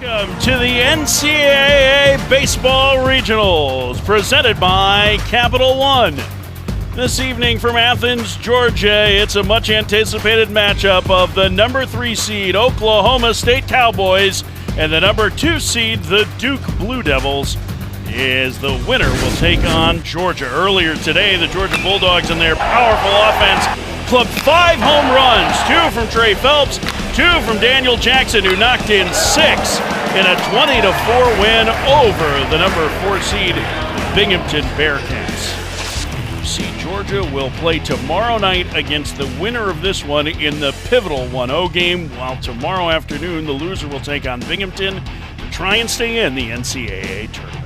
Welcome to the NCAA Baseball Regionals, presented by Capital One. This evening from Athens, Georgia, it's a much-anticipated matchup of the number 3 seed Oklahoma State Cowboys and the number 2 seed, the Duke Blue Devils, is the winner will take on Georgia. Earlier today, the Georgia Bulldogs and their powerful offense clubbed 5 home runs, 2 from Trey Phelps, 2 from Daniel Jackson, who knocked in 6 in a 20-4 win over the number 4 seed Binghamton Bearcats. See, Georgia will play tomorrow night against the winner of this one in the pivotal 1-0 game, while tomorrow afternoon the loser will take on Binghamton to try and stay in the NCAA tournament.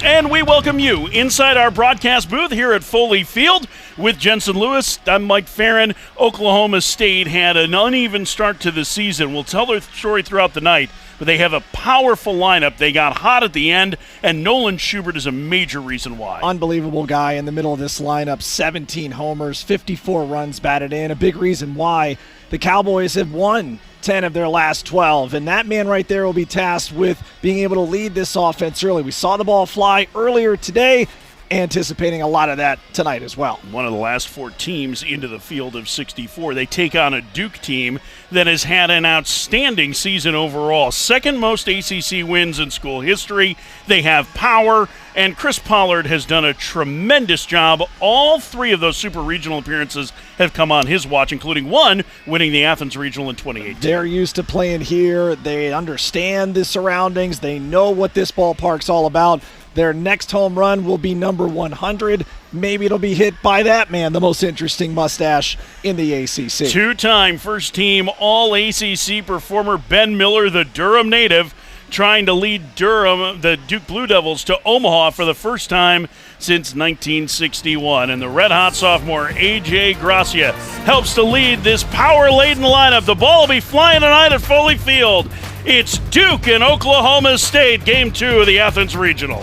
And we welcome you inside our broadcast booth here at Foley Field with Jensen Lewis. I'm Mike Farron. Oklahoma State had an uneven start to the season. We'll tell their story throughout the night, but they have a powerful lineup. They got hot at the end, and Nolan Schubert is a major reason why. Unbelievable guy in the middle of this lineup. 17 homers, 54 runs batted in. A big reason why the Cowboys have won 10 of their last 12, and that man right there will be tasked with being able to lead this offense early. We saw the ball fly earlier today, anticipating a lot of that tonight as well. One of the last 4 teams into the field of 64. They take on a Duke team that has had an outstanding season overall. Second most ACC wins in school history. They have power, and Chris Pollard has done a tremendous job. All 3 of those super regional appearances have come on his watch, including one winning the Athens Regional in 2018. They're used to playing here. They understand the surroundings. They know what this ballpark's all about. Their next home run will be number 100. Maybe it'll be hit by that man, the most interesting mustache in the ACC. 2-time first-team All-ACC performer Ben Miller, the Durham native, trying to lead Durham, the Duke Blue Devils, to Omaha for the first time since 1961. And the red-hot sophomore A.J. Gracia helps to lead this power-laden lineup. The ball will be flying tonight at Foley Field. It's Duke and Oklahoma State, Game 2 of the Athens Regional.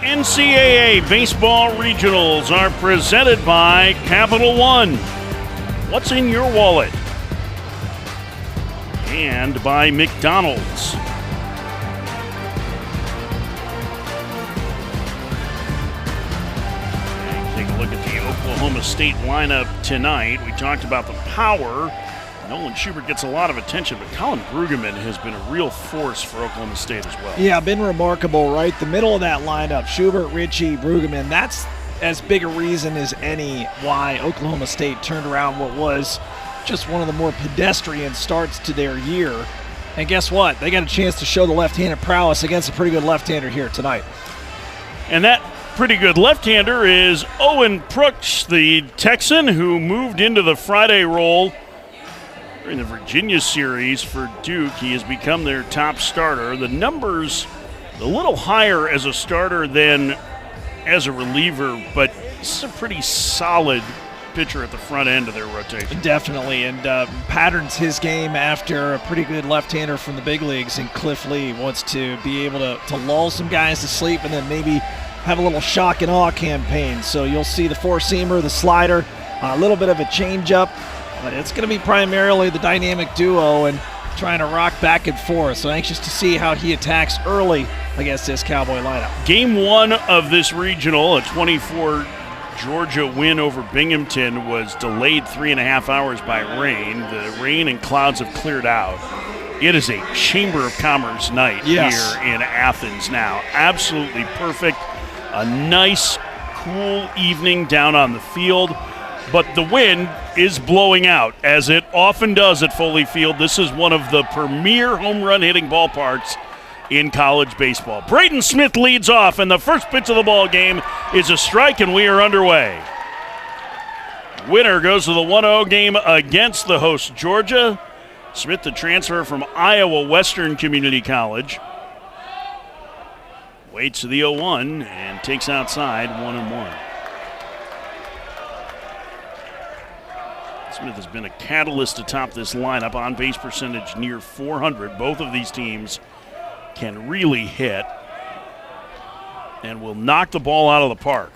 NCAA Baseball Regionals are presented by Capital One. What's in your wallet? And by McDonald's. Take a look at the Oklahoma State lineup tonight. We talked about the power. Nolan Schubert gets a lot of attention, but Colin Brueggemann has been a real force for Oklahoma State as well. Yeah, been remarkable, right? The middle of that lineup, Schubert, Ritchie, Brueggemann, that's as big a reason as any why Oklahoma State turned around what was just one of the more pedestrian starts to their year. And guess what? They got a chance to show the left-handed prowess against a pretty good left-hander here tonight. And that pretty good left-hander is Owen Prooks, the Texan who moved into the Friday role in the Virginia series for Duke. He has become their top starter. The numbers a little higher as a starter than as a reliever, but this is a pretty solid pitcher at the front end of their rotation. Definitely, and patterns his game after a pretty good left-hander from the big leagues, and Cliff Lee wants to be able to lull some guys to sleep and then maybe have a little shock and awe campaign. So you'll see the four-seamer, the slider, a little bit of a change-up, but it's going to be primarily the dynamic duo and trying to rock back and forth. So anxious to see how he attacks early against this Cowboy lineup. Game 1 of this regional, a 24 Georgia win over Binghamton, was delayed 3.5 hours by rain. The rain and clouds have cleared out. It is a Chamber of Commerce night here in Athens now. Absolutely perfect. A nice, cool evening down on the field. But the wind is blowing out, as it often does at Foley Field. This is one of the premier home run hitting ballparks in college baseball. Braden Smith leads off, and the first pitch of the ball game is a strike, and we are underway. Winner goes to the 1-0 game against the host Georgia. Smith, the transfer from Iowa Western Community College, waits to the 0-1 and takes outside 1-1. Smith has been a catalyst to top this lineup. On base percentage near 400. Both of these teams can really hit and will knock the ball out of the park.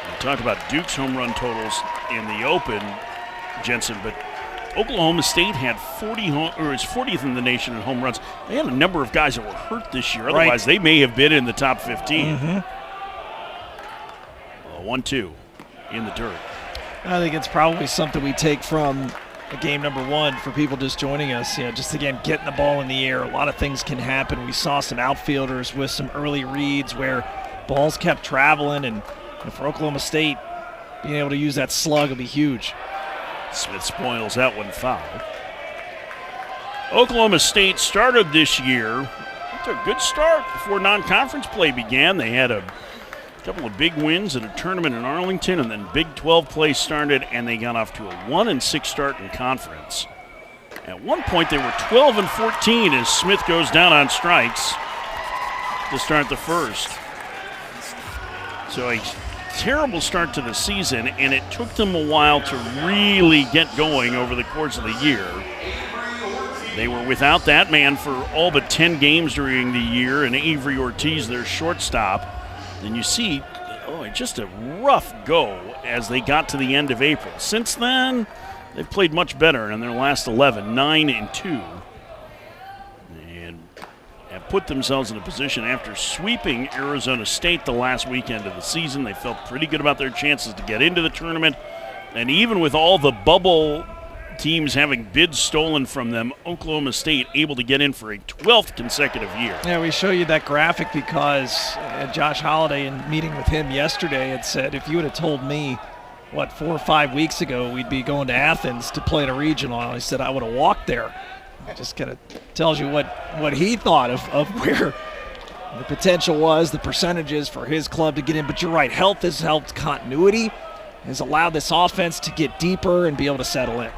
We talked about Duke's home run totals in the open, Jensen, but Oklahoma State had 40th in the nation in home runs. They had a number of guys that were hurt this year. Otherwise, they may have been in the top 15. 1-2 in the dirt. I think it's probably something we take from game number one for people just joining us. Just again, getting the ball in the air. A lot of things can happen. We saw some outfielders with some early reads where balls kept traveling, and for Oklahoma State, being able to use that slug will be huge. Smith spoils that one foul. Oklahoma State started this year. It's a good start before non-conference play began. They had a couple of big wins at a tournament in Arlington, and then Big 12 play started, and they got off to a 1-6 start in conference. At one point, they were 12-14 as Smith goes down on strikes to start the first. So a terrible start to the season, and it took them a while to really get going over the course of the year. They were without that man for all but 10 games during the year, and Avery Ortiz, their shortstop. And you see, just a rough go as they got to the end of April. Since then, they've played much better in their last 11, 9-2. And have put themselves in a position after sweeping Arizona State the last weekend of the season. They felt pretty good about their chances to get into the tournament. And even with all the bubble teams having bids stolen from them, Oklahoma State able to get in for a 12th consecutive year. Yeah, we show you that graphic because Josh Holliday, in meeting with him yesterday, had said, if you would have told me, 4 or 5 weeks ago, we'd be going to Athens to play in a regional, he said I would have walked there. It just kind of tells you what he thought of where the potential was, the percentages for his club to get in. But you're right, health has helped continuity, has allowed this offense to get deeper and be able to settle in.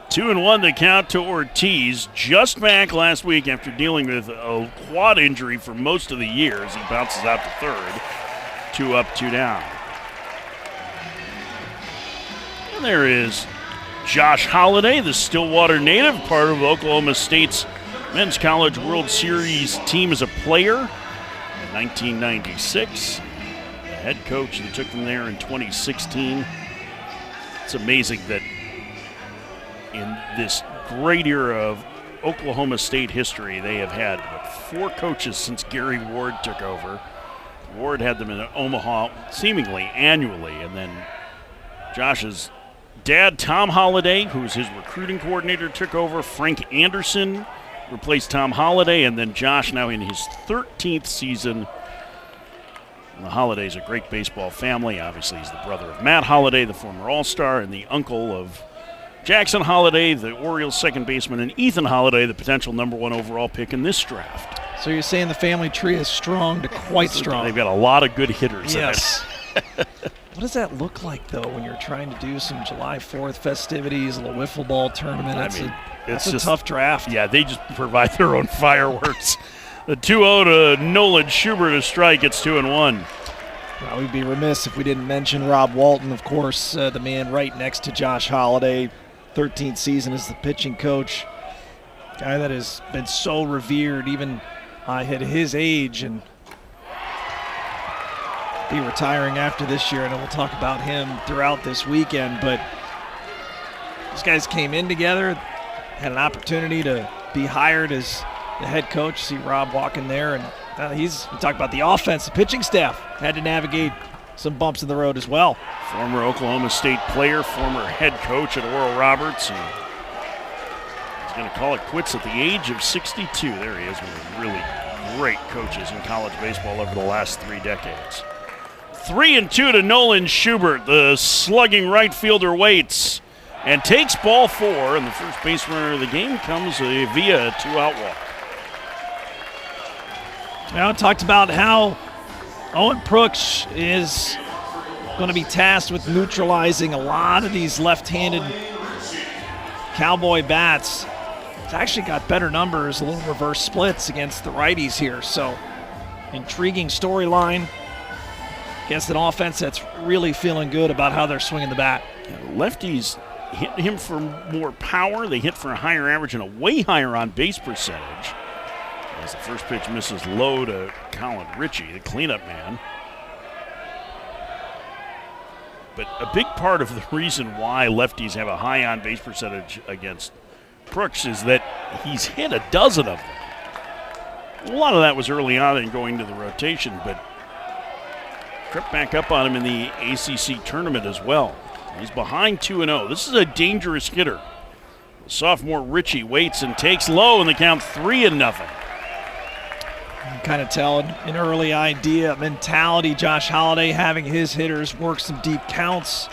2-1 the count to Ortiz, just back last week after dealing with a quad injury for most of the year as he bounces out to third. 2 up, 2 down. And there is Josh Holliday, the Stillwater native, part of Oklahoma State's Men's College World Series team as a player in 1996. The head coach that took them there in 2016. It's amazing that in this great era of Oklahoma State history, they have had 4 coaches since Gary Ward took over. Ward had them in Omaha seemingly annually, and then Josh's dad, Tom Holliday, who's his recruiting coordinator, took over. Frank Anderson replaced Tom Holliday, and then Josh now in his 13th season. The Holliday's a great baseball family. Obviously, he's the brother of Matt Holliday, the former All-Star, and the uncle of Jackson Holliday, the Orioles' second baseman, and Ethan Holliday, the potential #1 overall pick in this draft. So you're saying the family tree is strong to quite strong. They've got a lot of good hitters. Yes. What does that look like, though, when you're trying to do some July 4th festivities, a little wiffle ball tournament? That's a tough draft. Yeah, they just provide their own fireworks. The 2-0 to Nolan Schubert, a strike. It's 2-1. Well, we'd be remiss if we didn't mention Rob Walton, of course, the man right next to Josh Holliday. 13th season as the pitching coach. Guy that has been so revered even at his age, and be retiring after this year. And we'll talk about him throughout this weekend. But these guys came in together, had an opportunity to be hired as the head coach. See Rob walking there, and we talk about the offense. The pitching staff had to navigate some bumps in the road as well. Former Oklahoma State player, former head coach at Oral Roberts. And he's going to call it quits at the age of 62. There he is, one of the really great coaches in college baseball over the last 3 decades. 3-2 to Nolan Schubert. The slugging right fielder waits and takes ball 4, and the first base runner of the game comes via a 2-out walk. Now, talked about how Owen Prooks is going to be tasked with neutralizing a lot of these left-handed cowboy bats. It's actually got better numbers, a little reverse splits against the righties here. So, intriguing storyline. Against an offense that's really feeling good about how they're swinging the bat. Lefties hit him for more power. They hit for a higher average and a way higher on-base percentage. As the first pitch misses low to Colin Ritchie, the cleanup man. but a big part of the reason why lefties have a high on-base percentage against Brooks is that he's hit a dozen of them. A lot of that was early on and going to the rotation, but crept back up on him in the ACC tournament as well. He's behind 2-0. This is a dangerous hitter. The sophomore Richie waits and takes low in the count 3-0. You can kind of tell an early idea, mentality. Josh Holliday having his hitters work some deep counts,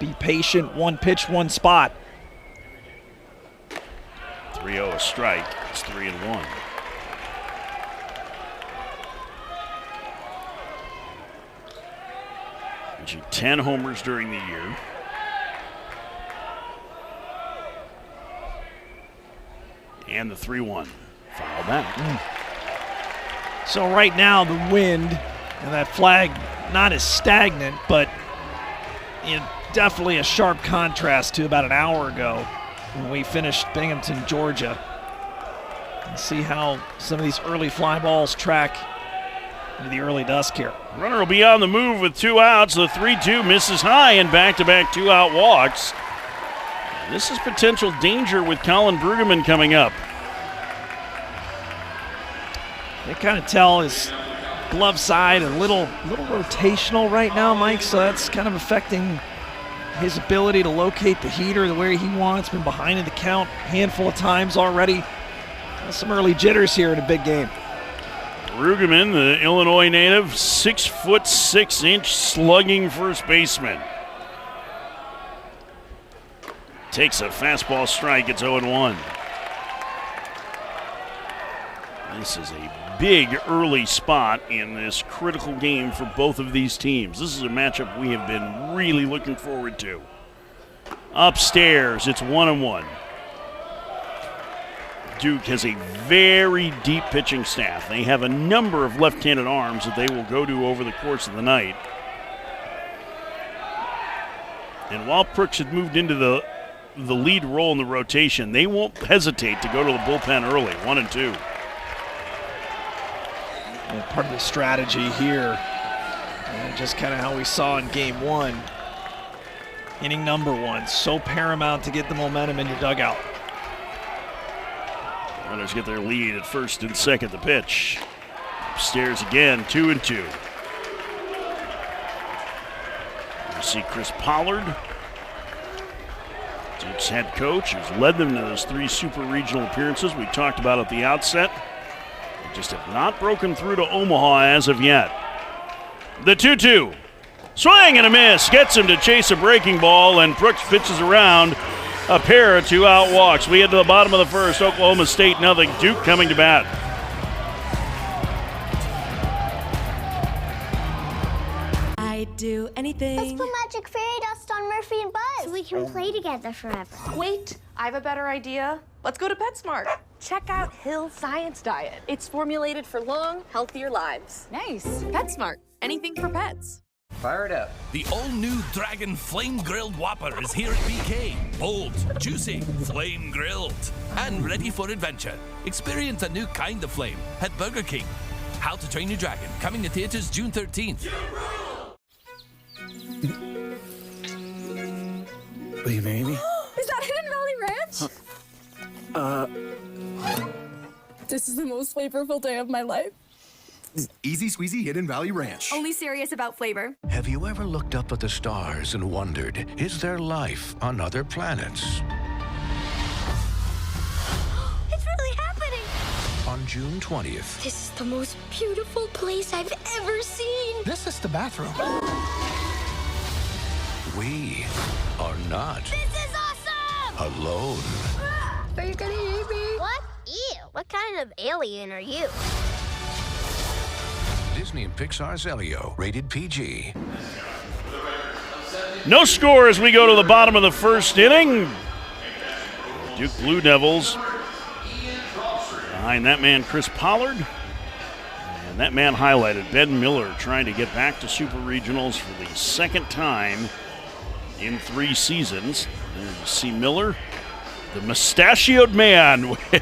be patient, one pitch, one spot. 3-0 a strike. It's 3-1. Reaching 10 homers during the year. And the 3-1. Foul back. So right now the wind and that flag not as stagnant, but definitely a sharp contrast to about an hour ago when we finished Binghamton, Georgia. And see how some of these early fly balls track into the early dusk here. Runner will be on the move with 2 outs. The 3-2 misses high and back-to-back 2-out walks. This is potential danger with Colin Brueggemann coming up. They kind of tell his glove side a little rotational right now, Mike, so that's kind of affecting his ability to locate the heater the way he wants. Been behind in the count a handful of times already. Some early jitters here in a big game. Brueggemann, the Illinois native, 6'6" slugging first baseman. Takes a fastball strike. It's 0-1. This is a big early spot in this critical game for both of these teams. This is a matchup we have been really looking forward to. Upstairs, it's 1-1. Duke has a very deep pitching staff. They have a number of left-handed arms that they will go to over the course of the night. And while Brooks had moved into the lead role in the rotation, they won't hesitate to go to the bullpen early, 1-2. And part of the strategy here, and just kind of how we saw in game 1, inning number 1, so paramount to get the momentum in your dugout. Runners get their lead at first and second. The pitch. Upstairs again, 2-2. You see Chris Pollard, Duke's head coach, who's led them to those 3 super regional appearances we talked about at the outset. They just have not broken through to Omaha as of yet. The 2-2. Swing and a miss. Gets him to chase a breaking ball, and Brooks pitches around. A pair of 2-out walks. We head to the bottom of the first. Oklahoma State 0. Duke coming to bat. I'd do anything. Let's put magic fairy dust on Murphy and Buzz so we can play together forever. Wait, I have a better idea. Let's go to PetSmart. Check out Hill Science Diet. It's formulated for long, healthier lives. Nice. PetSmart. Anything for pets. Fire it up. The all-new Dragon Flame Grilled Whopper is here at BK. Bold, juicy, flame grilled, and ready for adventure. Experience a new kind of flame at Burger King. How to Train Your Dragon, coming to theaters June 13th. Will you marry me? Is that Hidden Valley Ranch? This is the most flavorful day of my life. Easy squeezy Hidden Valley Ranch. Only serious about flavor. Have you ever looked up at the stars and wondered, is there life on other planets? It's really happening. On June 20th, This is the most beautiful place I've ever seen. This is the bathroom. we are not This is awesome. alone. Are you gonna eat me? What? Ew. What kind of alien are you? Disney and Pixar's Elio, rated PG. No score as we go to the bottom of the first inning. Duke Blue Devils behind that man Chris Pollard. And that man highlighted, Ben Miller, trying to get back to Super Regionals for the second time in 3 seasons. There you see Miller, the mustachioed man with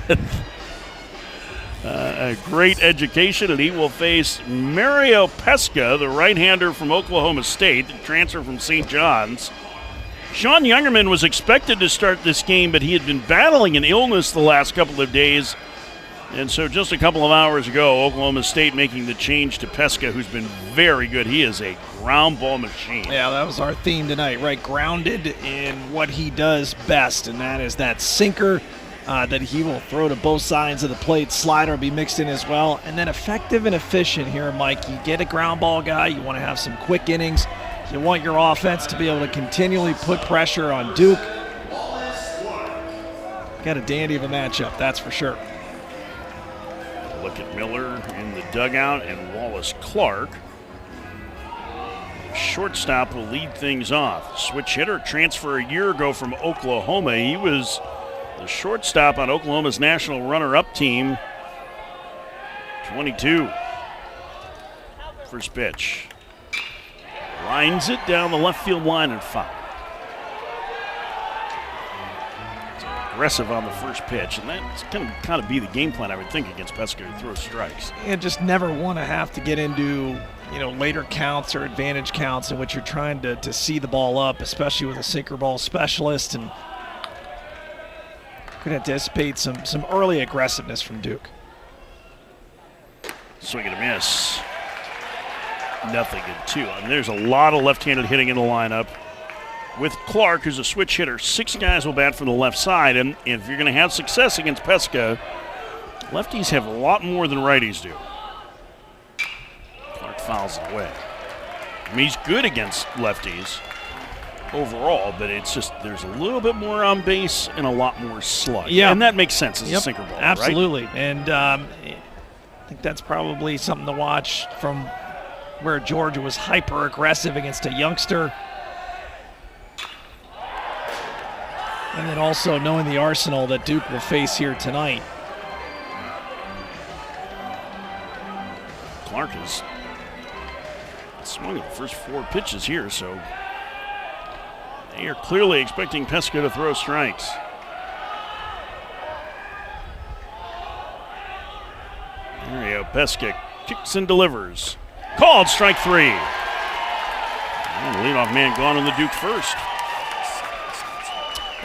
a great education, and he will face Mario Pesca, the right-hander from Oklahoma State, the transfer from St. John's. Sean Youngerman was expected to start this game, but he had been battling an illness the last couple of days. And so just a couple of hours ago, Oklahoma State making the change to Pesca, who's been very good. He is a ground ball machine. Yeah, that was our theme tonight, right? Grounded in what he does best, and that is that sinker that he will throw to both sides of the plate. Slider will be mixed in as well. And then effective and efficient here, Mike. You get a ground ball guy. You want to have some quick innings. You want your offense to be able to continually put pressure on Duke. Got a dandy of a matchup, that's for sure. Look at Miller in the dugout and Wallace Clark. Shortstop will lead things off. Switch hitter transfer a year ago from Oklahoma. He was the shortstop on Oklahoma's national runner-up team. 22. First pitch. Lines it down the left field line and foul. Aggressive on the first pitch, and that's going to kind of be the game plan, I would think, against Pesca, to throw strikes. And just never want to have to get into, later counts or advantage counts in which you're trying to see the ball up, especially with a sinker ball specialist, and could anticipate some early aggressiveness from Duke. Swing and a miss. Nothing in 2. I mean, there's a lot of left-handed hitting in the lineup. With Clark, who's a switch hitter, 6 guys will bat from the left side, and if you're going to have success against Pesca, lefties have a lot more than righties do. Clark fouls it away. I mean, he's good against lefties overall, but it's just there's a little bit more on base and a lot more slug. Yeah. And that makes sense as a sinker ball, absolutely. Right? And I think that's probably something to watch from where Georgia was hyper-aggressive against a youngster. And then also knowing the arsenal that Duke will face here tonight. Clark has swung at the first 4 pitches here, so they are clearly expecting Pesca to throw strikes. Mario Pesca kicks and delivers. Called strike 3. And the leadoff man gone on the Duke first.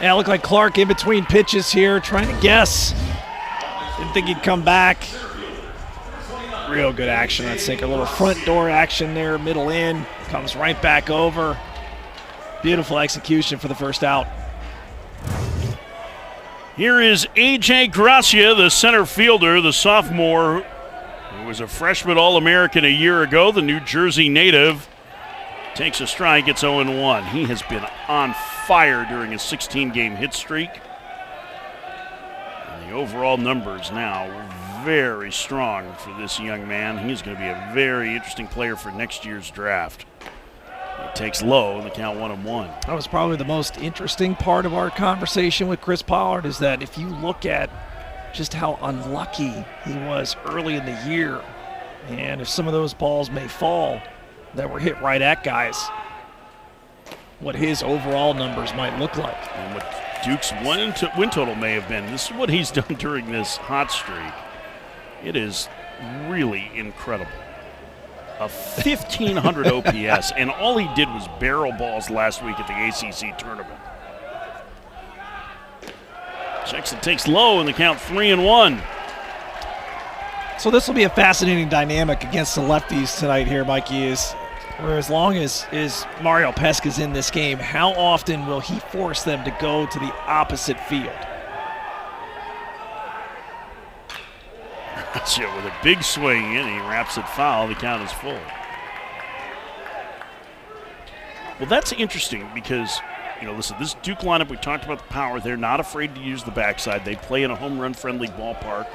Yeah, it looked like Clark in between pitches here, trying to guess. Didn't think he'd come back. Real good action, I think. A little front door action there, middle in. Comes right back over. Beautiful execution for the first out. Here is A.J. Gracia, the center fielder, the sophomore, who was a freshman All-American a year ago, the New Jersey native. Takes a strike, it's 0-1. He has been on fire during his 16-game hit streak. And the overall numbers now very strong for this young man. He's going to be a very interesting player for next year's draft. He takes low in the count 1-1. That was probably the most interesting part of our conversation with Chris Pollard, is that if you look at just how unlucky he was early in the year, and if some of those balls may fall that were hit right at guys, what his overall numbers might look like. And what Duke's win total may have been. This is what he's done during this hot streak. It is really incredible. A 1,500 OPS, and all he did was barrel balls last week at the ACC tournament. Checks and takes low in the count 3-1. So this will be a fascinating dynamic against the lefties tonight here, Mikey, is where as long as Mario Pesca's in this game, how often will he force them to go to the opposite field? With a big swing in, he wraps it foul. The count is full. Well, that's interesting because, listen, this Duke lineup, we talked about the power. They're not afraid to use the backside. They play in a home run-friendly ballpark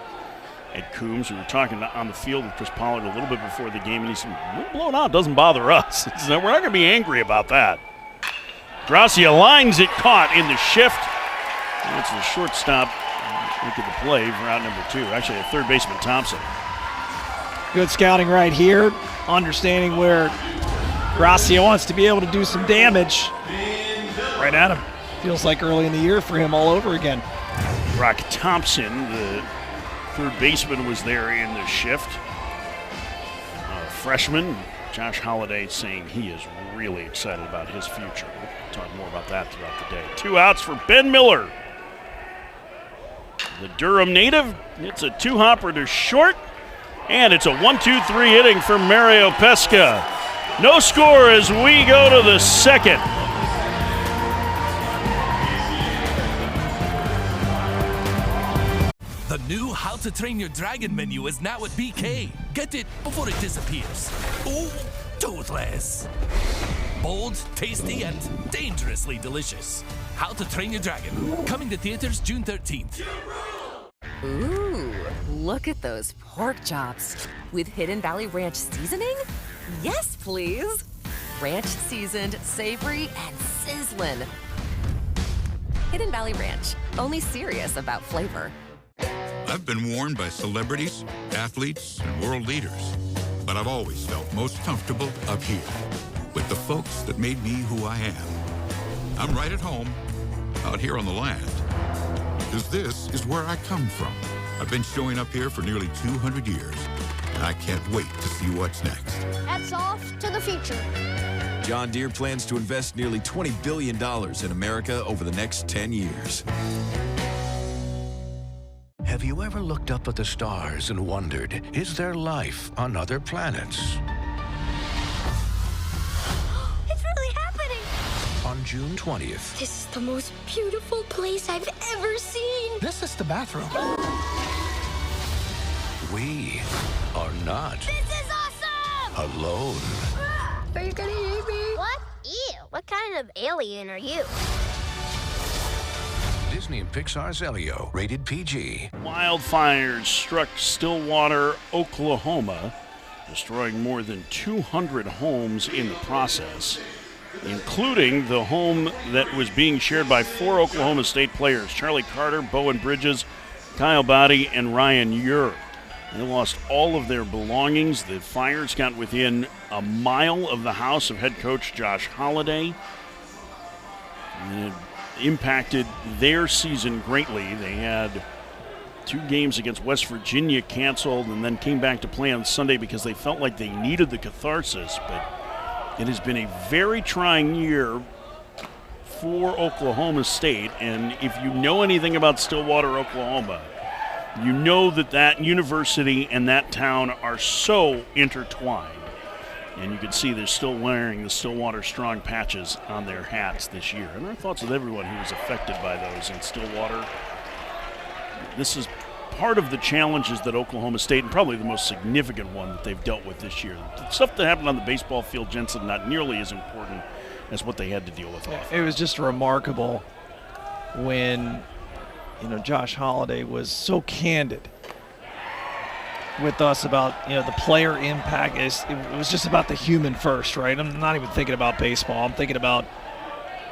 at Coombs. We were talking on the field with Chris Pollard a little bit before the game, and he said, we're blown out. Doesn't bother us. We're not going to be angry about that. Gracia lines it, caught in the shift. That's the shortstop. Look at the play for out number 2. Actually, a third baseman, Thompson. Good scouting right here. Understanding where Gracia wants to be able to do some damage. Right at him. Feels like early in the year for him all over again. Brock Thompson, the third baseman was there in the shift. Freshman Josh Holliday saying he is really excited about his future. We'll talk more about that throughout the day. 2 outs for Ben Miller. The Durham native, it's a 2-hopper to short, and it's a 1-2-3 inning for Mario Pesca. No score as we go to the second. The new How to Train Your Dragon menu is now at BK. Get it before it disappears. Oh, toothless. Bold, tasty, and dangerously delicious. How to Train Your Dragon. Coming to theaters June 13th. Ooh, look at those pork chops. With Hidden Valley Ranch seasoning? Yes, please. Ranch seasoned, savory, and sizzling. Hidden Valley Ranch. Only serious about flavor. I've been warned by celebrities, athletes, and world leaders, but I've always felt most comfortable up here with the folks that made me who I am. I'm right at home, out here on the land, because this is where I come from. I've been showing up here for nearly 200 years, and I can't wait to see what's next. That's off to the future. John Deere plans to invest nearly $20 billion in America over the next 10 years. Have you ever looked up at the stars and wondered, is there life on other planets? It's really happening. On June 20th, This is the most beautiful place I've ever seen. This is the bathroom. we are not This is awesome! alone. Are you gonna eat me? What? Ew. What kind of alien are you? Disney and Pixar's Elio, rated PG. Wildfires struck Stillwater, Oklahoma, destroying more than 200 homes in the process, including the home that was being shared by 4 Oklahoma State players, Charlie Carter, Bowen Bridges, Kyle Body, and Ryan Ure. They lost all of their belongings. The fires got within a mile of the house of head coach Josh Holliday. And it impacted their season greatly. They had 2 games against West Virginia canceled and then came back to play on Sunday because they felt like they needed the catharsis. But it has been a very trying year for Oklahoma State. And if you know anything about Stillwater, Oklahoma, you know that that university and that town are so intertwined. And you can see they're still wearing the Stillwater Strong patches on their hats this year. And our thoughts with everyone who was affected by those in Stillwater. This is part of the challenges that Oklahoma State, and probably the most significant one that they've dealt with this year. The stuff that happened on the baseball field, Jensen, not nearly as important as what they had to deal with off. It was just remarkable when, Josh Holliday was so candid with us about, the player impact. It was just about the human first, right? I'm not even thinking about baseball. I'm thinking about,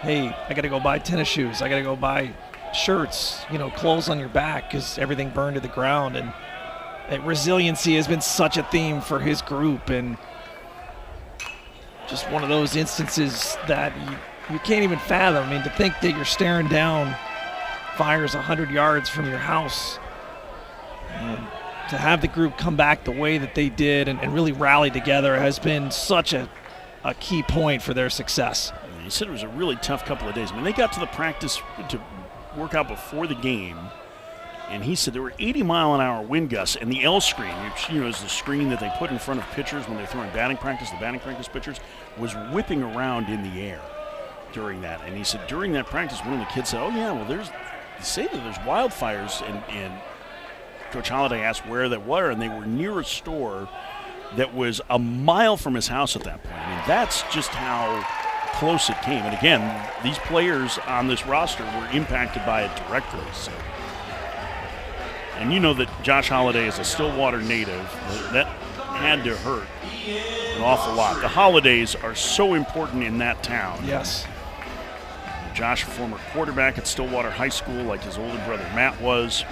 hey, I got to go buy tennis shoes. I got to go buy shirts, clothes on your back because everything burned to the ground. And resiliency has been such a theme for his group. And just one of those instances that you can't even fathom. I mean, to think that you're staring down fires 100 yards from your house, and to have the group come back the way that they did and really rally together has been such a key point for their success. He said it was a really tough couple of days. I mean, they got to the practice to work out before the game, and he said there were 80-mile-an-hour wind gusts, and the L screen, which is the screen that they put in front of pitchers when they're throwing batting practice, the batting practice pitchers, was whipping around in the air during that. And he said during that practice, one of the kids said, "Oh yeah, well they say that there's wildfires," and Coach Holliday asked where they were, and they were near a store that was a mile from his house at that point. I mean, that's just how close it came. And again, these players on this roster were impacted by it directly. So. And you know that Josh Holliday is a Stillwater native. That had to hurt an awful lot. The holidays are so important in that town. Yes. Josh, a former quarterback at Stillwater High School, like his older brother Matt was.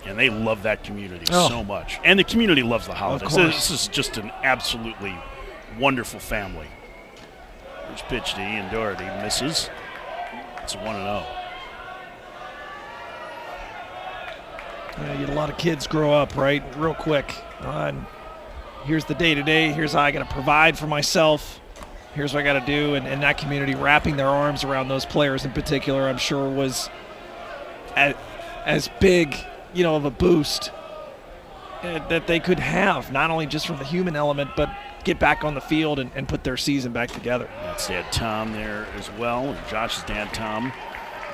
And they love that community so much. And the community loves the holidays. This is just an absolutely wonderful family. First pitch to Ian Doherty, misses. It's a 1-0. You get a lot of kids grow up, right, real quick. And here's the day-to-day. Here's how I got to provide for myself. Here's what I got to do. And that community wrapping their arms around those players in particular, I'm sure was as big, of a boost that they could have, not only just from the human element, but get back on the field and put their season back together. That's Dad Tom there as well, and Josh's dad Tom,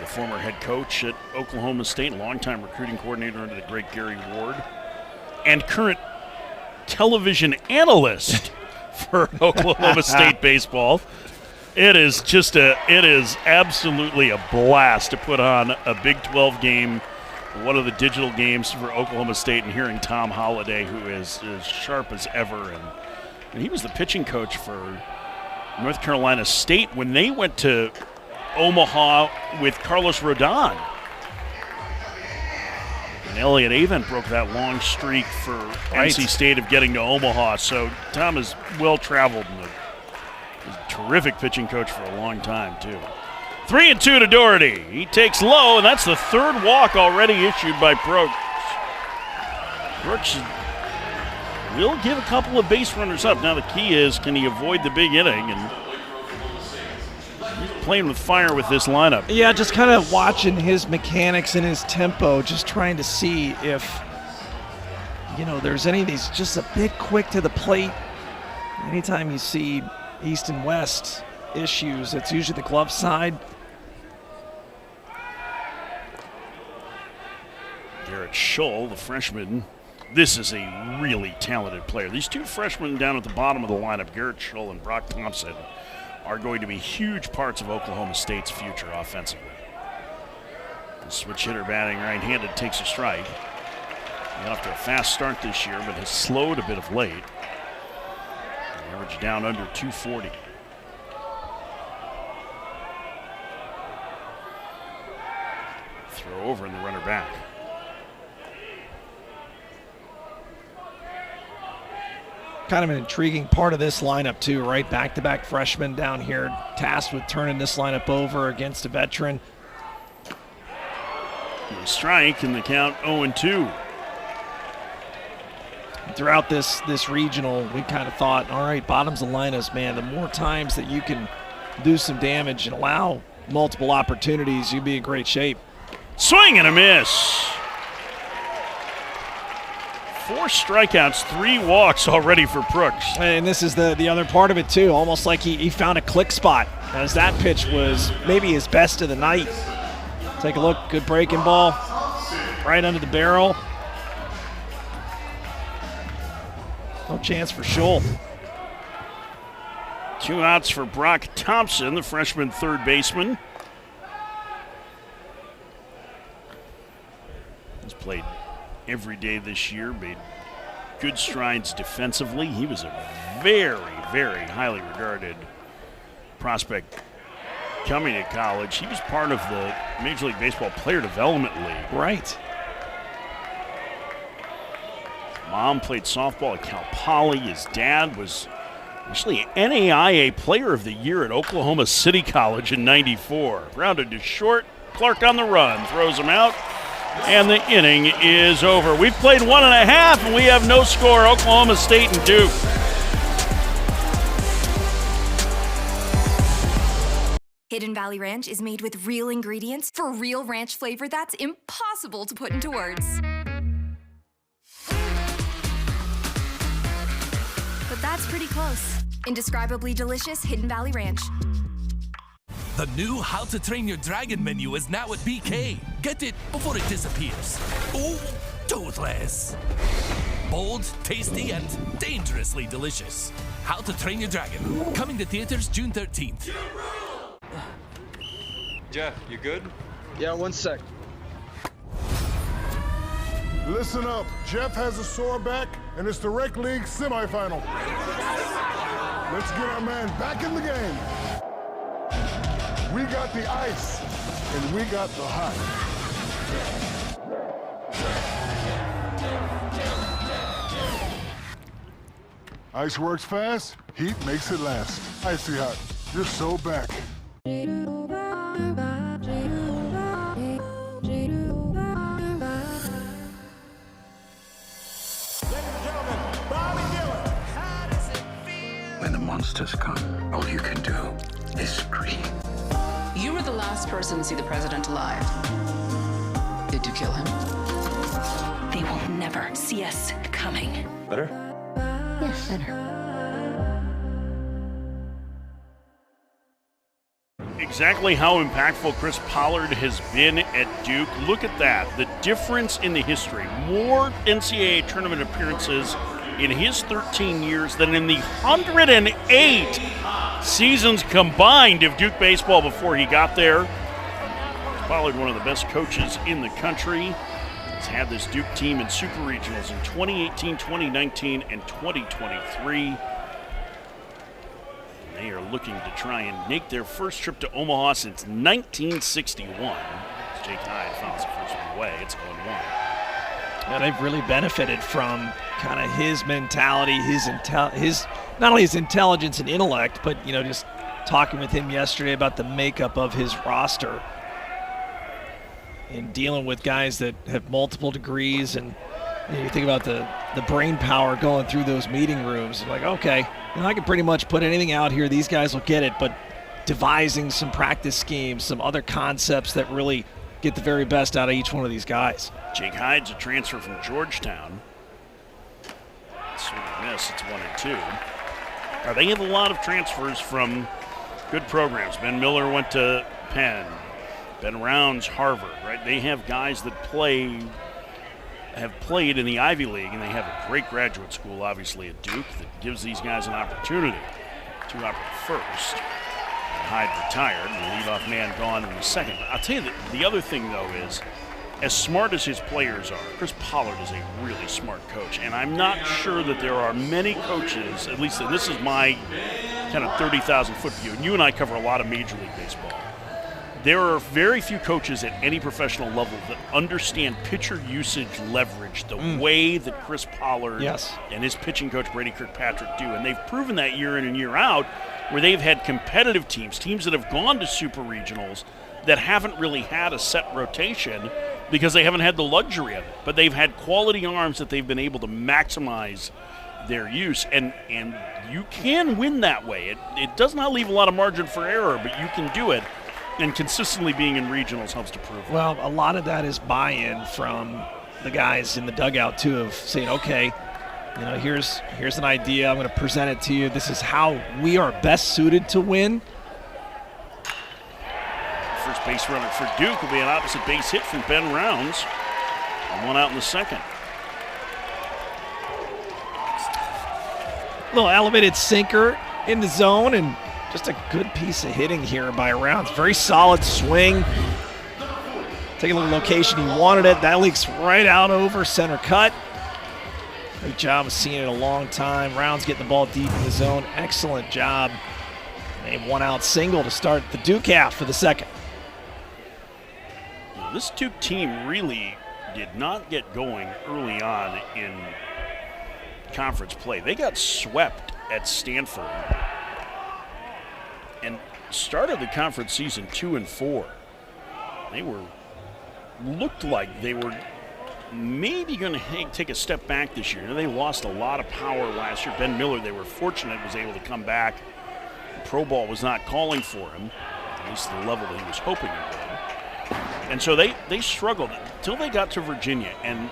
the former head coach at Oklahoma State, longtime recruiting coordinator under the great Gary Ward, and current television analyst for Oklahoma State baseball. It is absolutely a blast to put on a Big 12 game, one of the digital games for Oklahoma State, and hearing Tom Holliday, who is as sharp as ever, and he was the pitching coach for North Carolina State when they went to Omaha with Carlos Rodon. And Elliott Avent broke that long streak for NC State of getting to Omaha. So Tom is well-traveled and a terrific pitching coach for a long time, too. 3-2 to Doherty. He takes low, and that's the third walk already issued by Brooks. Brooks will give a couple of base runners up. Now the key is, can he avoid the big inning? And he's playing with fire with this lineup. Yeah, just kind of watching his mechanics and his tempo, just trying to see if, there's any of these just a bit quick to the plate. Anytime you see East and West issues, it's usually the glove side. Garrett Schull, the freshman. This is a really talented player. These two freshmen down at the bottom of the lineup, Garrett Schull and Brock Thompson, are going to be huge parts of Oklahoma State's future offensively. The switch hitter batting right-handed takes a strike. He got off to a fast start this year, but has slowed a bit of late. Average down under 240. Throw over and the runner back. Kind of an intriguing part of this lineup too, right? Back-to-back freshmen down here, tasked with turning this lineup over against a veteran. No strike in the count, 0-2. Throughout this regional, we kind of thought, all right, bottoms of lineups, man, the more times that you can do some damage and allow multiple opportunities, you'd be in great shape. Swing and a miss. 4 strikeouts, 3 walks already for Brooks. And this is the other part of it too, almost like he found a click spot, as that pitch was maybe his best of the night. Take a look, good breaking ball, right under the barrel. No chance for Schull. 2 outs for Brock Thompson, the freshman third baseman. He's played every day this year, made good strides defensively. He was a very, very highly regarded prospect coming to college. He was part of the Major League Baseball Player Development League. Right. Mom played softball at Cal Poly. His dad was actually NAIA Player of the Year at Oklahoma City College in '94. Grounded to short. Clark on the run, throws him out, and the inning is over. We've played 1.5, and we have no score. Oklahoma State and Duke. Hidden Valley Ranch is made with real ingredients for real ranch flavor that's impossible to put into words. But that's pretty close. Indescribably delicious Hidden Valley Ranch. The new How to Train Your Dragon menu is now at BK. Get it before it disappears. Oh, toothless. Bold, tasty, and dangerously delicious. How to Train Your Dragon. Coming to theaters June 13th. Jeff, you good? Yeah, 1 sec. Listen up. Jeff has a sore back, and it's the Rec League semifinal. Let's get our man back in the game. We got the ice, and we got the hot. Ice works fast, heat makes it last. Icy Hot, you're so back. worst has come. All you can do is scream. You were the last person to see the president alive. Did you kill him? They will never see us coming. Better? Yes, better. Exactly how impactful Chris Pollard has been at Duke. Look at that. The difference in the history. More NCAA tournament appearances in his 13 years than in the 108 seasons combined of Duke baseball before he got there. Pollard, one of the best coaches in the country. He's had this Duke team in Super Regionals in 2018, 2019, and 2023. They are looking to try and make their first trip to Omaha since 1961. Jake Hyde fouls the first one away. It's 1-1. Yeah, they've really benefited from kind of his mentality, his not only his intelligence and intellect, but just talking with him yesterday about the makeup of his roster and dealing with guys that have multiple degrees. And you think about the brain power going through those meeting rooms. Like, okay, I can pretty much put anything out here. These guys will get it, but devising some practice schemes, some other concepts that really get the very best out of each one of these guys. Jake Hyde's a transfer from Georgetown. Swing and miss, it's 1-2. They have a lot of transfers from good programs. Ben Miller went to Penn. Ben Rounds, Harvard, right? They have guys that have played in the Ivy League, and they have a great graduate school, obviously, at Duke that gives these guys an opportunity. Two out at first. Hyde retired, and the leadoff man gone in the second. I'll tell you that the other thing, though, is as smart as his players are, Chris Pollard is a really smart coach, and I'm not sure that there are many coaches, at least this is my kind of 30,000-foot view, and you and I cover a lot of Major League Baseball. There are very few coaches at any professional level that understand pitcher usage leverage the way that Chris Pollard and his pitching coach Brady Kirkpatrick do. And they've proven that year in and year out, where they've had competitive teams that have gone to super regionals that haven't really had a set rotation because they haven't had the luxury of it. But they've had quality arms that they've been able to maximize their use. And you can win that way. It does not leave a lot of margin for error, but you can do it. And consistently being in regionals helps to prove it. Well, a lot of that is buy-in from the guys in the dugout, too, of saying, okay, here's an idea. I'm going to present it to you. This is how we are best suited to win. First base runner for Duke will be an opposite base hit from Ben Rounds. And one out in the second. Little elevated sinker in the zone, and just a good piece of hitting here by Rounds. Very solid swing. Taking a little location he wanted it. That leaks right out over center cut. Great job of seeing it a long time. Rounds getting the ball deep in the zone. Excellent job. A one-out single to start the Duke half for the second. This Duke team really did not get going early on in conference play. They got swept at Stanford and started the conference season 2-4. They looked like they were maybe going to take a step back this year. They lost a lot of power last year. Ben Miller, they were fortunate, was able to come back. The pro ball was not calling for him, at least the level that he was hoping it would. And so they struggled until they got to Virginia. And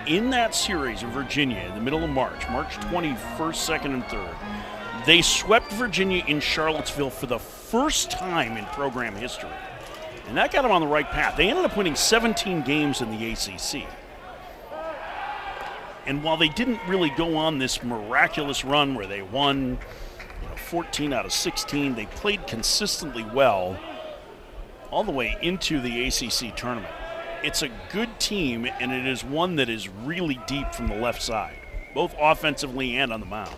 in that series of Virginia, in the middle of March 21st, 2nd, and 3rd, they swept Virginia in Charlottesville for the first time in program history. And that got them on the right path. They ended up winning 17 games in the ACC. And while they didn't really go on this miraculous run where they won 14 out of 16, they played consistently well all the way into the ACC tournament. It's a good team, and it is one that is really deep from the left side, both offensively and on the mound.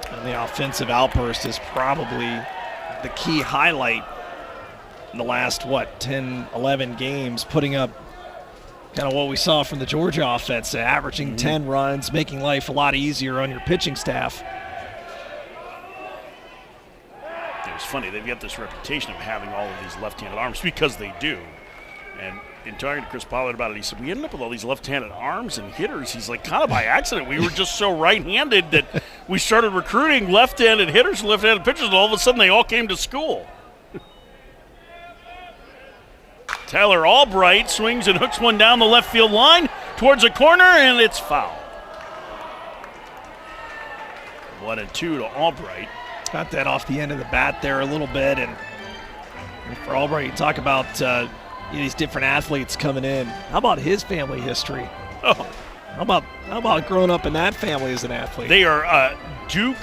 And the offensive outburst is probably the key highlight in the last, 10, 11 games, putting up kind of what we saw from the Georgia offense, averaging 10 runs, making life a lot easier on your pitching staff. It was funny, they've got this reputation of having all of these left-handed arms because they do. And in talking to Chris Pollard about it, he said, we ended up with all these left-handed arms and hitters. He's like, kind of by accident. We were just so right-handed that we started recruiting left-handed hitters, left-handed pitchers, and all of a sudden they all came to school. Tyler Albright swings and hooks one down the left field line towards a corner, and it's foul. 1-2 to Albright. Got that off the end of the bat there a little bit, and for Albright, you talk about these different athletes coming in. How about his family history? Oh. How about growing up in that family as an athlete? They are Duke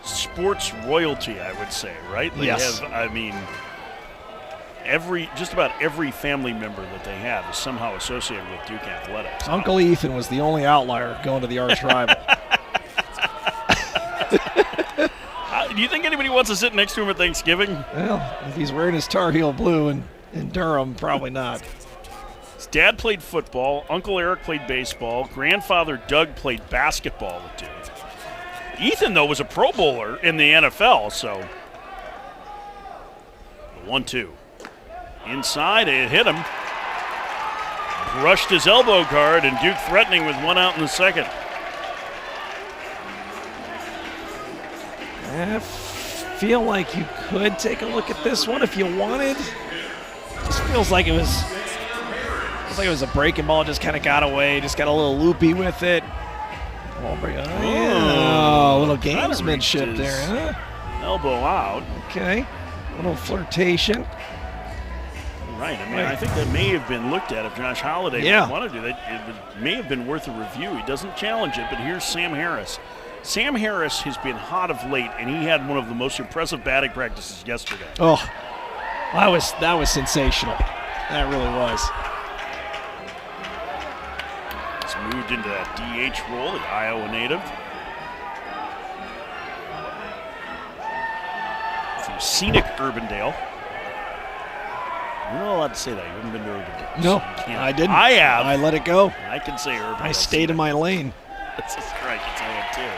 sports royalty, I would say, right? They yes. have, I mean, just about every family member that they have is somehow associated with Duke athletics. Uncle Ethan was the only outlier going to the arch rival. Do you think anybody wants to sit next to him at Thanksgiving? Well, if he's wearing his Tar Heel blue in Durham, probably not. His dad played football. Uncle Eric played baseball. Grandfather Doug played basketball with Duke. Ethan, though, was a Pro Bowler in the NFL, so 1-2. Inside, it hit him. Brushed his elbow guard, and Duke threatening with one out in the second. I feel like you could take a look at this one if you wanted. Just feels like it was a breaking ball, just kind of got away, just got a little loopy with it. A little gamesmanship there, huh? Elbow out. Okay, a little flirtation. Right, I mean, I think that may have been looked at if Josh Holliday wanted to do that. It may have been worth a review. He doesn't challenge it, but here's Sam Harris. Sam Harris has been hot of late, and he had one of the most impressive batting practices yesterday. Oh, that was sensational. That really was. He's moved into that DH role, the Iowa native. From scenic Urbandale. You're not allowed to say that. You haven't been to Urbandale. No, so I didn't. I have. I let it go. I can say Urbandale. I stayed in my lane. That's a strike. It's 0-2.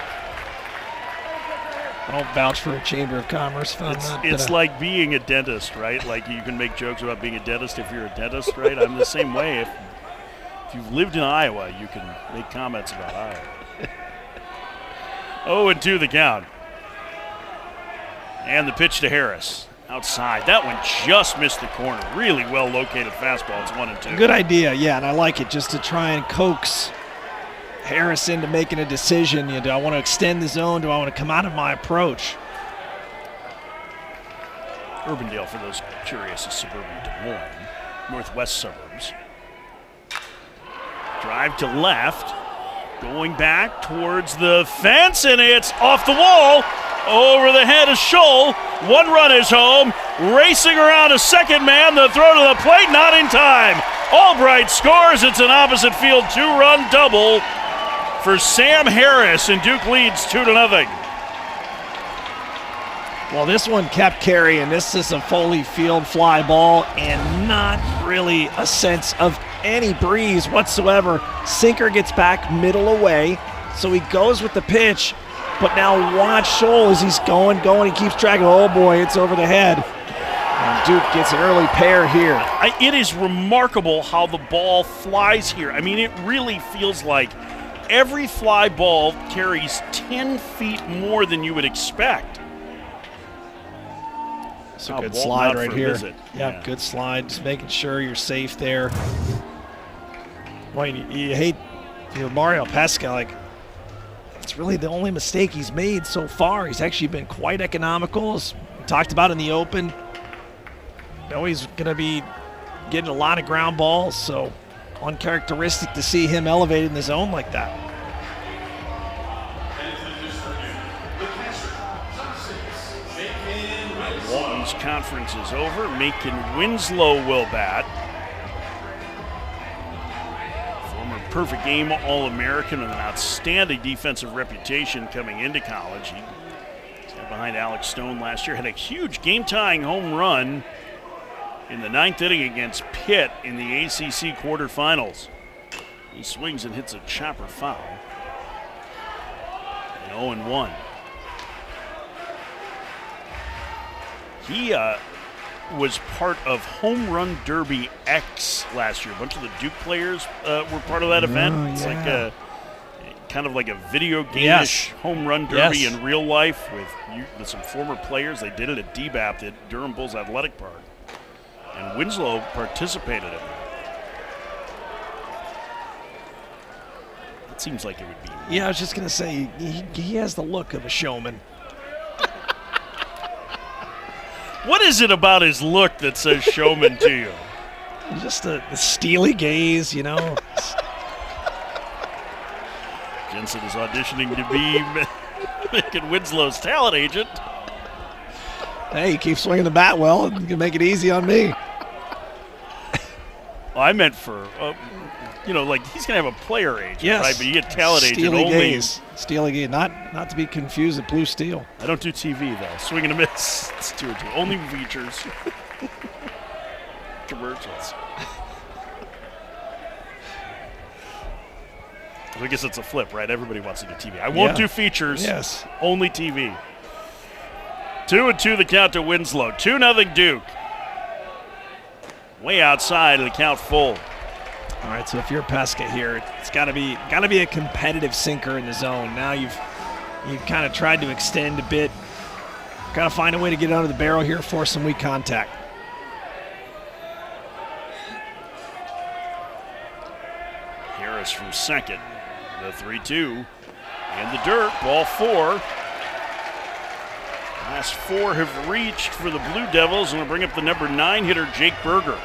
I don't vouch for a Chamber of Commerce. It's like being a dentist, right? Like you can make jokes about being a dentist if you're a dentist, right? I'm the same way. If you've lived in Iowa, you can make comments about Iowa. 0-2 the count. And the pitch to Harris. Outside. That one just missed the corner. Really well located fastball. It's 1-2. Good idea, yeah, and I like it just to try and coax Harris into making a decision. Do I want to extend the zone? Do I want to come out of my approach? Urbandale, for those curious, is suburban Des Moines, northwest suburbs. Drive to left, going back towards the fence, and it's off the wall, over the head of Scholl. One run is home, racing around a second man, the throw to the plate, not in time. Albright scores. It's an opposite field two-run double for Sam Harris, and Duke leads 2-0. Well, this one kept carrying. This is a Foley Field fly ball and not really a sense of any breeze whatsoever. Sinker gets back middle away, so he goes with the pitch, but now watch Scholl as he's going. He keeps track of, oh boy, it's over the head. And Duke gets an early pair here. It is remarkable how the ball flies here. I mean, it really feels like every fly ball carries 10 feet more than you would expect. It's a good slide right here. Yeah, good slide. Just making sure you're safe there. Boy, you hate Mario Pesca. Like, it's really the only mistake he's made so far. He's actually been quite economical, as we talked about in the Open. He's going to be getting a lot of ground balls, so uncharacteristic to see him elevated in the zone like that. Walton's conference is over. Macon Winslow will bat. Former perfect game All-American with an outstanding defensive reputation coming into college. He sat behind Alex Stone last year, had a huge game-tying home run in the 9th inning against Pitt in the ACC quarterfinals. He swings and hits a chopper foul. And 0-1. He was part of Home Run Derby X last year. A bunch of the Duke players were part of that event. Yeah. It's like kind of like a video game-ish home run derby in real life with some former players. They did it at DBAP, at Durham Bulls Athletic Park. And Winslow participated in that. It seems like it would be. Yeah, I was just going to say, he has the look of a showman. What is it about his look that says showman to you? Just the steely gaze, you know. Jensen is auditioning to be Mickey Winslow's talent agent. Hey, you keep swinging the bat well, you can make it easy on me. I meant for, like he's going to have a player agent, right? But you get talent agent Steely only. Gaze. Steely gaze, not to be confused with Blue Steel. I don't do TV, though. Swing and a miss. It's 2-2. Only features. Commercials. I guess it's a flip, right? Everybody wants to do TV. I won't do features. Yes. Only TV. 2-2 the count to Winslow. 2-0 Duke. Way outside of the count full. All right, so if you're Pesca here, it's got to be a competitive sinker in the zone. Now you've kind of tried to extend a bit. Got to find a way to get under the barrel here, force some weak contact. Harris from second. The 3-2. And the dirt, ball 4. Last 4 have reached for the Blue Devils, and we'll bring up the number 9 hitter, Jake Berger.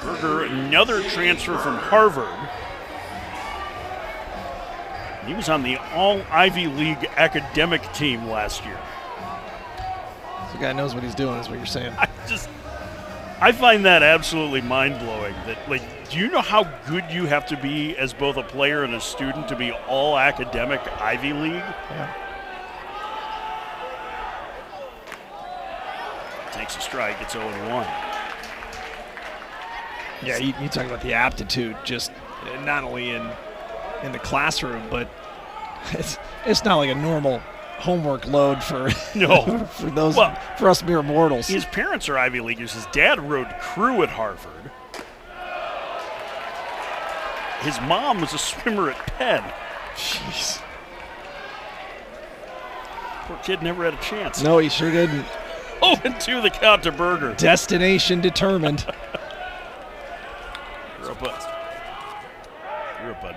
Berger, another transfer from Harvard. He was on the All-Ivy League academic team last year. The guy knows what he's doing, is what you're saying. I find that absolutely mind-blowing. Do you know how good you have to be as both a player and a student to be all academic Ivy League? Yeah. Takes a strike. It's 0-1. Yeah, you talk about the aptitude, just not only in the classroom, but it's not like a normal homework load for for us mere mortals. His parents are Ivy Leaguers. His dad rode crew at Harvard. His mom was a swimmer at Penn. Jeez. Poor kid never had a chance. No, he sure didn't. 0-2 the count to Berger. Destination determined. Grew up on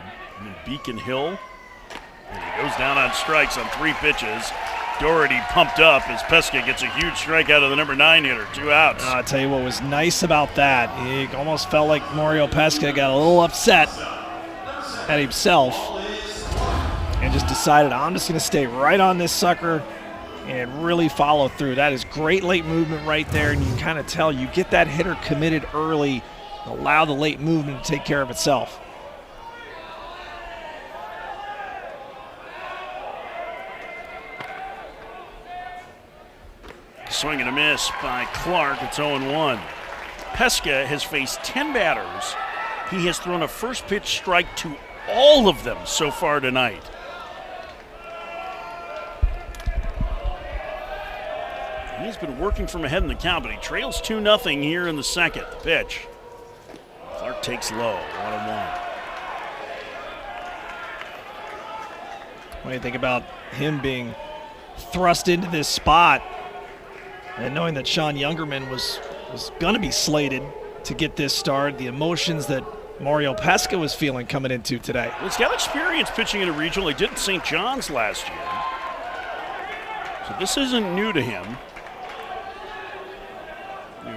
Beacon Hill. And he goes down on strikes on 3 pitches. Doherty pumped up as Pesca gets a huge strike out of the number 9 hitter. 2 outs. I'll tell you what was nice about that. It almost felt like Mario Pesca got a little upset at himself and just decided, I'm just going to stay right on this sucker and really follow through. That is great late movement right there, and you can kind of tell you get that hitter committed early, allow the late movement to take care of itself. Swing and a miss by Clark. It's 0-1. Pesca has faced 10 batters. He has thrown a first pitch strike to all of them so far tonight. He's been working from ahead in the count, but he trails 2-0 here in the second. The pitch. Clark takes low, 1-1. What do you think about him being thrust into this spot and knowing that Sean Youngerman was going to be slated to get this start, the emotions that Mario Pesca was feeling coming into today? Well, he's got experience pitching in a regional. He did at St. John's last year. So this isn't new to him.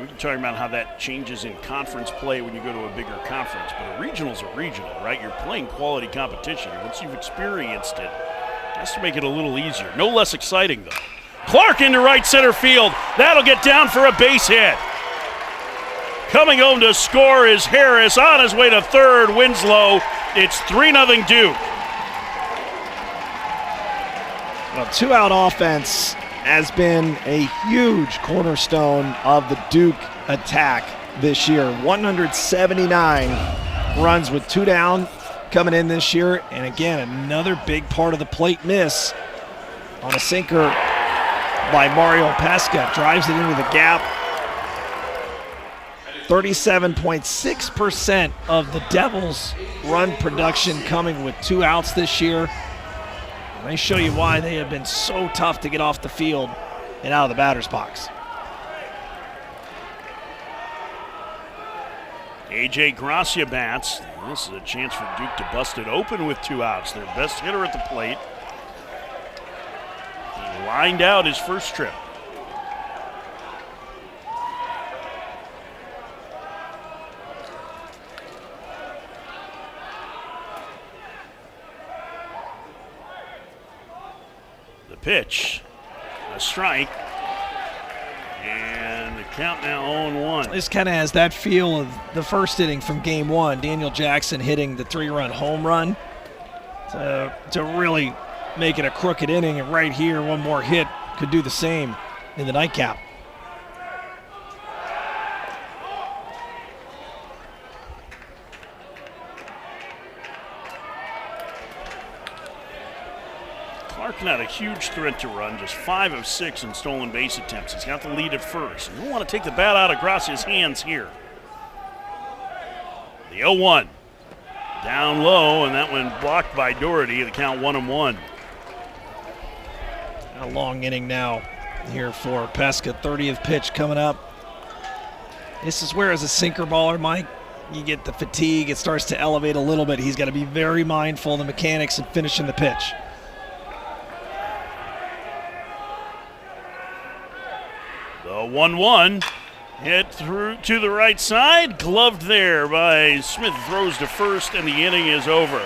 We can talk about how that changes in conference play when you go to a bigger conference, but a regional's a regional, right? You're playing quality competition. Once you've experienced it, it has to make it a little easier. No less exciting, though. Clark into right center field. That'll get down for a base hit. Coming home to score is Harris. On his way to third, Winslow. It's 3-0 Duke. Well, 2-out offense has been a huge cornerstone of the Duke attack this year. 179 runs with 2 down coming in this year. And again, another big part of the plate miss on a sinker by Mario Pesca. Drives it into the gap. 37.6% of the Devils' run production coming with 2 outs this year. And they show you why they have been so tough to get off the field and out of the batter's box. A.J. Gracia bats. This is a chance for Duke to bust it open with 2 outs. Their best hitter at the plate. He lined out his first trip. The pitch, a strike. And the count now 0-1. This kind of has that feel of the first inning from Game 1. Daniel Jackson hitting the 3-run home run to really make it a crooked inning. And right here, one more hit could do the same in the nightcap. Clark not a huge threat to run, just 5 of 6 in stolen base attempts. He's got the lead at first. You don't want to take the bat out of Gracia's hands here. The 0-1. Down low, and that one blocked by Doherty. The count 1-1. A long inning now here for Pesca. 30th pitch coming up. This is where, as a sinker baller, Mike, you get the fatigue. It starts to elevate a little bit. He's got to be very mindful of the mechanics and finishing the pitch. The 1-1 hit through to the right side, gloved there by Smith, throws to first, and the inning is over.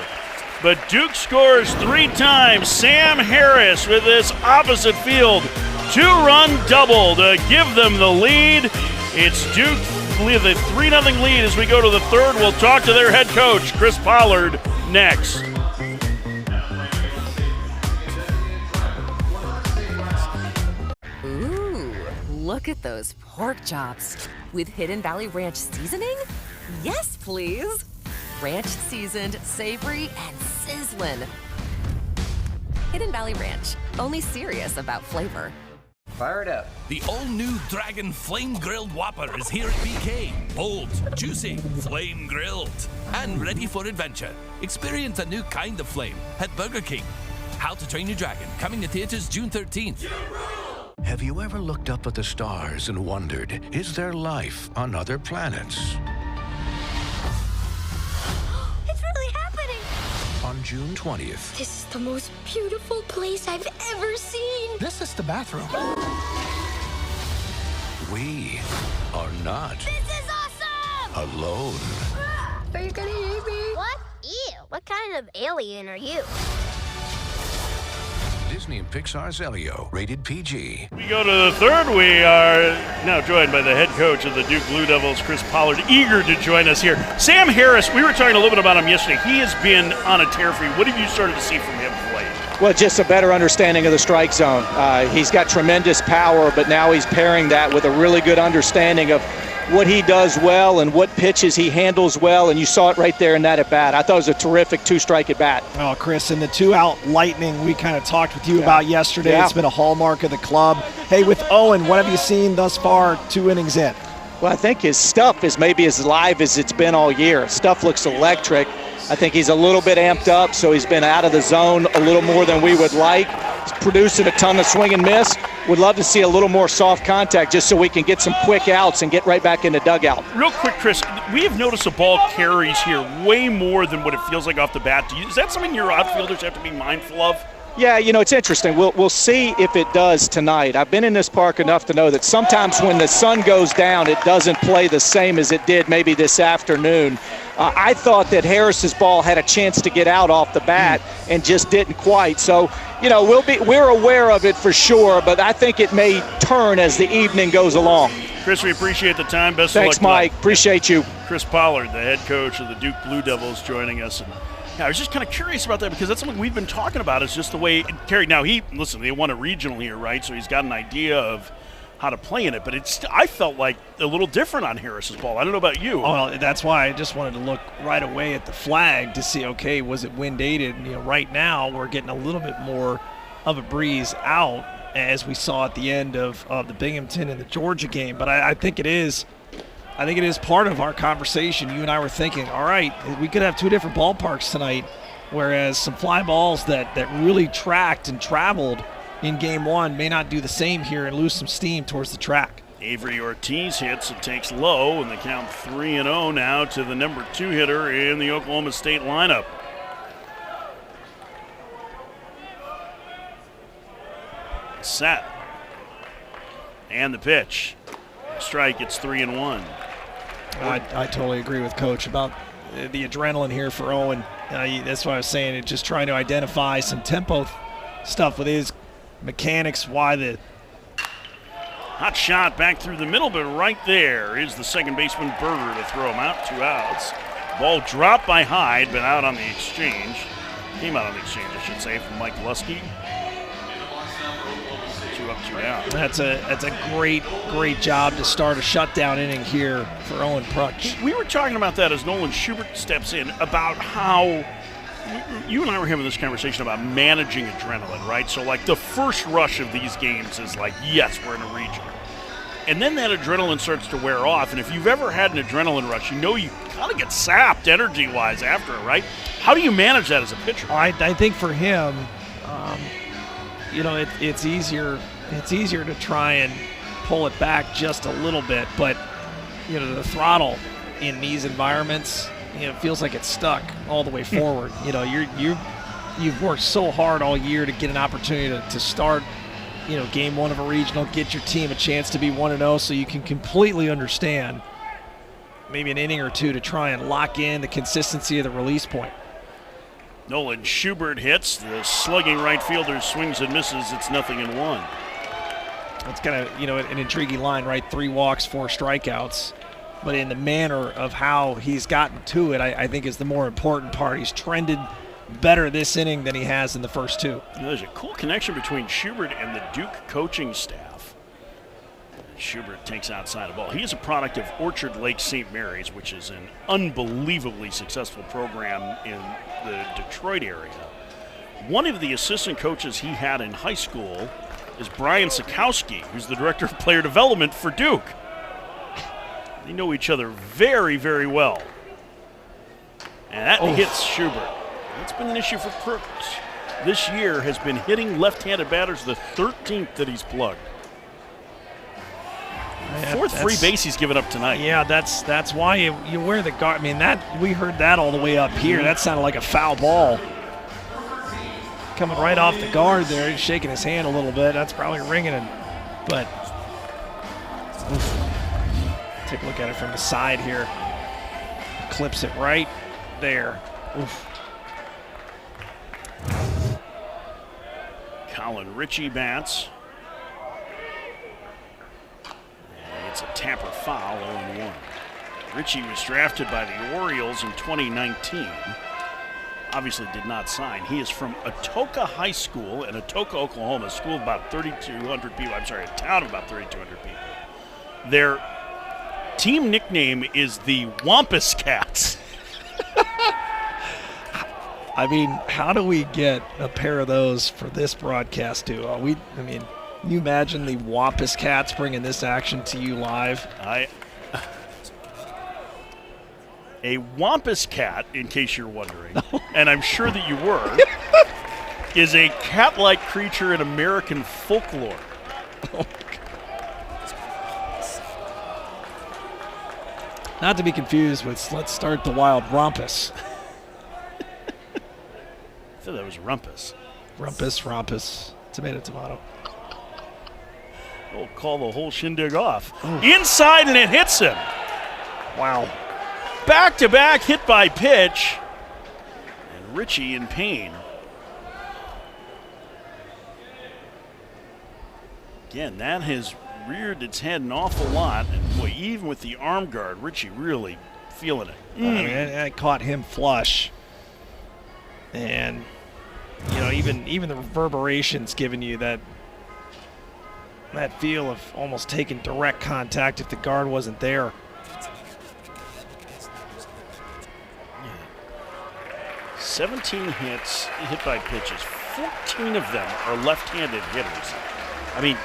But Duke scores 3 times. Sam Harris with this opposite field 2-run double to give them the lead. It's Duke with a 3-0 lead as we go to the third. We'll talk to their head coach, Chris Pollard, next. Look at those pork chops. With Hidden Valley Ranch seasoning? Yes, please. Ranch seasoned, savory, and sizzling. Hidden Valley Ranch, only serious about flavor. Fire it up. The all-new Dragon Flame Grilled Whopper is here at BK. Bold, juicy, flame grilled, and ready for adventure. Experience a new kind of flame at Burger King. How to Train Your Dragon, coming to theaters June 13th. Have you ever looked up at the stars and wondered, is there life on other planets? It's really happening! On June 20th, This is the most beautiful place I've ever seen! This is the bathroom. we are not This is awesome! alone. Are you gonna eat me? What? Ew, what kind of alien are you? Disney and Pixar's Elio, rated PG. We go to the third. We are now joined by the head coach of the Duke Blue Devils, Chris Pollard, eager to join us here. Sam Harris, we were talking a little bit about him yesterday. He has been on a tear for you. What have you started to see from him of late? Well, just a better understanding of the strike zone. He's got tremendous power, but now he's pairing that with a really good understanding of what he does well and what pitches he handles well, and you saw it right there in that at-bat. I thought it was a terrific 2-strike at-bat. Oh, Chris, and the 2-out lightning we kind of talked with you about yesterday. Yeah. It's been a hallmark of the club. Hey, with Owen, what have you seen thus far 2 innings in? Well, I think his stuff is maybe as live as it's been all year. Stuff looks electric. I think he's a little bit amped up, so he's been out of the zone a little more than we would like. He's producing a ton of swing and miss. Would love to see a little more soft contact just so we can get some quick outs and get right back in the dugout. Real quick, Chris, we have noticed the ball carries here way more than what it feels like off the bat. Is that something your outfielders have to be mindful of? Yeah, you know, it's interesting. We'll see if it does tonight. I've been in this park enough to know that sometimes when the sun goes down, it doesn't play the same as it did maybe this afternoon. I thought that Harris's ball had a chance to get out off the bat and just didn't quite. So, you know, we're aware of it for sure, but I think it may turn as the evening goes along. Chris, we appreciate the time. Best Thanks, of luck. Mike. Appreciate you. Chris Pollard, the head coach of the Duke Blue Devils, joining us. And I was just kind of curious about that because that's something we've been talking about is just the way it carried. Now, they won a regional here, right? So he's got an idea of how to play in it, but I felt like a little different on Harris's ball. I don't know about you. Well, that's why I just wanted to look right away at the flag to see, okay, was it wind aided? You know, right now we're getting a little bit more of a breeze out as we saw at the end of the Binghamton and the Georgia game, but I think it is I think it is part of our conversation. You and I were thinking, all right, we could have two different ballparks tonight, whereas some fly balls that really tracked and traveled in game one may not do the same here and lose some steam towards the track. Avery Ortiz hits and takes low, and the count 3-0 now to the number 2 hitter in the Oklahoma State lineup. Set. And the pitch. Strike, it's 3-1. I totally agree with Coach about the adrenaline here for Owen. That's what I was saying, just trying to identify some tempo stuff with his mechanics, why the hot shot back through the middle, but right there is the second baseman Berger to throw him out. 2 outs. Ball dropped by Hyde, but out on the exchange. Came out on the exchange, I should say, from Mike Lusky. 2 up, 2 down. That's a great job to start a shutdown inning here for Owen Prutch. We were talking about that as Nolan Schubert steps in, about how you and I were having this conversation about managing adrenaline, right? So, like, the first rush of these games is like, yes, we're in a regional. And then that adrenaline starts to wear off. And if you've ever had an adrenaline rush, you know you kind of get sapped energy-wise after it, right? How do you manage that as a pitcher? I think for him, it's easier to try and pull it back just a little bit. But, the throttle in these environments, it feels like it's stuck all the way forward. You've worked so hard all year to get an opportunity to start, game one of a regional, get your team a chance to be 1-0, so you can completely understand maybe an inning or two to try and lock in the consistency of the release point. Nolan Schubert hits. The slugging right fielder swings and misses. It's 0-1. That's kind of, an intriguing line, right? 3 walks, 4 strikeouts. But in the manner of how he's gotten to it, I think is the more important part. He's trended better this inning than he has in the first 2. There's a cool connection between Schubert and the Duke coaching staff. Schubert takes outside a ball. He is a product of Orchard Lake St. Mary's, which is an unbelievably successful program in the Detroit area. One of the assistant coaches he had in high school is Brian Sikowski, who's the director of player development for Duke. They know each other very, very well. And that hits Schubert. That's been an issue for Prutch. This year has been hitting left-handed batters, the 13th that he's plugged. Fourth free base he's given up tonight. Yeah, that's why you wear the guard. I mean, we heard that all the way up here. That sounded like a foul ball. Coming right off the guard there. He's shaking his hand a little bit. That's probably ringing him. But take a look at it from the side here. Clips it right there. Oof. Colin Ritchie bats. It's a Tapper foul, 0-1. Ritchie was drafted by the Orioles in 2019. Obviously did not sign. He is from Atoka High School in Atoka, Oklahoma, a school of about 3,200 people. I'm sorry, a town of about 3,200 people. Their team nickname is the Wampus Cats. I mean, how do we get a pair of those for this broadcast too? Can you imagine the Wampus Cats bringing this action to you live? A Wampus cat, in case you're wondering, and I'm sure that you were, is a cat-like creature in American folklore. Not to be confused with Let's Start the Wild Rompus. I thought that was Rumpus. Rumpus. Tomato. We'll call the whole shindig off. Inside, and it hits him. Wow. Back-to-back hit by pitch. And Ritchie in pain. Again, that has reared its head an awful lot. And boy, even with the arm guard, Ritchie really feeling it. I mean, that caught him flush. And, even the reverberations giving you that feel of almost taking direct contact if the guard wasn't there. Yeah. 17 hits hit by pitches. 14 of them are left-handed hitters. I mean,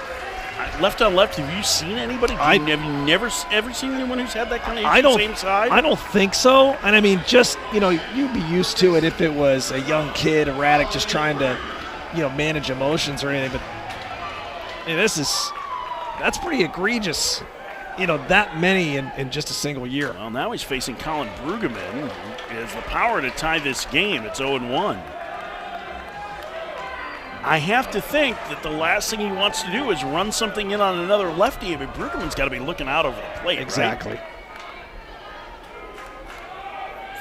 left on left, have you seen anybody? Have you never ever seen anyone who's had that kind of same side? I don't think so. And I mean, just, you'd be used to it if it was a young kid, erratic, just trying to, manage emotions or anything. But that's pretty egregious. That many in just a single year. Well, now he's facing Colin Brueggemann, who has the power to tie this game. It's 0-1. I have to think that the last thing he wants to do is run something in on another lefty. I mean, Brueggemann's got to be looking out over the plate, exactly. Right?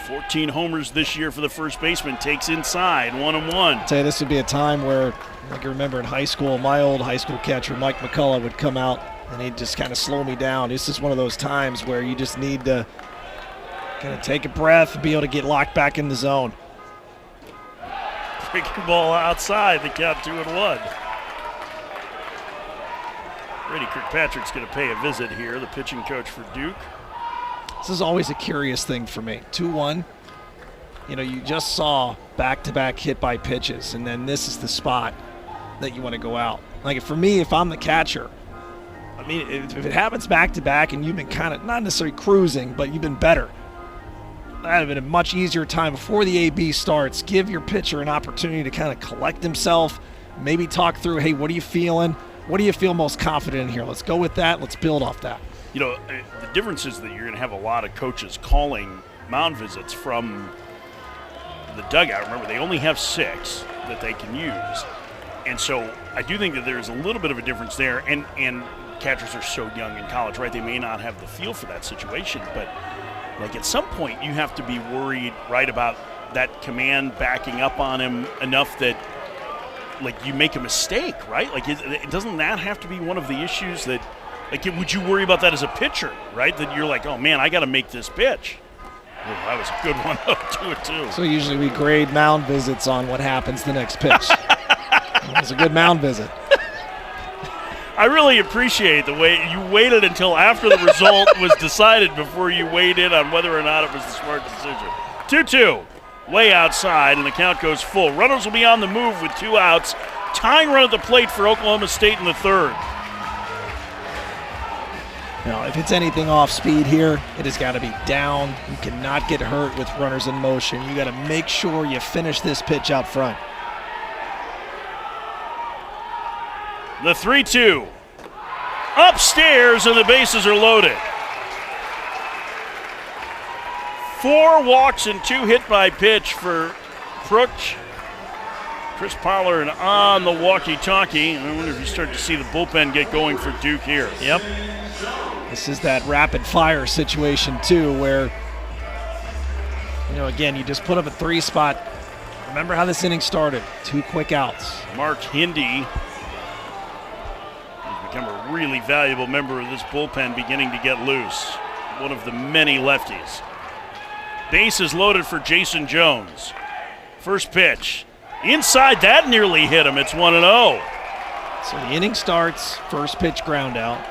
14 homers this year for the first baseman. Takes inside, 1-1. I'd say this would be a time where, I can remember in high school, my old high school catcher, Mike McCullough, would come out and he'd just kind of slow me down. This is one of those times where you just need to kind of take a breath and be able to get locked back in the zone. Breaking ball outside, the count 2-1. Brady Kirkpatrick's going to pay a visit here, the pitching coach for Duke. This is always a curious thing for me. 2-1, you just saw back-to-back hit by pitches, and then this is the spot that you want to go out. Like, for me, if I'm the catcher, I mean, if it happens back-to-back and you've been kind of, not necessarily cruising, but you've been better, that would have been a much easier time before the AB starts. Give your pitcher an opportunity to kind of collect himself, maybe talk through, hey, what are you feeling? What do you feel most confident in here? Let's go with that. Let's build off that. The difference is that you're going to have a lot of coaches calling mound visits from the dugout. Remember, they only have 6 that they can use. And so I do think that there's a little bit of a difference there. And catchers are so young in college, right? They may not have the feel for that situation, but like at some point you have to be worried, right, about that command backing up on him enough that like you make a mistake, right? Like doesn't that have to be one of the issues that, like, would you worry about that as a pitcher, right? That you're like, oh man, I got to make this pitch. Oh, that was a good one. 2-2. So usually we grade mound visits on what happens the next pitch. It was a good mound visit. I really appreciate the way you waited until after the result was decided before you weighed in on whether or not it was the smart decision. 2-2, way outside, and the count goes full. Runners will be on the move with 2 outs. Tying run at the plate for Oklahoma State in the 3rd. Now, if it's anything off speed here, it has got to be down. You cannot get hurt with runners in motion. You got to make sure you finish this pitch out front. The 3-2. Upstairs, and the bases are loaded. 4 walks and 2 hit by pitch for Prutch. Chris Pollard on the walkie-talkie. I wonder if you start to see the bullpen get going for Duke here. Yep. This is that rapid-fire situation, too, where, again, you just put up a 3 spot. Remember how this inning started. 2 quick outs. Mark Hindy become a really valuable member of this bullpen, beginning to get loose. One of the many lefties. Base is loaded for Jason Jones. First pitch. Inside, that nearly hit him. It's 1-0. So the inning starts, first pitch ground out.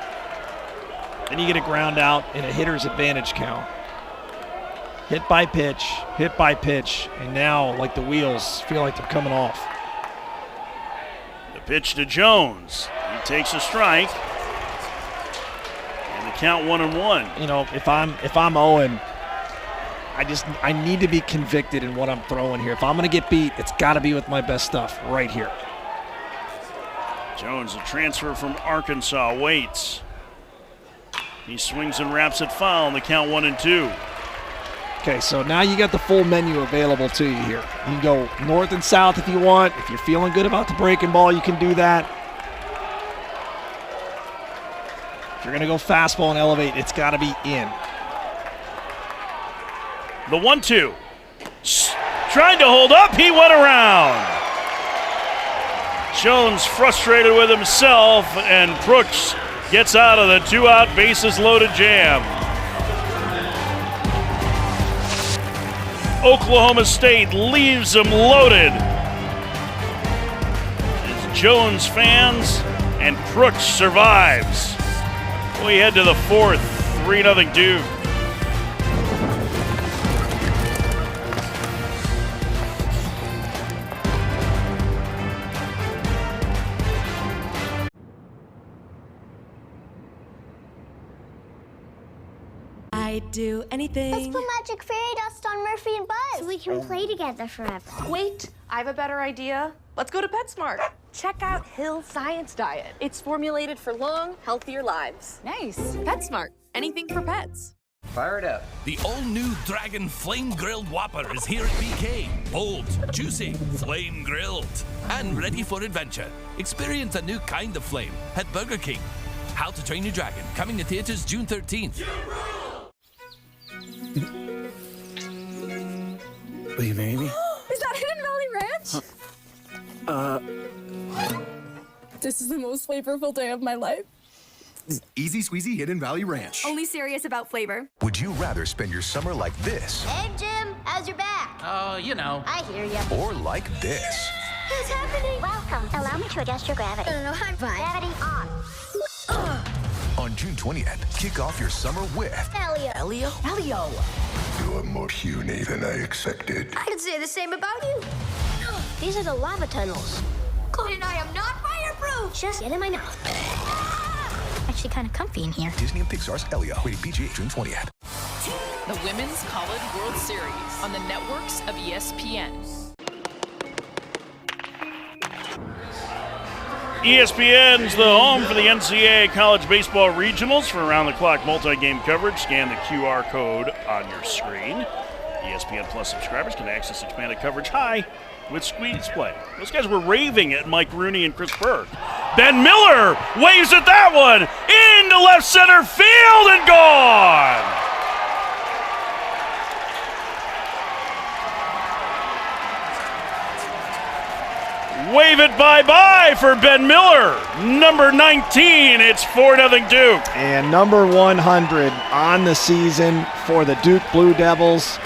Then you get a ground out in a hitter's advantage count. Hit by pitch, and now like the wheels feel like they're coming off. The pitch to Jones. He takes a strike. And the count 1-1. If I'm Owen, I need to be convicted in what I'm throwing here. If I'm going to get beat, it's got to be with my best stuff right here. Jones, a transfer from Arkansas, waits. He swings and wraps it foul, and the count 1-2. Okay, so now you got the full menu available to you here. You can go north and south if you want. If you're feeling good about the breaking ball, you can do that. If you're going to go fastball and elevate, it's got to be in. The 1-2. Trying to hold up, he went around. Jones frustrated with himself, and Brooks gets out of the 2-out bases loaded jam. Oklahoma State leaves them loaded. As Jones fans and Brooks survives. We head to the 4th, 3-0 Duke. I'd do anything. Let's put magic fairy dust on Murphy and Buzz so we can play together forever. Wait, I have a better idea. Let's go to PetSmart. Check out Hill Science Diet. It's formulated for long, healthier lives. Nice. PetSmart. Anything for pets. Fire it up. The all-new Dragon Flame Grilled Whopper is here at BK. Bold, juicy, flame grilled, and ready for adventure. Experience a new kind of flame at Burger King. How to Train Your Dragon, coming to theaters June 13th. Will you marry me? Is that Hidden Valley Ranch? This is the most flavorful day of my life. Easy squeezy Hidden Valley Ranch. Only serious about flavor. Would you rather spend your summer like this? Hey, Jim, how's your back? Oh, you know. I hear ya. Or like this? What's happening? Welcome. Allow me to adjust your gravity. No, I'm fine. Gravity on. On June 20th, kick off your summer with Elio. Elio? Elio. You're more puny than I expected. I could say the same about you. These are the lava tunnels. Cody and I am not fireproof. Just get in my mouth. Actually kind of comfy in here. Disney and Pixar's Elio, rated PG, June 20th. The Women's College World Series on the networks of ESPN. ESPN's the home for the NCAA College Baseball Regionals. For around-the-clock multi-game coverage, scan the QR code on your screen. ESPN Plus subscribers can access expanded coverage with Squeeze Play. Those guys were raving at Mike Rooney and Chris Berg. Ben Miller waves at that one into left center field and gone. Wave it bye-bye for Ben Miller. Number 19, it's 4-0 Duke. And number 100 on the season for the Duke Blue Devils.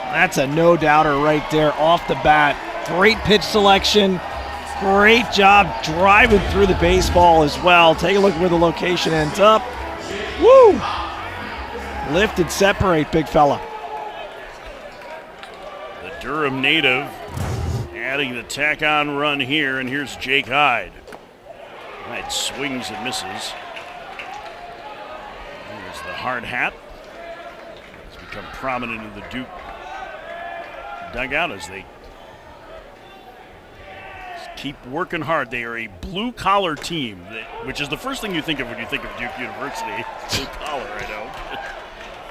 That's a no-doubter right there off the bat. Great pitch selection. Great job driving through the baseball as well. Take a look where the location ends up. Woo! Lift and separate, big fella. The Durham native adding the tack-on run here, and here's Jake Hyde. Hyde swings and misses. There's the hard hat. It's become prominent in the Duke dugout as they keep working hard. They are a blue-collar team, which is the first thing you think of when you think of Duke University. Blue-collar, I know.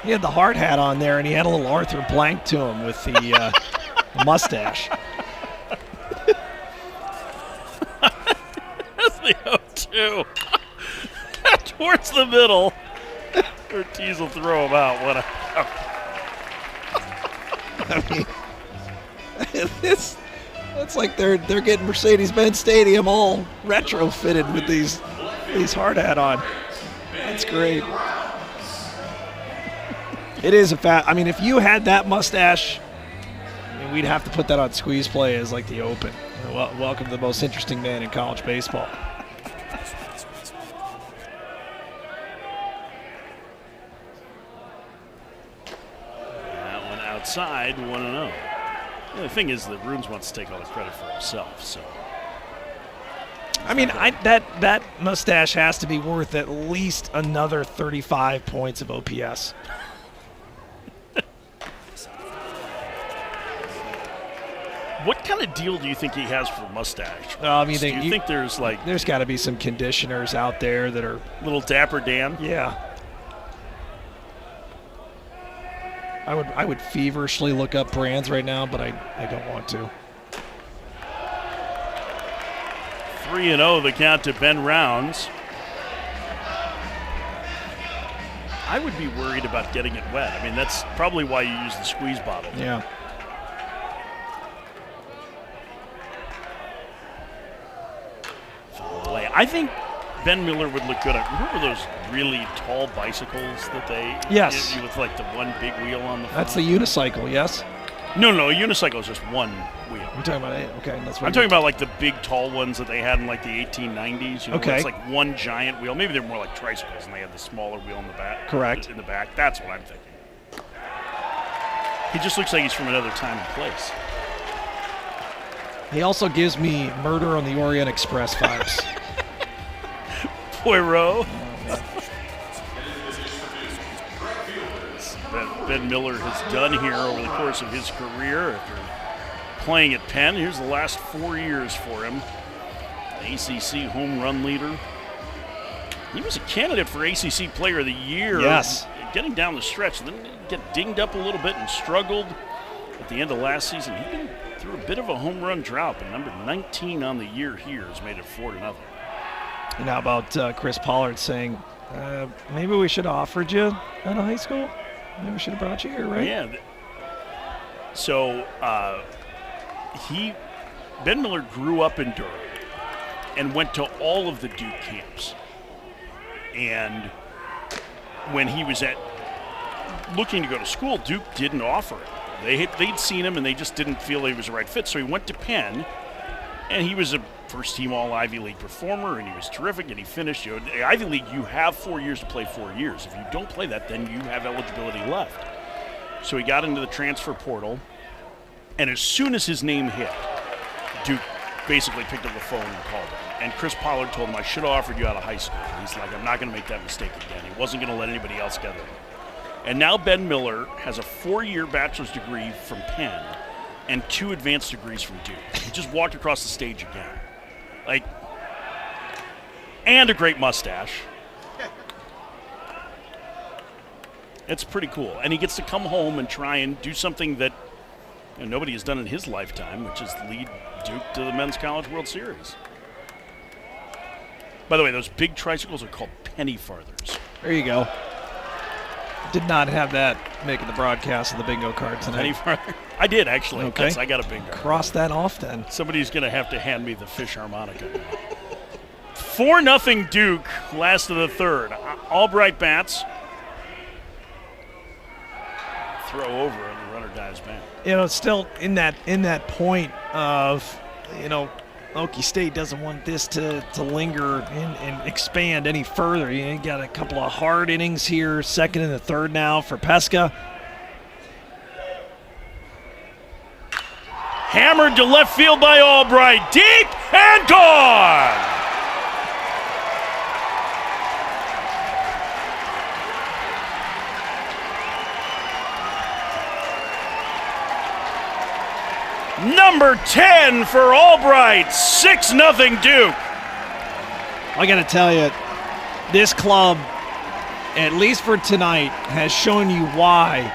He had the hard hat on there, and he had a little Arthur Blank to him with the mustache. That's the 0-2. Towards the middle. Ortiz will throw him out. What a... I mean, it's like they're getting Mercedes-Benz Stadium all retrofitted with these hard hat on. That's great. It is a fact. I mean, if you had that mustache, we'd have to put that on Squeeze Play as like the open. Welcome to the most interesting man in college baseball. That one outside, 1-0. The thing is that Runes wants to take all the credit for himself, so. I mean, that mustache has to be worth at least another 35 points of OPS. What kind of deal do you think he has for mustache? I mean, do you think there's like... There's got to be some conditioners out there that are... Little Dapper Dan? Yeah. I would feverishly look up brands right now, but I don't want to. 3-0 the count to Ben Rounds. I would be worried about getting it wet. I mean, that's probably why you use the squeeze bottle. Yeah. I think Ben Miller would look good. Remember those really tall bicycles that they yes. give you with like the one big wheel on the front? That's the unicycle, yes? No, a unicycle is just one wheel. You're talking about it? Okay. That's what I'm talking about like the big tall ones that they had in like the 1890s. You know, okay. It's like one giant wheel. Maybe they're more like tricycles and they have the smaller wheel in the back. Correct. In the back. That's what I'm thinking. He just looks like he's from another time and place. He also gives me Murder on the Orient Express vibes. Poirot. that Ben Miller has done here over the course of his career after playing at Penn. Here's the last 4 years for him. ACC home run leader. He was a candidate for ACC Player of the Year. Yes. Getting down the stretch, then get dinged up a little bit and struggled at the end of last season. He's been through a bit of a home run drought, but number 19 on the year here has made it 4-0. And how about Chris Pollard saying, maybe we should have offered you out of high school? Maybe we should have brought you here, right? Yeah. So Ben Miller grew up in Durham and went to all of the Duke camps. And when he was looking to go to school, Duke didn't offer it. They'd seen him and they just didn't feel he was the right fit. So he went to Penn, and he was a first-team All-Ivy League performer, and he was terrific, and he finished. The Ivy League, you have 4 years to play 4 years. If you don't play that, then you have eligibility left. So he got into the transfer portal, and as soon as his name hit, Duke basically picked up the phone and called him. And Chris Pollard told him, I should have offered you out of high school. And he's like, I'm not going to make that mistake again. He wasn't going to let anybody else get it. And now Ben Miller has a 4-year bachelor's degree from Penn and 2 advanced degrees from Duke. He just walked across the stage again. And a great mustache. It's pretty cool. And he gets to come home and try and do something that nobody has done in his lifetime, which is lead Duke to the Men's College World Series. By the way, those big tricycles are called penny farthers. There you go. Did not have that making the broadcast of the bingo card tonight. Penny farther? I did, actually. Okay. I got a bingo. Cross that off then. Somebody's going to have to hand me the fish harmonica. 4-0 Duke, last of the third. Albright bats. Throw over and the runner dives back. Still in that point of, Okie State doesn't want this to linger and expand any further. You got a couple of hard innings here, second and the third now for Pesca. Hammered to left field by Albright, deep and gone! Number 10 for Albright, 6-0 Duke. I got to tell you, this club, at least for tonight, has shown you why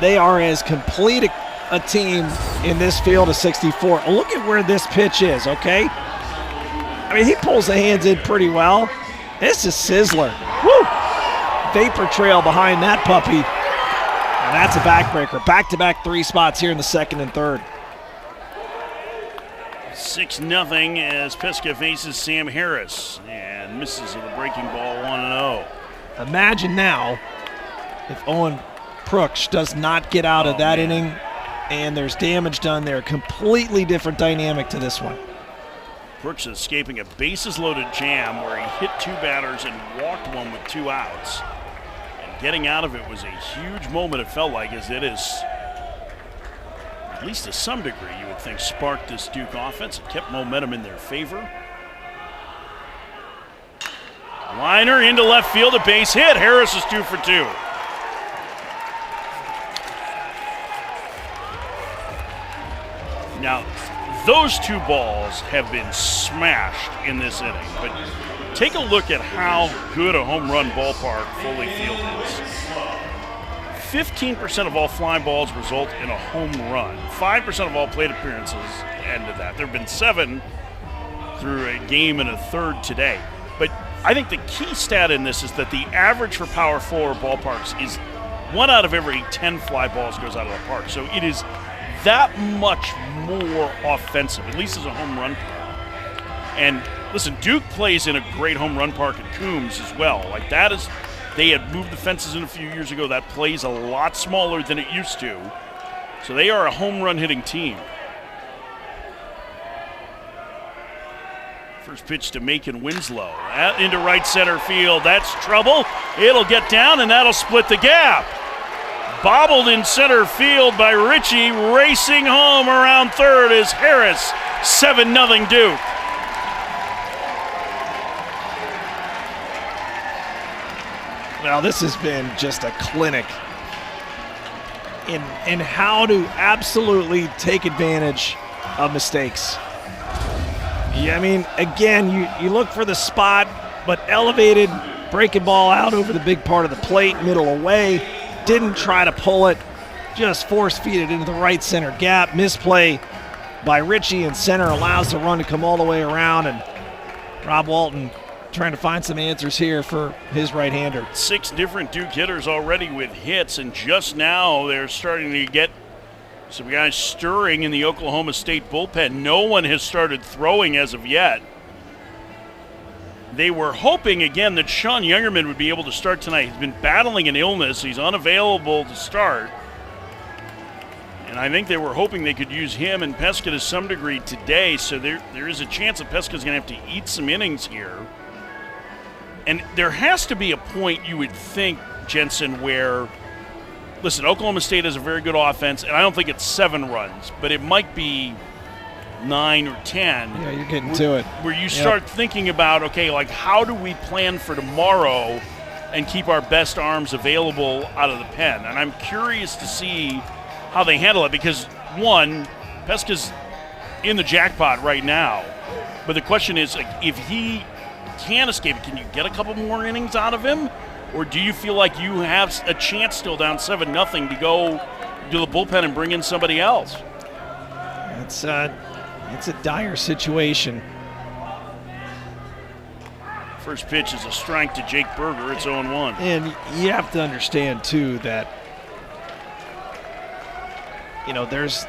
they are as complete a team in this field of 64. Look at where this pitch is, okay? I mean, he pulls the hands in pretty well. This is Sizzler. Woo! Vapor trail behind that puppy. And that's a backbreaker. Back-to-back 3 spots here in the second and third. 6-0 as Pesca faces Sam Harris and misses with a breaking ball 1-0. Imagine now if Owen Prooks does not get out of that inning and there's damage done there. Completely different dynamic to this one. Brooks escaping a bases-loaded jam where he hit 2 batters and walked one with 2 outs. And getting out of it was a huge moment, it felt like, as it is, at least to some degree, you would think, sparked this Duke offense. It kept momentum in their favor. Liner into left field, a base hit. Harris is 2 for 2. Now, those 2 balls have been smashed in this inning, but take a look at how good a home run ballpark Foley Field is. 15% of all fly balls result in a home run. 5% of all plate appearances end to that. There have been 7 through a game and a third today. But I think the key stat in this is that the average for power forward ballparks is 1 out of every 10 fly balls goes out of the park. So it is that much more offensive, at least as a home run player. And listen, Duke plays in a great home run park at Coombs as well. Like that is, they had moved the fences in a few years ago. That plays a lot smaller than it used to. So they are a home run hitting team. First pitch to Macon Winslow. Into right center field. That's trouble. It'll get down and that'll split the gap. Bobbled in center field by Ritchie. Racing home around third is Harris. 7-0 Duke. Well, this has been just a clinic in how to absolutely take advantage of mistakes. Yeah, I mean, again, you look for the spot, but elevated, breaking ball out over the big part of the plate, middle away, didn't try to pull it, just force-feed it into the right center gap. Misplay by Ritchie in center allows the run to come all the way around, and Rob Walton trying to find some answers here for his right-hander. 6 different Duke hitters already with hits, and just now they're starting to get some guys stirring in the Oklahoma State bullpen. No one has started throwing as of yet. They were hoping, again, that Sean Youngerman would be able to start tonight. He's been battling an illness. He's unavailable to start. And I think they were hoping they could use him and Pesca to some degree today, so there is a chance that Pesca's going to have to eat some innings here. And there has to be a point, you would think, Jensen, where, listen, Oklahoma State has a very good offense, and I don't think it's 7 runs, but it might be 9 or 10. Yeah, you're getting to it. Where you start thinking about, okay, like, how do we plan for tomorrow and keep our best arms available out of the pen? And I'm curious to see how they handle it because, one, Pesca's in the jackpot right now. But the question is, like, if he can escape it, can you get a couple more innings out of him? Or do you feel like you have a chance still down 7-0 to go to the bullpen and bring in somebody else? It's a dire situation. First pitch is a strike to Jake Berger. It's 0-1. And you have to understand, too, that, you know, there's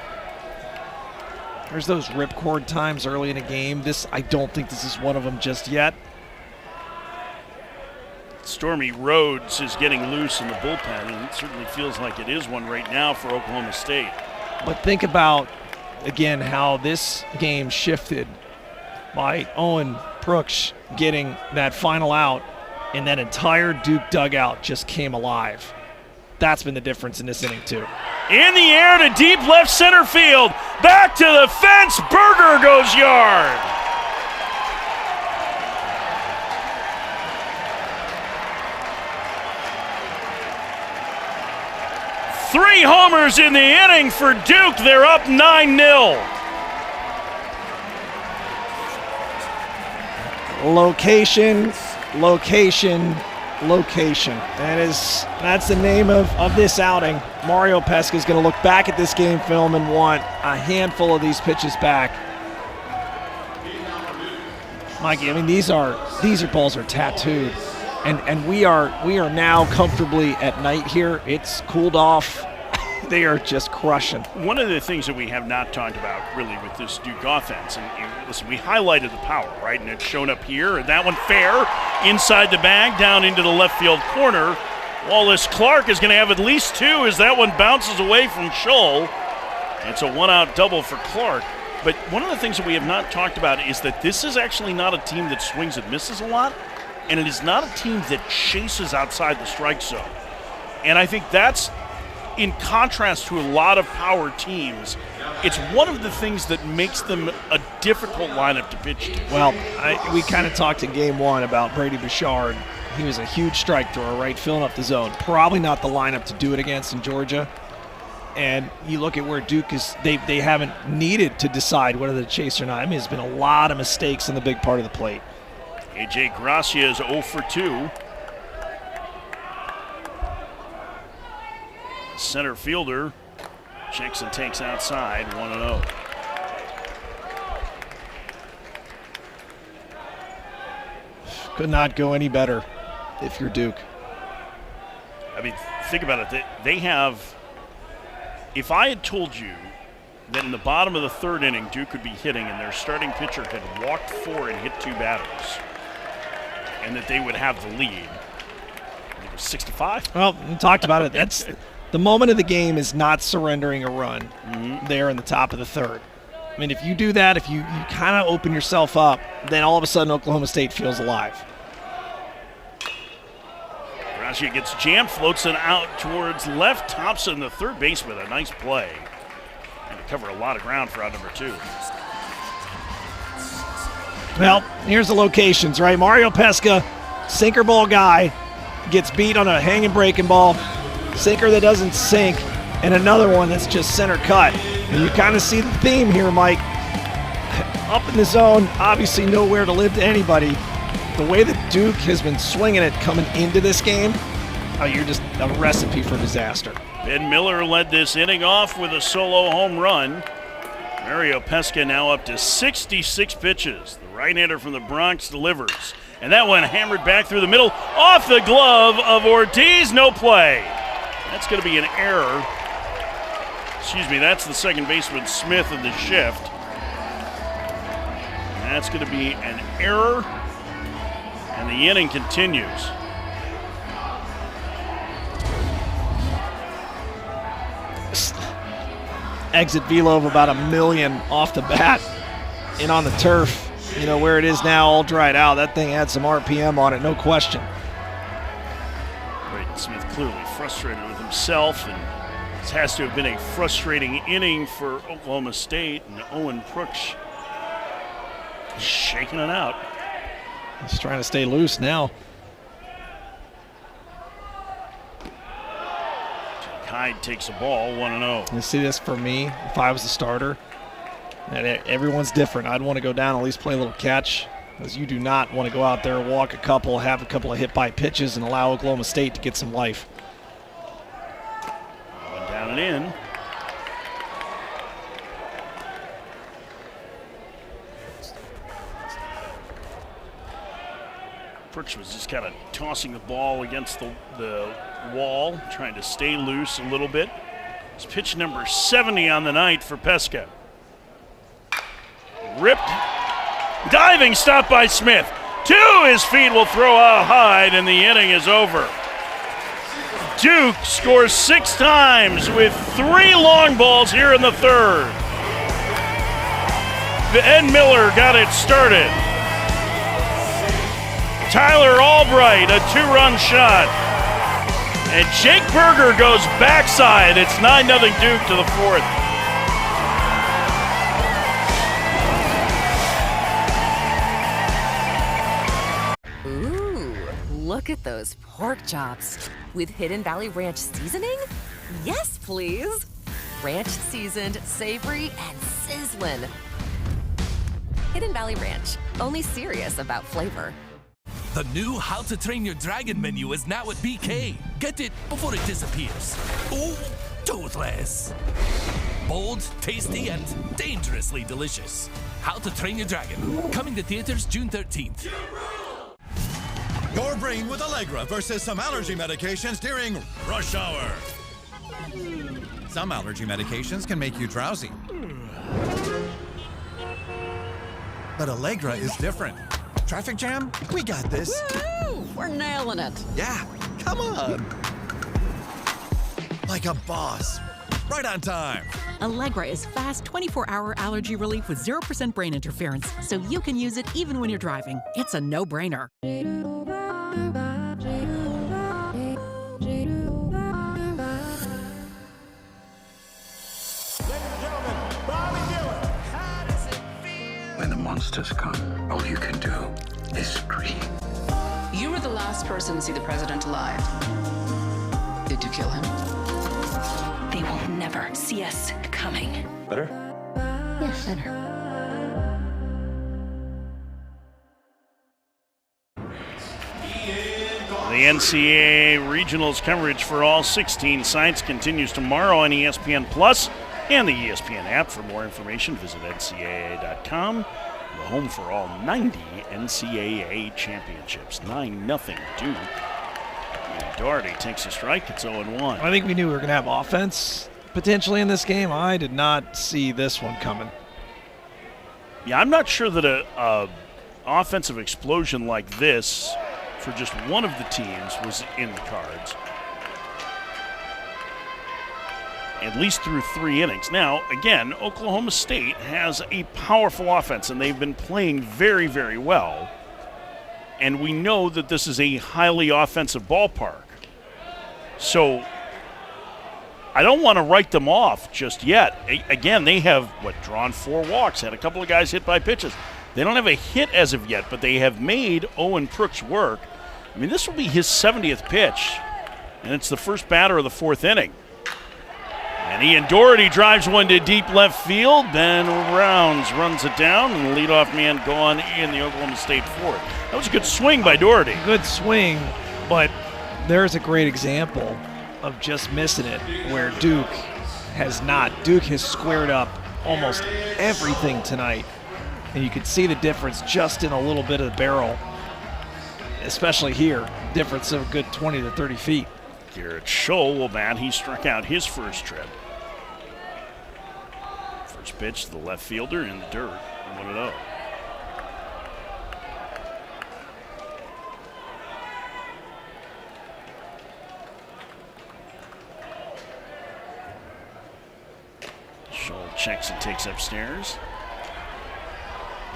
those ripcord times early in a game. I don't think this is one of them just yet. Stormy Rhodes is getting loose in the bullpen, and it certainly feels like it is one right now for Oklahoma State. But think about, again, how this game shifted by Owen Brooks getting that final out, and that entire Duke dugout just came alive. That's been the difference in this inning, too. In the air to deep left center field. Back to the fence. Berger goes yard. Three homers in the inning for Duke. They're up 9-0. Location, location, location. That's the name of this outing. Mario Pesca is going to look back at this game film and want a handful of these pitches back. Mikey, I mean, these balls are tattooed, and we are now comfortably at night here. It's cooled off. They are just crushing. One of the things that we have not talked about really with this Duke offense, and listen, we highlighted the power, right? And it's shown up here, and that one fair inside the bag down into the left field corner. Wallace Clark is going to have at least 2 as that one bounces away from Scholl. It's a 1-out double for Clark. But one of the things that we have not talked about is that this is actually not a team that swings and misses a lot, and it is not a team that chases outside the strike zone. And I think that's in contrast to a lot of power teams. It's one of the things that makes them a difficult lineup to pitch to. Well, we kind of talked in game 1 about Brady Bouchard. He was a huge strike thrower, right, filling up the zone. Probably not the lineup to do it against in Georgia. And you look at where Duke is, they haven't needed to decide whether to chase or not. I mean, there's been a lot of mistakes in the big part of the plate. A.J. Gracia is 0 for 2. Center fielder checks and takes outside, 1-0. Could not go any better if you're Duke. I mean, think about it. They have, if I had told you that in the bottom of the 3rd inning, Duke would be hitting and their starting pitcher had walked 4 and hit 2 batters, and that they would have the lead, it was 6-5. Well, we talked about it. That's the moment of the game is not surrendering a run there in the top of the 3rd. I mean, if you do that, if you kind of open yourself up, then all of a sudden Oklahoma State feels alive. Gracia gets jammed, floats it out towards left. Thompson, the third baseman, a nice play. And to cover a lot of ground for out number 2. Well, here's the locations, right? Mario Pesca, sinker ball guy. gets beat on a hanging breaking ball, sinker that doesn't sink, and another one that's just center cut. And you kind of see the theme here, Mike. Up in the zone, obviously nowhere to live to anybody. The way that Duke has been swinging it coming into this game, you're just a recipe for disaster. Ben Miller led this inning off with a solo home run. Mario Pesca now up to 66 pitches. The right-hander from the Bronx delivers. And that one hammered back through the middle, off the glove of Ortiz, no play. That's going to be an error. Excuse me, that's the second baseman Smith in the shift. That's going to be an error, and the inning continues. Exit velo of about 1 million off the bat in on the turf. You know, where it is now, all dried out. That thing had some RPM on it, no question. Braden Smith clearly frustrated with himself, and this has to have been a frustrating inning for Oklahoma State, and Owen Brooks shaking it out. He's trying to stay loose now. Hyde takes a ball, 1-0. You see this for me, if I was the starter, and everyone's different. I'd want to go down, at least play a little catch, because you do not want to go out there, walk a couple, have a couple of hit-by pitches, and allow Oklahoma State to get some life. One down and in. Pritch was just kind of tossing the ball against the wall, trying to stay loose a little bit. It's pitch number 70 on the night for Pesca. Ripped, diving stop by Smith. To his feet will throw out Hyde, and the inning is over. Duke scores 6 times with 3 long balls here in the third. Ed Miller got it started. Tyler Albright, a 2-run shot. And Jake Berger goes backside. It's 9-0 Duke to the fourth. Ooh, look at those pork chops. With Hidden Valley Ranch seasoning? Yes, please. Ranch seasoned, savory, and sizzling. Hidden Valley Ranch, only serious about flavor. The new How to Train Your Dragon menu is now at BK. Get it before it disappears. Ooh, toothless. Bold, tasty, and dangerously delicious. How to Train Your Dragon. Coming to theaters June 13th. Your brain with Allegra versus some allergy medications during rush hour. Some allergy medications can make you drowsy. But Allegra is different. Traffic jam? We got this. Woo! We're nailing it. Yeah, come on. Like a boss. Right on time. Allegra is fast 24-hour allergy relief with 0% brain interference, so you can use it even when you're driving. It's a no-brainer. When the monsters come, all you can do is scream. You were the last person to see the president alive. Did you kill him? They will never see us coming. Better? Yes, better. The NCAA Regionals coverage for all 16 sites continues tomorrow on ESPN Plus and the ESPN app. For more information, visit ncaa.com. The home for all 90 NCAA championships. 9-0 Duke. Doherty takes a strike. It's 0-1. I think we knew we were going to have offense potentially in this game. I did not see this one coming. Yeah, I'm not sure that a offensive explosion like this for just one of the teams was in the cards. At least through 3 innings. Now, again, Oklahoma State has a powerful offense, and they've been playing very, very well. And we know that this is a highly offensive ballpark. So I don't want to write them off just yet. Again, they have, drawn 4 walks, had a couple of guys hit by pitches. They don't have a hit as of yet, but they have made Owen Brooks work. I mean, this will be his 70th pitch, and it's the first batter of the 4th inning. And Ian Doherty drives one to deep left field. Ben Rounds runs it down, and the leadoff man gone in the Oklahoma State 4th. That was a good swing by Doherty. Good swing, but there's a great example of just missing it where Duke has not. Duke has squared up almost everything tonight, and you can see the difference just in a little bit of the barrel, especially here, difference of a good 20 to 30 feet. Garrett Scholl will bat. He struck out his first trip. First pitch to the left fielder in the dirt, 1-0. Scholl checks and takes upstairs.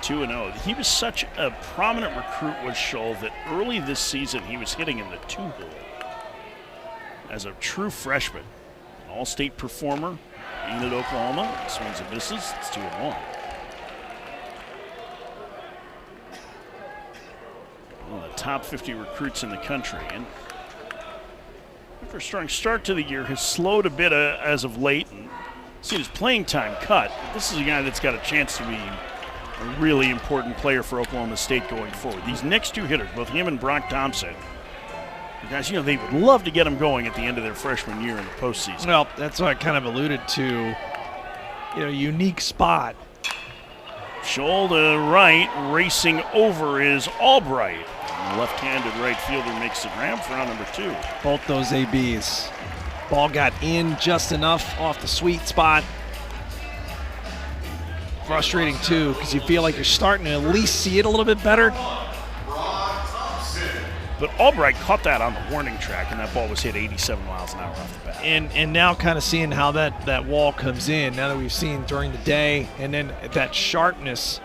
2-0. He was such a prominent recruit, was Scholl, that early this season he was hitting in the 2-hole. As a true freshman, an all-state performer, Enid, Oklahoma, swings and misses, it's 2-1. One of the top 50 recruits in the country, and after a strong start to the year, has slowed a bit as of late, and seen his playing time cut. But this is a guy that's got a chance to be a really important player for Oklahoma State going forward. These next two hitters, both him and Brock Thompson, guys, they would love to get them going at the end of their freshman year in the postseason. Well, that's what I kind of alluded to. Unique spot. Scholl to right, racing over is Albright. And the left-handed right fielder makes the grab for round number 2. Both those ABs. Ball got in just enough off the sweet spot. Frustrating, too, because you feel like you're starting to at least see it a little bit better. But Albright caught that on the warning track, and that ball was hit 87 miles an hour off the bat. And now kind of seeing how that wall comes in, now that we've seen during the day, and then that sharpness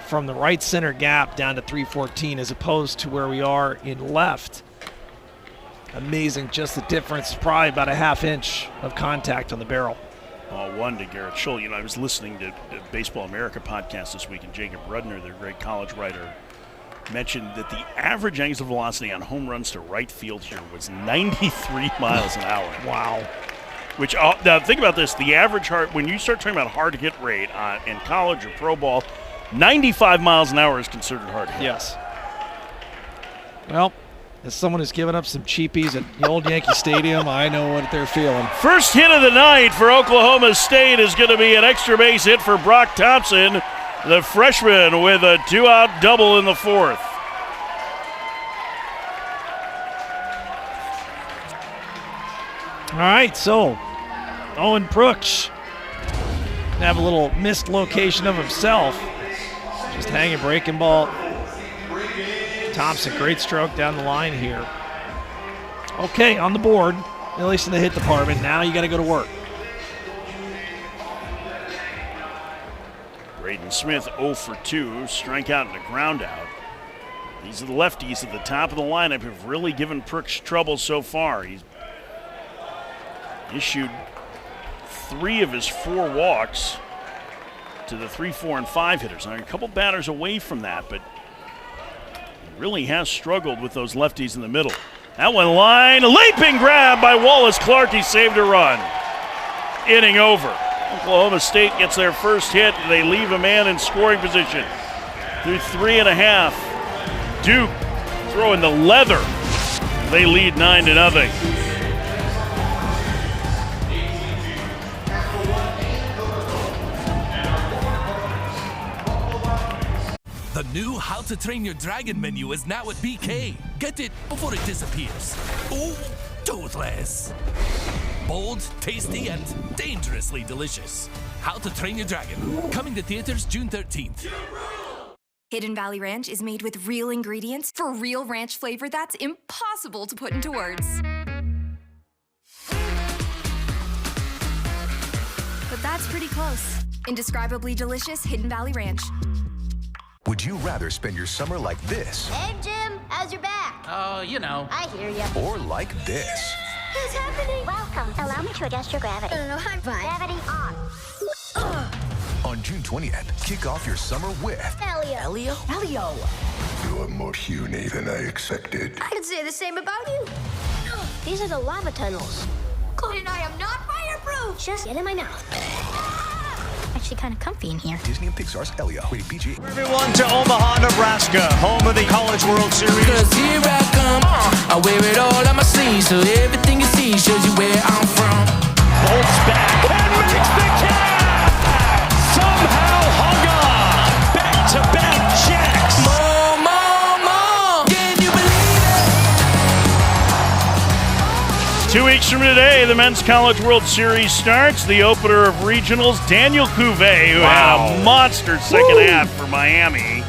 from the right center gap down to 314 as opposed to where we are in left. Amazing, just the difference, probably about a ½ inch of contact on the barrel. Ball 1 to Garrett Scholl. I was listening to the Baseball America podcast this week, and Jacob Rudner, their great college writer, mentioned that the average angular velocity on home runs to right field here was 93 miles an hour. Wow. Which, now think about this, the average when you start talking about hard hit rate in college or pro ball, 95 miles an hour is considered hard hit. Yes. Well, as someone who's given up some cheapies at the old Yankee Stadium, I know what they're feeling. First hit of the night for Oklahoma State is going to be an extra base hit for Brock Thompson, the freshman, with a 2-out double in the 4th. All right, so Owen Brooks have a little missed location of himself. Just hanging breaking ball. Thompson, great stroke down the line here. Okay, on the board, at least in the hit department. Now you got to go to work. Braden Smith 0 for 2, strikeout and a ground out. These are the lefties at the top of the lineup who've really given Brooks trouble so far. He's issued 3 of his 4 walks to the 3, 4, and 5 hitters. Now, a couple batters away from that, but he really has struggled with those lefties in the middle. That one line, a leaping grab by Wallace Clark. He saved a run. Inning over. Oklahoma State gets their first hit. They leave a man in scoring position through 3.5. Duke throwing the leather. They lead 9-0. The new How to Train Your Dragon menu is now at BK. Get it before it disappears. Oh, toothless. Bold, tasty, and dangerously delicious. How to Train Your Dragon. Coming to theaters June 13th. Hidden Valley Ranch is made with real ingredients for real ranch flavor that's impossible to put into words. But that's pretty close. Indescribably delicious Hidden Valley Ranch. Would you rather spend your summer like this? Hey, Jim, how's your back? Oh, you know. I hear ya. Or like this? What's happening? Welcome. Allow me to adjust your gravity. I'm fine. Gravity on. On June 20th, kick off your summer with Elio. Elio? Elio. You are more puny than I expected. I could say the same about you. These are the lava tunnels. And I am not fireproof. Just get in my mouth. Actually kind of comfy in here. Disney and Pixar's Elia. Rated PG. Everyone to Omaha, Nebraska, home of the College World Series. 'Cause here I come, I wear it all on my sleeve, so everything you see shows you where I'm from. Bolts back and makes the catch! Somehow hung on! Back-to-back jacks! More, can you believe it? 2 weeks from today, the Men's College World Series starts. The opener of regionals, Daniel Cuvée, who had a monster second half for Miami,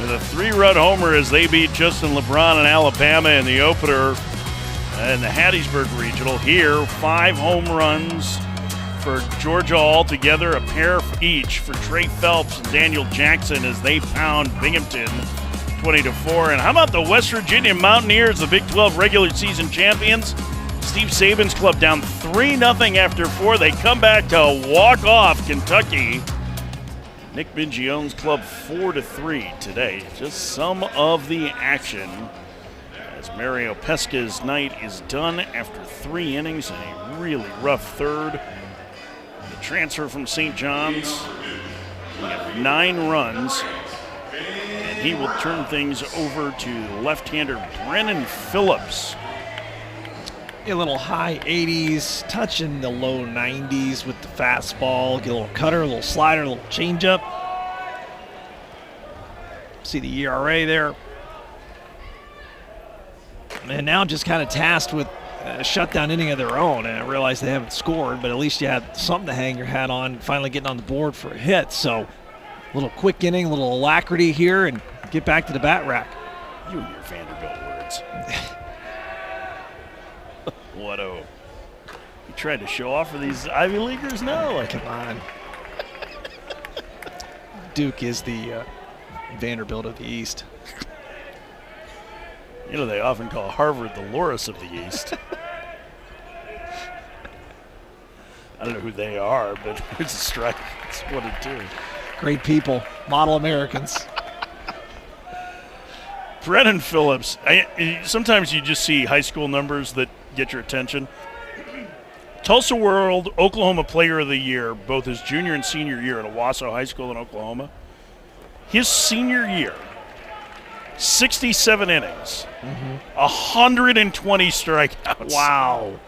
with a 3-run homer as they beat Justin LeBron and Alabama in the opener in the Hattiesburg Regional. Here, 5 home runs for Georgia altogether, a pair each for Trey Phelps and Daniel Jackson as they pound Binghamton 20-4. And how about the West Virginia Mountaineers, the Big 12 regular season champions? Steve Saban's club down 3-0 after 4. They come back to walk off Kentucky. Nick Mingione's club 4-3 today. Just some of the action as Mario Pesca's night is done after 3 innings and a really rough third. The transfer from St. John's, he had 9 runs, and he will turn things over to left-hander Brennan Phillips. A little high 80s, touching the low 90s with the fastball. Get a little cutter, a little slider, a little changeup. See the ERA there. And now just kind of tasked with a shutdown inning of their own. And I realize they haven't scored, but at least you had something to hang your hat on, finally getting on the board for a hit. So a little quick inning, a little alacrity here, and get back to the bat rack. You and your Vanderbilt words. What a... You tried to show off for these Ivy Leaguers? No, like, come on. Duke is the Vanderbilt of the East. You know, they often call Harvard the Loris of the East. I don't know who they are, but it's a strike. It's 1-2. Great people, model Americans. Brennan Phillips. Sometimes you just see high school numbers that get your attention. Tulsa World Oklahoma Player of the Year, both his junior and senior year at Owasso High School in Oklahoma. His senior year, 67 innings, 120 strikeouts. Wow.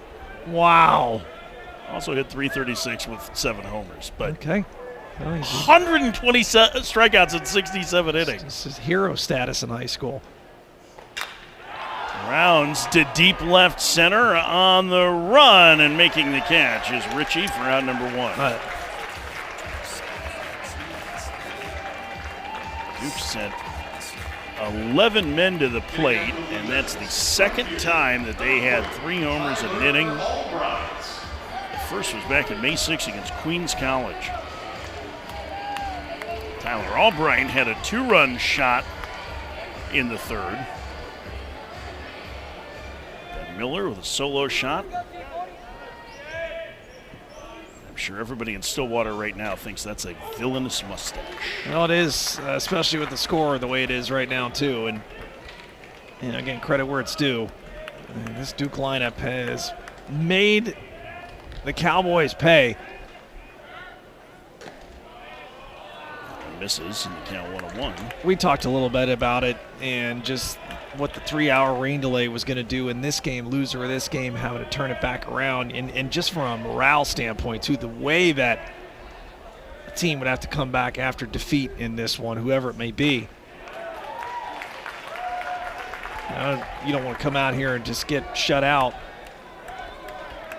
Wow. Also hit .336 with 7 homers. But okay. 120 strikeouts in 67 innings. This is hero status in high school. Rounds to deep left center on the run, and making the catch is Richie for out number 1. Duke sent 11 men to the plate, and that's the second time that they had 3 homers in an inning. The first was back in May 6 against Queens College. Tyler Albright had a 2-run shot in the third. Ben Miller with a solo shot. I'm sure everybody in Stillwater right now thinks that's a villainous mustache. Well, it is, especially with the score the way it is right now, too. And again, credit where it's due. This Duke lineup has made the Cowboys pay. Misses in the count 1-1. We talked a little bit about it and just what the 3-hour rain delay was going to do in this game, loser of this game, having to turn it back around. And just from a morale standpoint, too, the way that the team would have to come back after defeat in this one, whoever it may be. You don't want to come out here and just get shut out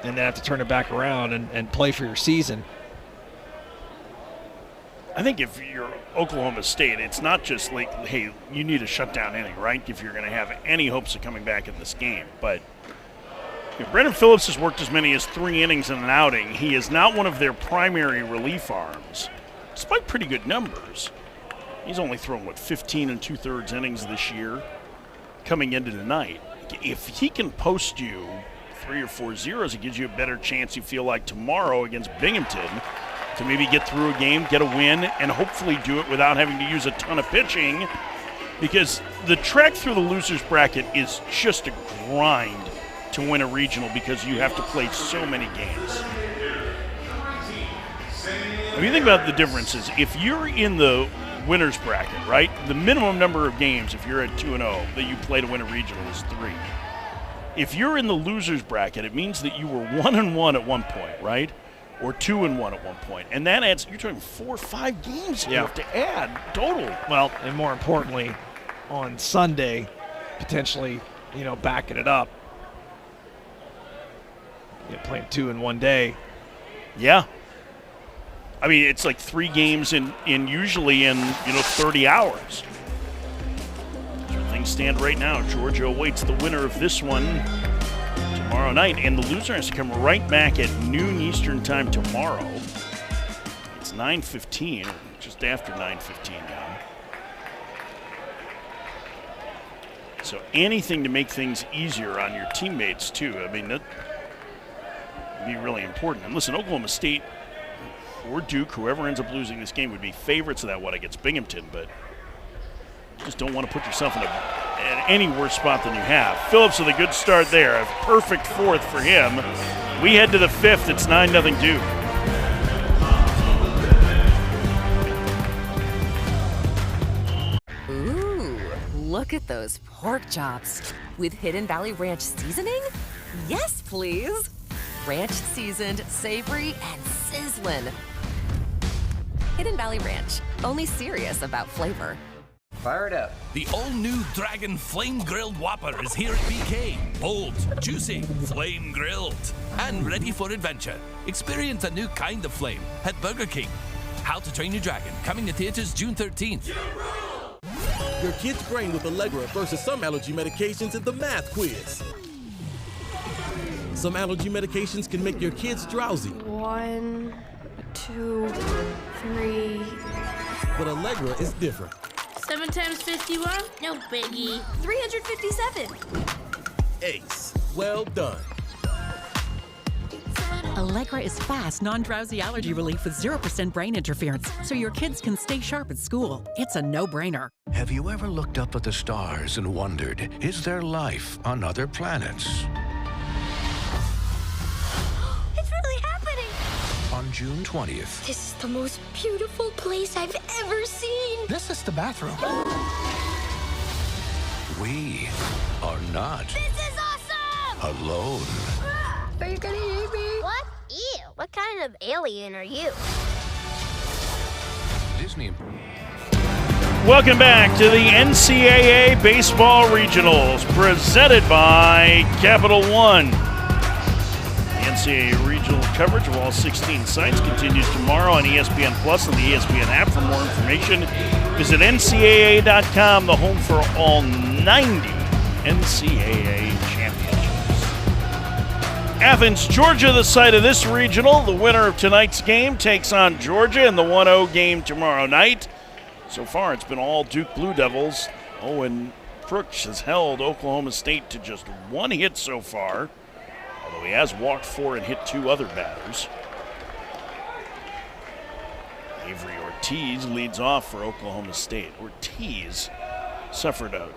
and then have to turn it back around and play for your season. I think if you're Oklahoma State, it's not just like, hey, you need a shutdown inning, right? If you're going to have any hopes of coming back in this game. But Brennan Phillips has worked as many as 3 innings in an outing. He is not one of their primary relief arms, despite pretty good numbers. He's only thrown, 15 2/3 innings this year coming into tonight. If he can post you 3 or 4 zeros, it gives you a better chance, you feel like, tomorrow against Binghamton to maybe get through a game, get a win, and hopefully do it without having to use a ton of pitching Because the trek through the loser's bracket is just a grind to win a regional because you have to play so many games. If you think about the differences, if you're in the winner's bracket, right, the minimum number of games, if you're at 2-0, that you play to win a regional is 3. If you're in the loser's bracket, it means that you were 1-1 at one point, right? Or 2-1 at one point. And that adds, you're talking 4 or 5 games you have to add total. Well, and more importantly, on Sunday, potentially, backing it up. Playing 2 in one day. Yeah. I mean, it's like 3 games usually in 30 hours. As things stand right now, Georgia awaits the winner of this one tomorrow night, and the loser has to come right back at noon Eastern time tomorrow. It's 9:15, or just after 9:15 now. So anything to make things easier on your teammates, too. I mean, that would be really important. And listen, Oklahoma State or Duke, whoever ends up losing this game, would be favorites of that one against Binghamton, but you just don't want to put yourself in any worse spot than you have. Phillips with a good start there. A perfect 4th for him. We head to the 5th. It's 9-0 Duke. Ooh, look at those pork chops. With Hidden Valley Ranch seasoning? Yes, please. Ranch seasoned, savory, and sizzling. Hidden Valley Ranch, only serious about flavor. Fire it up. The all-new Dragon Flame Grilled Whopper is here at BK. Bold, juicy, flame grilled, and ready for adventure. Experience a new kind of flame at Burger King. How to Train Your Dragon, coming to theaters June 13th. Your kid's brain with Allegra versus some allergy medications in the math quiz. Some allergy medications can make your kids drowsy. 1, 2, 3. But Allegra is different. 7 times 51? No biggie. 357. Ace. Well done. Allegra is fast, non-drowsy allergy relief with 0% brain interference, so your kids can stay sharp at school. It's a no-brainer. Have you ever looked up at the stars and wondered, is there life on other planets? It's really happening! On June 20th, This is the most beautiful place I've ever seen. This is the bathroom. We are not This is awesome! alone. Are you gonna eat me? What? Ew. What kind of alien are you? Disney. Welcome back to the NCAA Baseball Regionals, presented by Capital One. The NCAA Regional coverage of all 16 sites continues tomorrow on ESPN Plus and the ESPN app. For more information, visit ncaa.com, the home for all 90 NCAA championships. Athens, Georgia, the site of this regional. The winner of tonight's game takes on Georgia in the 1-0 game tomorrow night. So far, it's been all Duke Blue Devils. Owen Brooks has held Oklahoma State to just 1 hit so far, although he has walked 4 and hit 2 other batters. Avery Ortiz leads off for Oklahoma State. Ortiz suffered a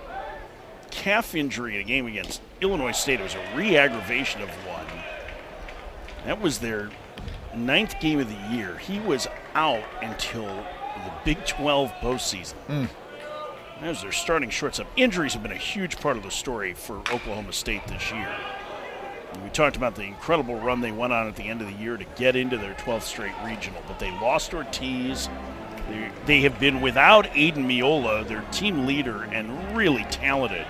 calf injury in a game against Illinois State. It was a re-aggravation of one. That was their 9th game of the year. He was out until the Big 12 postseason. That was their starting shortstop. Injuries have been a huge part of the story for Oklahoma State this year. And we talked about the incredible run they went on at the end of the year to get into their 12th straight regional, but they lost Ortiz. They have been without Aiden Miola, their team leader and really talented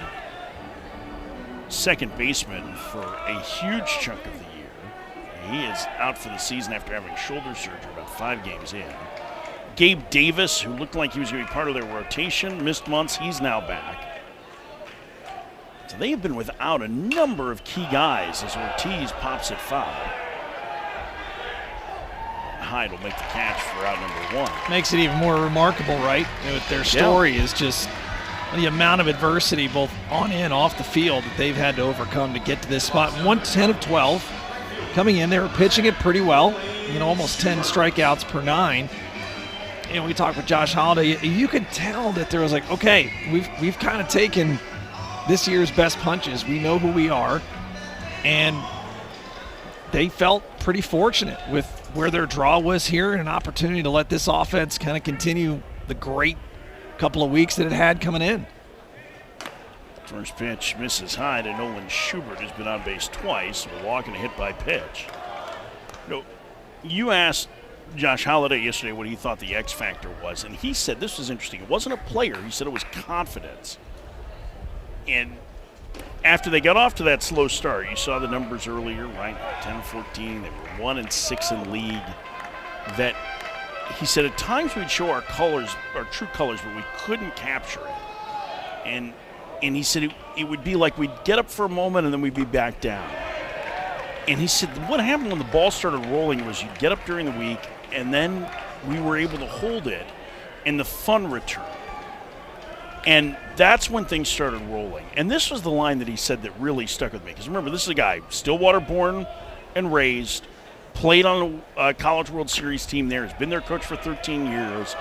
second baseman, for a huge chunk of the year. He is out for the season after having shoulder surgery about 5 games in. Gabe Davis, who looked like he was going to be part of their rotation, missed months. He's now back. So they have been without a number of key guys as Ortiz pops at 5. Hyde will make the catch for out number 1. Makes it even more remarkable, right? Their story is just the amount of adversity, both on and off the field, that they've had to overcome to get to this spot. 110 of 12. Coming in, they were pitching it pretty well. Almost 10 strikeouts per 9. we talked with Josh Holliday. You could tell that there was like, okay, we've kind of taken this year's best punches. We know who we are, and they felt pretty fortunate with where their draw was here and an opportunity to let this offense kind of continue the great couple of weeks that it had coming in. First pitch misses high to Nolan Schubert, who's been on base twice. We're walking a hit by pitch. You asked Josh Holliday yesterday what he thought the X factor was, and he said this was interesting. It wasn't a player. He said it was confidence. And after they got off to that slow start, you saw the numbers earlier, right? 10-14, they were 1-6 in league. That he said at times we'd show our colors, our true colors, but we couldn't capture it. And he said it would be like we'd get up for a moment and then we'd be back down. And he said what happened when the ball started rolling was you'd get up during the week and then we were able to hold it and the fun returned. And that's when things started rolling. And this was the line that he said that really stuck with me. Because remember, this is a guy, Stillwater born and raised, played on a College World Series team there, has been their coach for 13 years.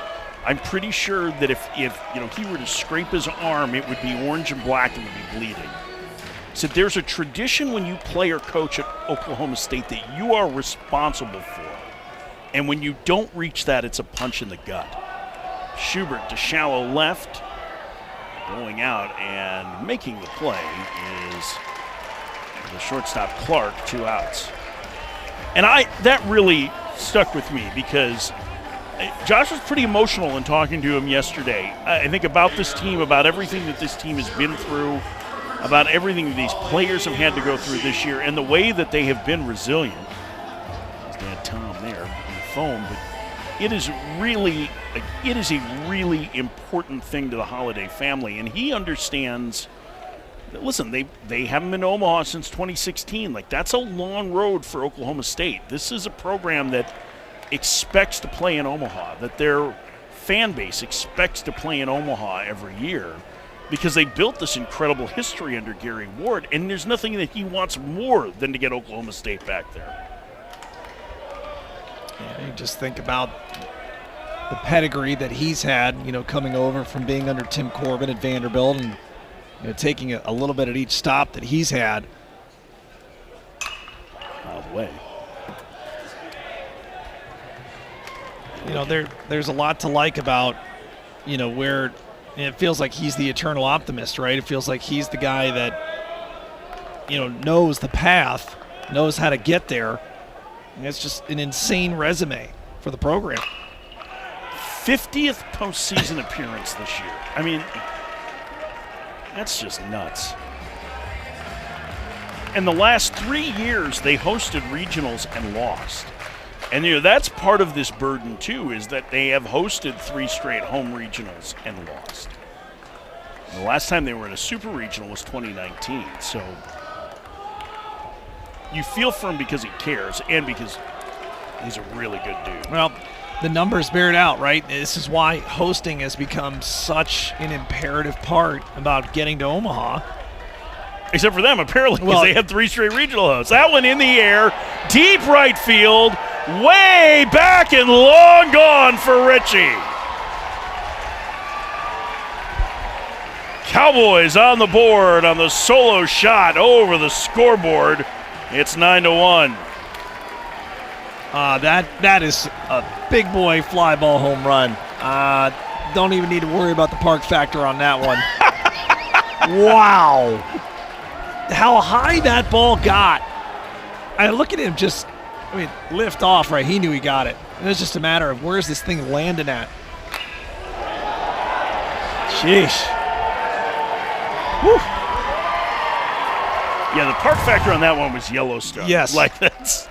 I'm pretty sure that if he were to scrape his arm, it would be orange and black and would be bleeding. So there's a tradition when you play or coach at Oklahoma State that you are responsible for. And when you don't reach that, it's a punch in the gut. Schubert to shallow left. Going out and making the play is the shortstop Clark, 2 outs. And that really stuck with me because Josh was pretty emotional in talking to him yesterday. I think about this team, about everything that this team has been through, about everything that these players have had to go through this year, and the way that they have been resilient. There's Dad Tom there on the phone, but it is a really important thing to the Holiday family, and he understands that, listen, they haven't been to Omaha since 2016. Like, that's a long road for Oklahoma State. This is a program that expects to play in Omaha, that their fan base expects to play in Omaha every year because they built this incredible history under Gary Ward, and there's nothing that he wants more than to get Oklahoma State back there. Yeah, you just think about the pedigree that he's had, coming over from being under Tim Corbin at Vanderbilt and taking a little bit at each stop that he's had. Out of the way. There's a lot to like about, where it feels like he's the eternal optimist, right? It feels like he's the guy that, knows the path, knows how to get there. And it's just an insane resume for the program. 50th postseason appearance this year. I mean, that's just nuts. And the last 3 years, they hosted regionals and lost. And that's part of this burden too, is that they have hosted 3 straight home regionals and lost. And the last time they were in a super regional was 2019. So you feel for him because he cares and because he's a really good dude. Well, the numbers bear it out, right? This is why hosting has become such an imperative part about getting to Omaha. Except for them, apparently, because they had 3 straight regional hosts. That one in the air, deep right field, way back and long gone for Richie. Cowboys on the board on the solo shot over the scoreboard. It's 9-1. That is a big boy fly ball home run. Don't even need to worry about the park factor on that one. Wow. How high that ball got. I look at him lift off, right? He knew he got it. It was just a matter of where's this thing landing at. Sheesh. Whew. Yeah, the park factor on that one was Yellowstone. Yes. Like that's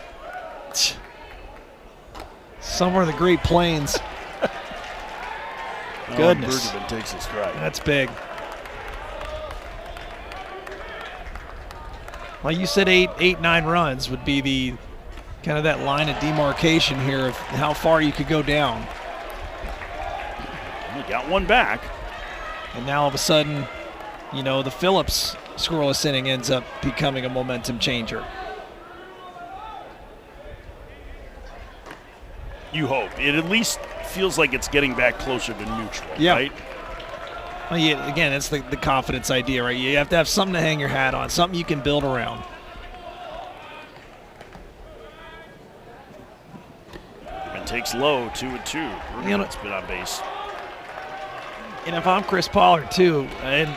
somewhere in the Great Plains. Goodness. Bergman takes a strike. That's big. Well, you said 9 runs would be the kind of that line of demarcation here of how far you could go down. We got one back. And now all of a sudden, the Phillips scoreless inning ends up becoming a momentum changer. You hope. It at least feels like it's getting back closer to neutral, Yeah. right? Well, again, it's the confidence idea, right? You have to have something to hang your hat on, something you can build around. And takes low, 2-2. It's been on base. And if I'm Chris Pollard, too, and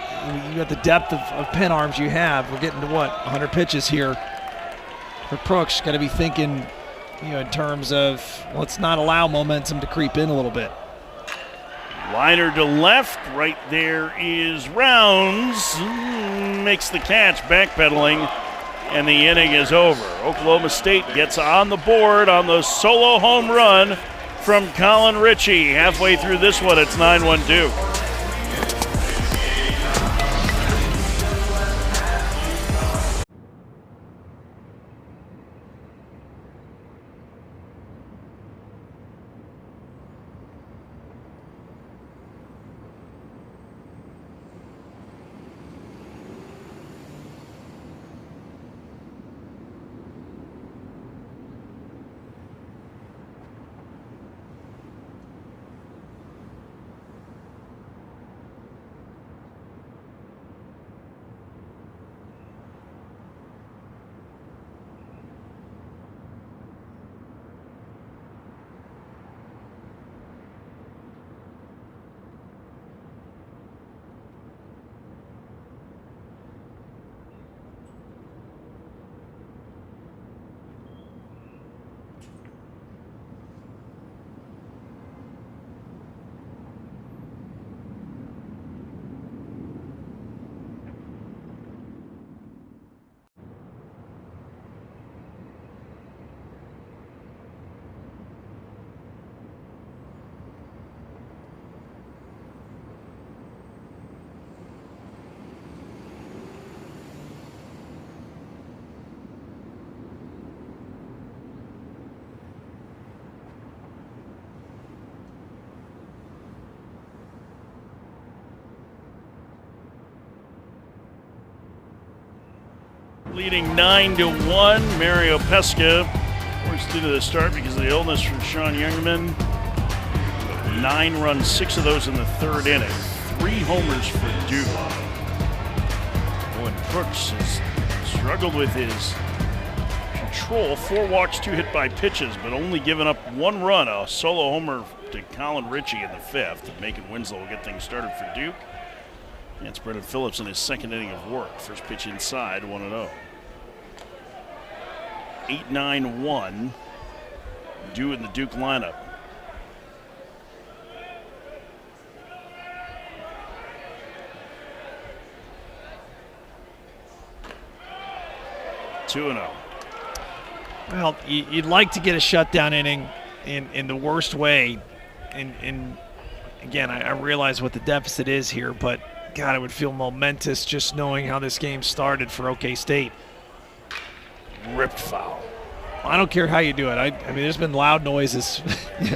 you got the depth of pen arms you have, we're getting to, 100 pitches here for Brooks. Got to be thinking, in terms of let's not allow momentum to creep in a little bit. Liner to left. Right there is Rounds. Makes the catch, backpedaling, and the inning is over. Oklahoma State gets on the board on the solo home run from Colin Ritchie. Halfway through this one, it's 9-1 Duke. Leading 9-1, Mario Pesca forced into the start because of the illness from Sean Youngerman. 9 runs, 6 of those in the third inning. 3 homers for Duke. Owen Brooks has struggled with his control. 4 walks, 2 hit by pitches, but only given up 1 run. A solo homer to Colin Ritchie in the 5th. Macon Winslow will get things started for Duke. And it's Brendan Phillips in his second inning of work. First pitch inside, 1-0. 8-9-1. Due in the Duke lineup. Two and 0. Well, you'd like to get a shutdown inning in the worst way. And again, I realize what the deficit is here, but God, it would feel momentous just knowing how this game started for OK State. Ripped foul. I don't care how you do it. I mean, there's been loud noises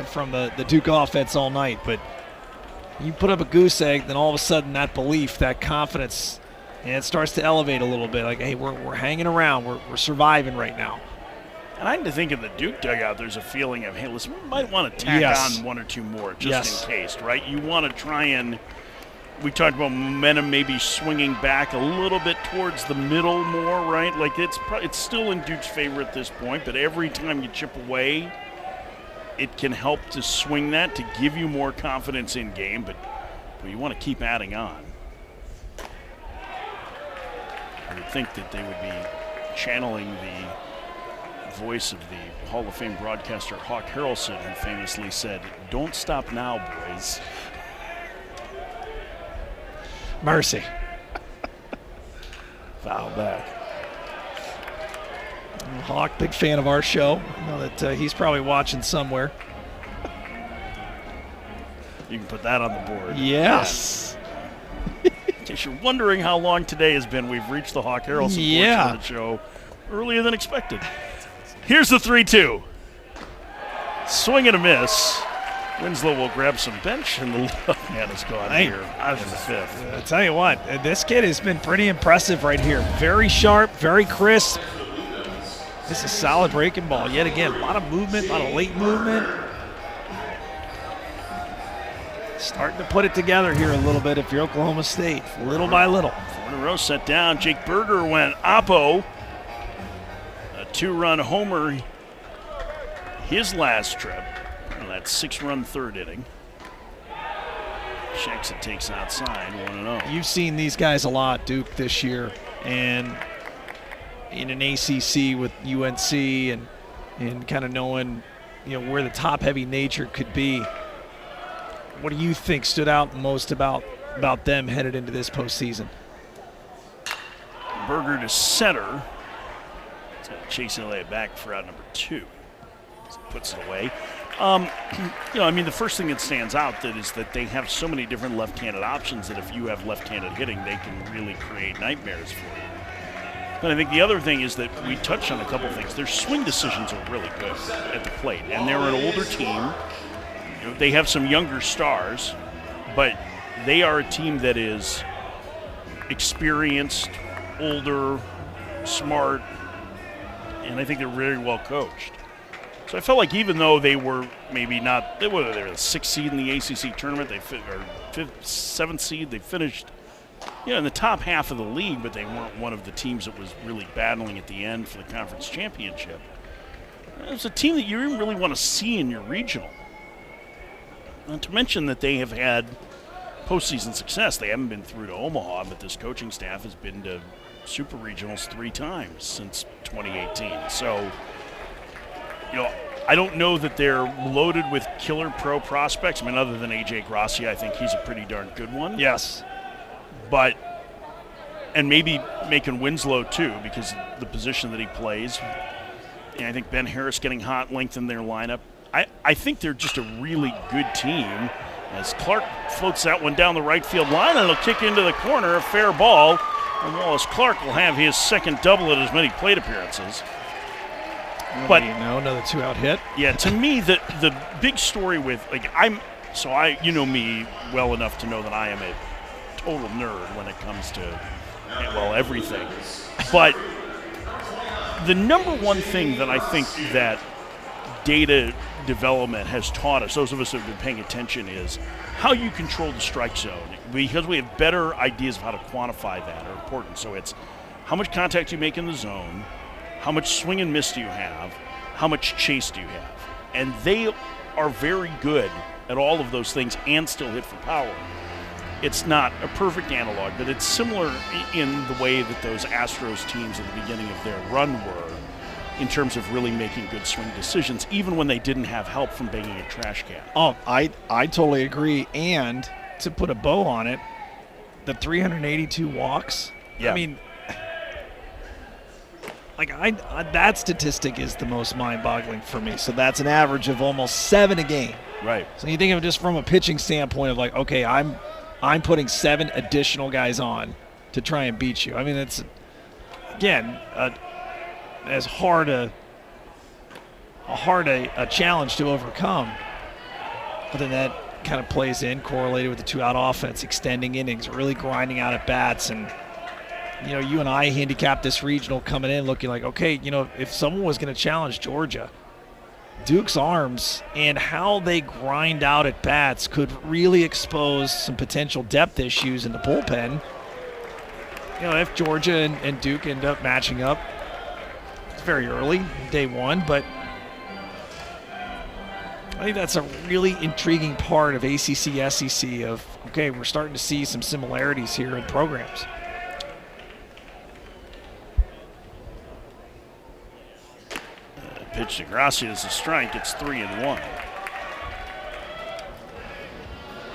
from the Duke offense all night, but you put up a goose egg, then all of a sudden that belief, that confidence, and it starts to elevate a little bit. Like, hey, we're hanging around. We're surviving right now. And I had to think in the Duke dugout, there's a feeling of, hey, listen, we might want to tack on 1 or 2 more just in case, right? You want to try and, we talked about momentum maybe swinging back a little bit towards the middle more, right? Like it's still in Duke's favor at this point, but every time you chip away, it can help to swing that to give you more confidence in game, but you want to keep adding on. I would think that they would be channeling the voice of the Hall of Fame broadcaster Hawk Harrelson, who famously said, "Don't stop now, boys." Mercy. Foul back. Hawk, big fan of our show. I know that he's probably watching somewhere. You can put that on the board. Yes. In case you're wondering how long today has been, we've reached the Hawk Harrelson portion of the show earlier than expected. Here's the 3-2. Swing and a miss. Winslow will grab some bench, and the leadoff man is gone here in the 5th. I'll tell you what, this kid has been pretty impressive right here. Very sharp, very crisp. This is solid breaking ball. Yet again, a lot of movement, a lot of late movement. starting to put it together here a little bit if you're Oklahoma State, little by little. 4 in a row set down. Jake Berger went oppo. A 2-run homer his last trip. That 6-run third inning. Jackson takes outside, 1-0. You've seen these guys a lot, Duke, this year, and in an ACC with UNC and kind of knowing, where the top-heavy nature could be. What do you think stood out most about them headed into this postseason? Berger to center. Chasing it back for out number 2. Puts it away. The first thing that stands out is that they have so many different left-handed options that if you have left-handed hitting, they can really create nightmares for you. But I think the other thing is that we touched on a couple things. Their swing decisions are really good at the plate, and they're an older team. They have some younger stars, but they are a team that is experienced, older, smart, and I think they're very well coached. So I felt like even though they were maybe not, whether they were the 6th seed in the ACC tournament, or 5th, 7th seed, they finished, in the top half of the league, but they weren't one of the teams that was really battling at the end for the conference championship. It was a team that you didn't really want to see in your regional. Not to mention that they have had postseason success. They haven't been through to Omaha, but this coaching staff has been to super regionals 3 times since 2018. So, I don't know that they're loaded with killer pro prospects. Other than A.J. Grassi, I think he's a pretty darn good one. Yes. And maybe Macon Winslow, too, because of the position that he plays. And I think Ben Harris getting hot lengthened their lineup. I think they're just a really good team. As Clark floats that one down the right field line, and it'll kick into the corner, a fair ball. And Wallace Clark will have his second double at as many plate appearances. But another 2-out hit. Yeah, to me, the big story with you know me well enough to know that I am a total nerd when it comes to everything. But the number one thing that I think that data development has taught us, those of us that have been paying attention, is how you control the strike zone. Because we have better ideas of how to quantify that are important. So it's how much contact you make in the zone, how much swing and miss do you have, how much chase do you have. And they are very good at all of those things and still hit for power. It's not a perfect analog, but it's similar in the way that those Astros teams at the beginning of their run were, in terms of really making good swing decisions, even when they didn't have help from banging a trash can. Oh, I totally agree. And to put a bow on it, the 382 walks. Yeah. That statistic is the most mind-boggling for me. So that's an average of almost 7 a game. Right. So you think of it just from a pitching standpoint of okay, I'm putting 7 additional guys on to try and beat you. It's again as hard a challenge to overcome. But then that kind of plays in, correlated with the 2-out offense, extending innings, really grinding out at bats. And you and I handicapped this regional coming in looking like, okay, if someone was going to challenge Georgia, Duke's arms and how they grind out at bats could really expose some potential depth issues in the bullpen. If Georgia and Duke end up matching up, it's very early, day one, but I think that's a really intriguing part of ACC, SEC of, okay, we're starting to see some similarities here in programs. Pitch to Grassi is a strike. It's 3-1.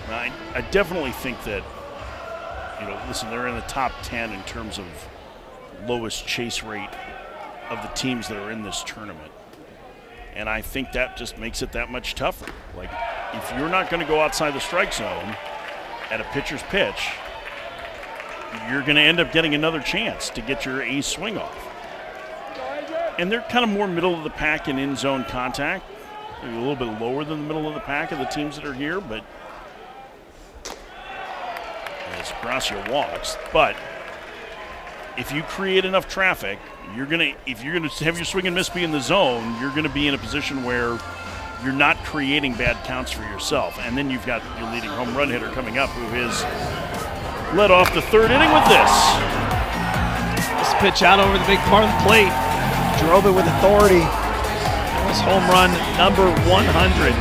I definitely think that, listen, they're in the top 10 in terms of lowest chase rate of the teams that are in this tournament. And I think that just makes it that much tougher. If you're not going to go outside the strike zone at a pitcher's pitch, you're going to end up getting another chance to get your ace swing off. And they're kind of more middle of the pack in in-zone contact. Maybe a little bit lower than the middle of the pack of the teams that are here, but as Grassi walks. But if you create enough traffic, if you're gonna have your swing and miss be in the zone, you're gonna be in a position where you're not creating bad counts for yourself. And then you've got your leading home run hitter coming up who has led off the third inning with this. This pitch out over the big part of the plate. Drove it with authority. That was home run number 100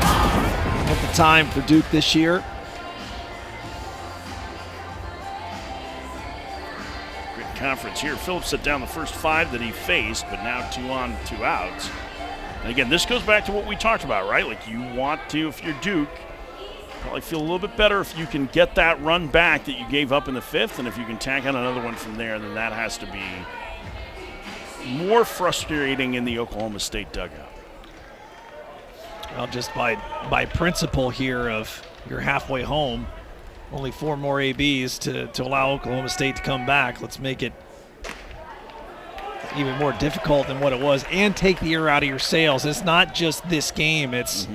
at the time for Duke this year. Great conference here. Phillips set down the first 5 that he faced, but now 2 on, 2 outs. And again, this goes back to what we talked about, right? Like you want to, if you're Duke, probably feel a little bit better if you can get that run back that you gave up in the 5th, and if you can tack on another one from there, then that has to be more frustrating in the Oklahoma State dugout. Well, just by principle here of you're halfway home, only 4 more ABs to allow Oklahoma State to come back. Let's make it even more difficult than what it was and take the air out of your sails. It's not just this game. It's,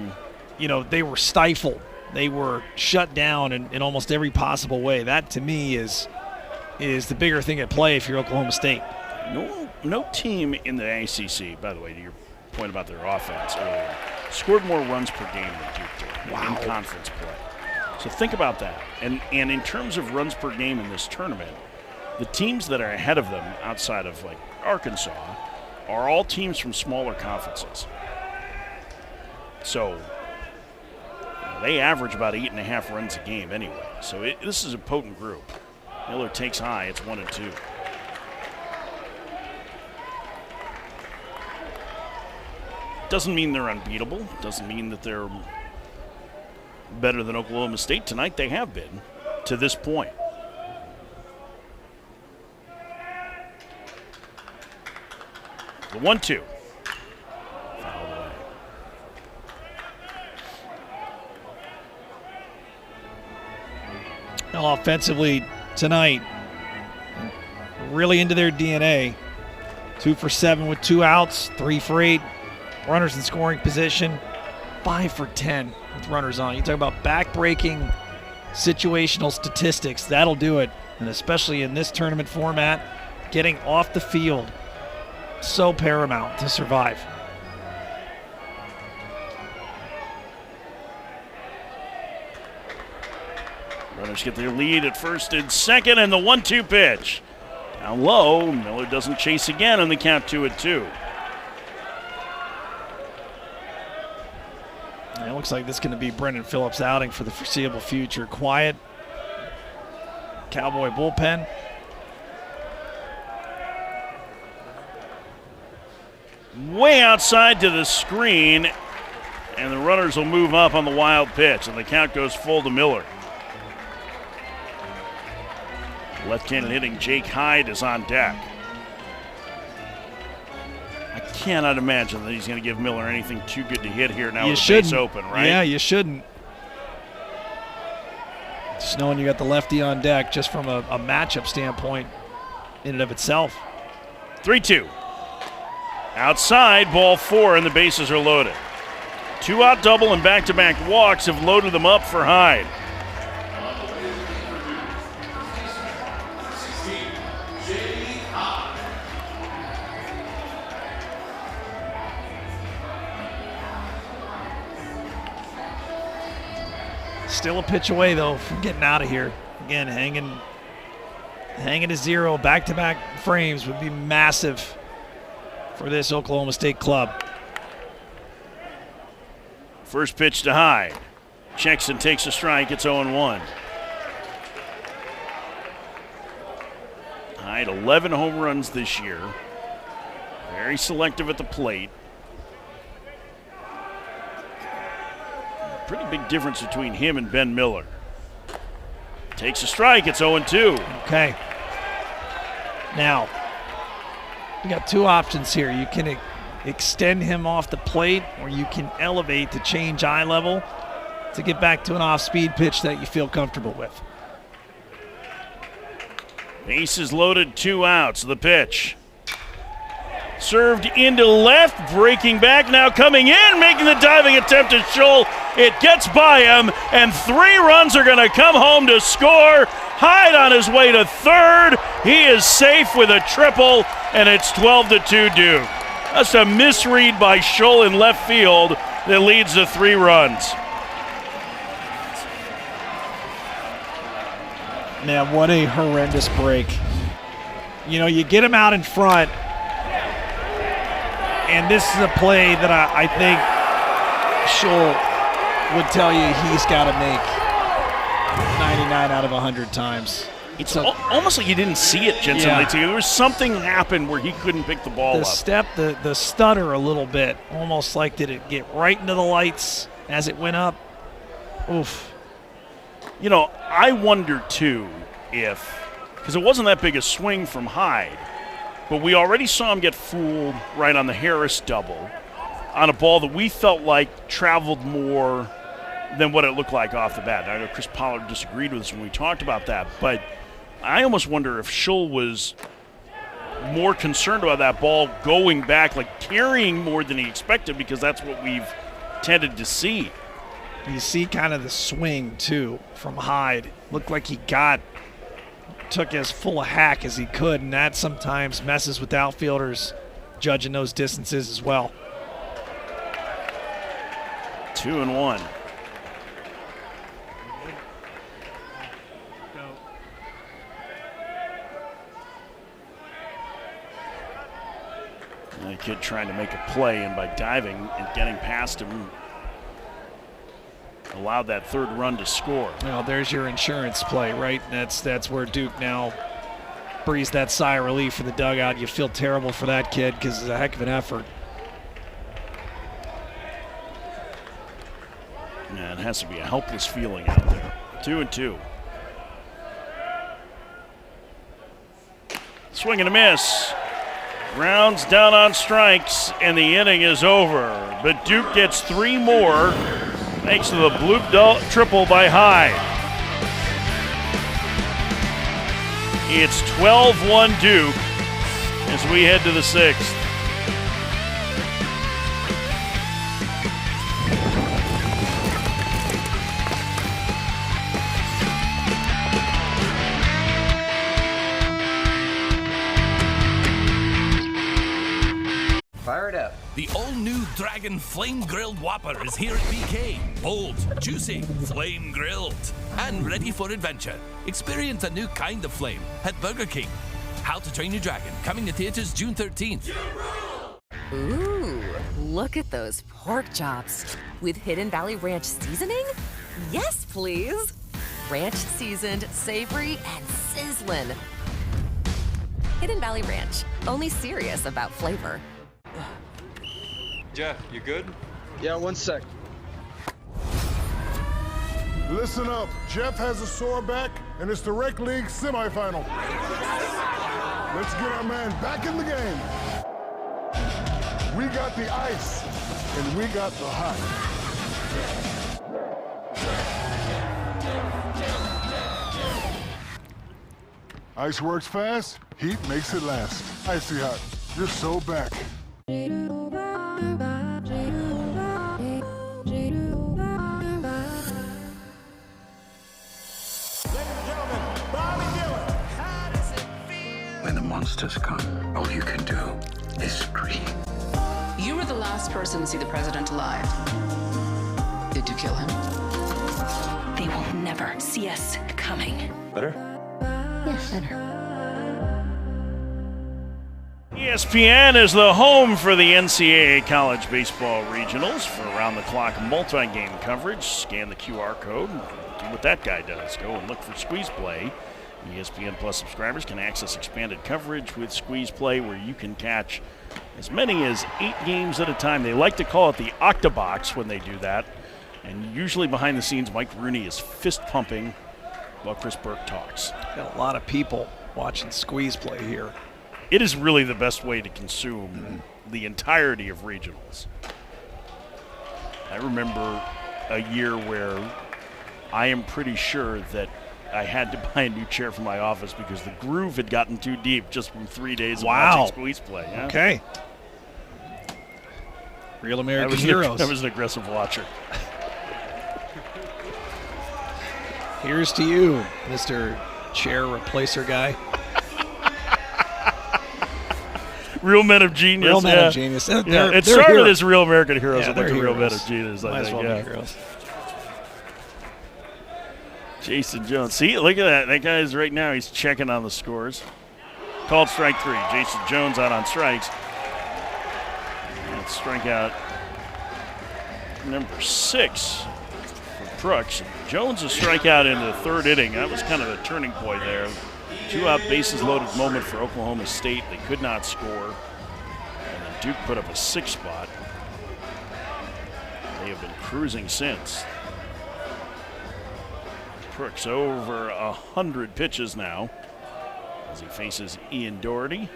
they were stifled. They were shut down in almost every possible way. That, to me, is the bigger thing at play if you're Oklahoma State. No team in the ACC, by the way, to your point about their offense earlier, scored more runs per game than Duke did in conference play. So think about that. And in terms of runs per game in this tournament, the teams that are ahead of them outside of like Arkansas are all teams from smaller conferences. So they average about 8.5 runs a game anyway. So this is a potent group. Miller takes high. It's 1-2. Doesn't mean they're unbeatable. Doesn't mean that they're better than Oklahoma State tonight. They have been to this point. The 1-2. Fouled away. Now offensively tonight, really into their DNA. 2 for 7 with 2 outs, 3 for 8. Runners in scoring position, 5 for 10 with runners on. You talk about back-breaking situational statistics. That'll do it, and especially in this tournament format, getting off the field, so paramount to survive. Runners get their lead at first and second, and the 1-2 pitch. Down low, Miller doesn't chase again on the count 2-2. It looks like this is going to be Brendan Phillips' outing for the foreseeable future. Quiet Cowboy bullpen. Way outside to the screen, and the runners will move up on the wild pitch, and the count goes full to Miller. Left-handed hitting Jake Hyde is on deck. I cannot imagine that he's going to give Miller anything too good to hit here now with the base open, right? Yeah, you shouldn't. Just knowing you got the lefty on deck just from a matchup standpoint in and of itself. 3-2. Outside, ball 4, and the bases are loaded. 2-out double and back-to-back walks have loaded them up for Hyde. Still a pitch away, though, from getting out of here. Again, hanging to 0, back-to-back frames would be massive for this Oklahoma State club. First pitch to Hyde. Checks and takes a strike. It's 0-1. Hyde, 11 home runs this year. Very selective at the plate. Pretty big difference between him and Ben Miller. Takes a strike. It's 0-2. Okay. Now, we got 2 options here. You can extend him off the plate, or you can elevate to change eye level to get back to an off-speed pitch that you feel comfortable with. Bases loaded, 2 outs. The pitch. Served into left, breaking back, now coming in, making the diving attempt at Scholl. It gets by him, and 3 runs are going to come home to score. Hyde on his way to third. He is safe with a triple, and it's 12-2 Duke. That's a misread by Scholl in left field. that leads to 3 runs. Man, what a horrendous break. You know, you get him out in front, and this is a play that I think Schull would tell you he's got to make 99 out of 100 times. It's almost like you didn't see it, Jensen. Yeah. There was something happened where he couldn't pick the ball up. The stutter a little bit, almost like did it get right into the lights as it went up? Oof. You know, I wonder too because it wasn't that big a swing from Hyde, but we already saw him get fooled right on the Harris double on a ball that we felt like traveled more than what it looked like off the bat. I know Chris Pollard disagreed with us when we talked about that, but I almost wonder if Schull was more concerned about that ball going back, like carrying more than he expected, because that's what we've tended to see. You see kind of the swing, too, from Hyde. Looked like he took as full a hack as he could, and that sometimes messes with outfielders judging those distances as well. 2-1. The kid trying to make a play, and by diving and getting past him, allowed that 3rd run to score. Well, there's your insurance play, right? That's where Duke now breathes that sigh of relief for the dugout. You feel terrible for that kid because it's a heck of an effort. Yeah, it has to be a helpless feeling out there. 2-2. Swing and a miss. Grounds down on strikes, and the inning is over. But Duke gets 3 more, thanks to the blue triple by Hyde. It's 12-1 Duke as we head to the 6th. Fire it up. The all-new Dragon Flame Grilled Whopper is here at BK. Bold, juicy, flame grilled, and ready for adventure. Experience a new kind of flame at Burger King. How to Train Your Dragon, coming to theaters June 13th. Ooh, look at those pork chops. With Hidden Valley Ranch seasoning? Yes, please. Ranch seasoned, savory, and sizzling. Hidden Valley Ranch, only serious about flavor. Jeff, you good? Yeah, 1 sec. Listen up. Jeff has a sore back, and it's the Rec League semifinal. Let's get our man back in the game. We got the ice, and we got the hot. Ice works fast, heat makes it last. Icy Hot, you're so back. When the monsters come, all you can do is scream. You were the last person to see the president alive. Did you kill him? They will never see us coming. Better? Yes, better. ESPN is the home for the NCAA College Baseball Regionals. For around-the-clock multi-game coverage, scan the QR code and do what that guy does. Go and look for Squeeze Play. ESPN Plus subscribers can access expanded coverage with Squeeze Play, where you can catch as many as 8 games at a time. They like to call it the Octobox when they do that. And usually behind the scenes, Mike Rooney is fist-pumping while Chris Burke talks. Got a lot of people watching Squeeze Play here. It is really the best way to consume the entirety of regionals. I remember a year where I am pretty sure that I had to buy a new chair for my office because the groove had gotten too deep just from 3 days of watching Squeeze Play. Yeah? Okay. Real American heroes. I was an aggressive watcher. Here's to you, Mr. Chair Replacer guy. Real Men of Genius. Real Men of Genius. It They're started heroes. as Real American Heroes. Yeah, I think they're Real Men heroes. of Genius. Might as well be heroes. Jason Jones. See, look at that. That guy's right now, he's checking on the scores. Called strike 3. Jason Jones out on strikes. And strikeout number 6 for Brooks. Jones a strikeout in the 3rd inning. That was kind of a turning point there. 2-out bases loaded moment for Oklahoma State. They could not score. And then Duke put up a 6 spot. They have been cruising since. Brooks over 100 pitches now as he faces Ian Doherty.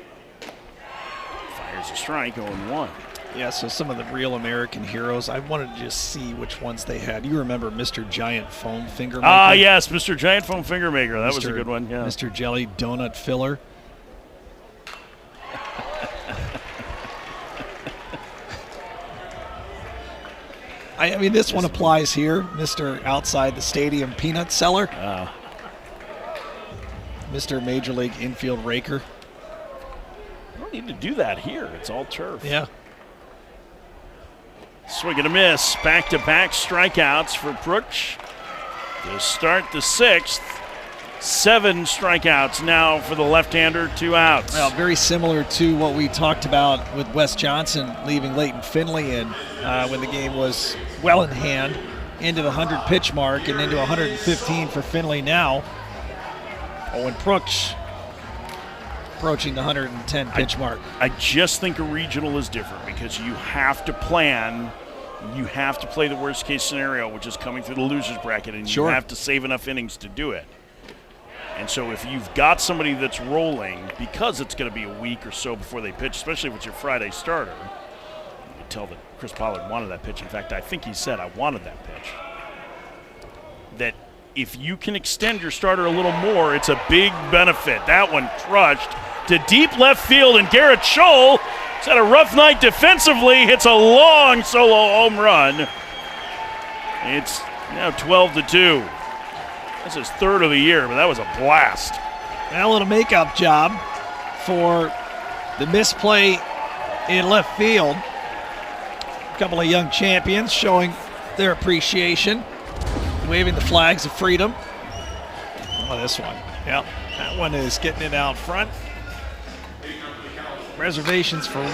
Fires a strike, 0-1. Yeah, so some of the Real American Heroes, I wanted to just see which ones they had. You remember Mr. Giant Foam Finger Maker? Ah, yes, Mr. Giant Foam Finger Maker. That was a good one, yeah. Mr. Jelly Donut Filler. I mean, this one applies here. Mr. Outside the Stadium Peanut Seller. Mr. Major League Infield Raker. I don't need to do that here. It's all turf. Yeah. Swing and a miss. Back-to-back strikeouts for Brooks to start the 6th. 7 strikeouts now for the left-hander, 2 outs. Well, very similar to what we talked about with Wes Johnson leaving Leighton Finley in when the game was well in hand, into the 100-pitch mark and into 115 for Finley now. Owen Brooks approaching the 110-pitch mark. I just think a regional is different because you have to plan. You have to play the worst-case scenario, which is coming through the loser's bracket, and you have to save enough innings to do it. And so if you've got somebody that's rolling, because it's going to be a week or so before they pitch, especially if it's your Friday starter, you can tell that Chris Pollard wanted that pitch. In fact, I think he said, I wanted that pitch. That if you can extend your starter a little more, it's a big benefit. That one crushed to deep left field, and Garrett Scholl has had a rough night defensively, hits a long solo home run. It's now 12-2. That's his 3rd of the year, but that was a blast. A little makeup job for the misplay in left field. A couple of young champions showing their appreciation, waving the flags of freedom. Oh, this one. Yep, that one is getting it out front. Reservations for 1.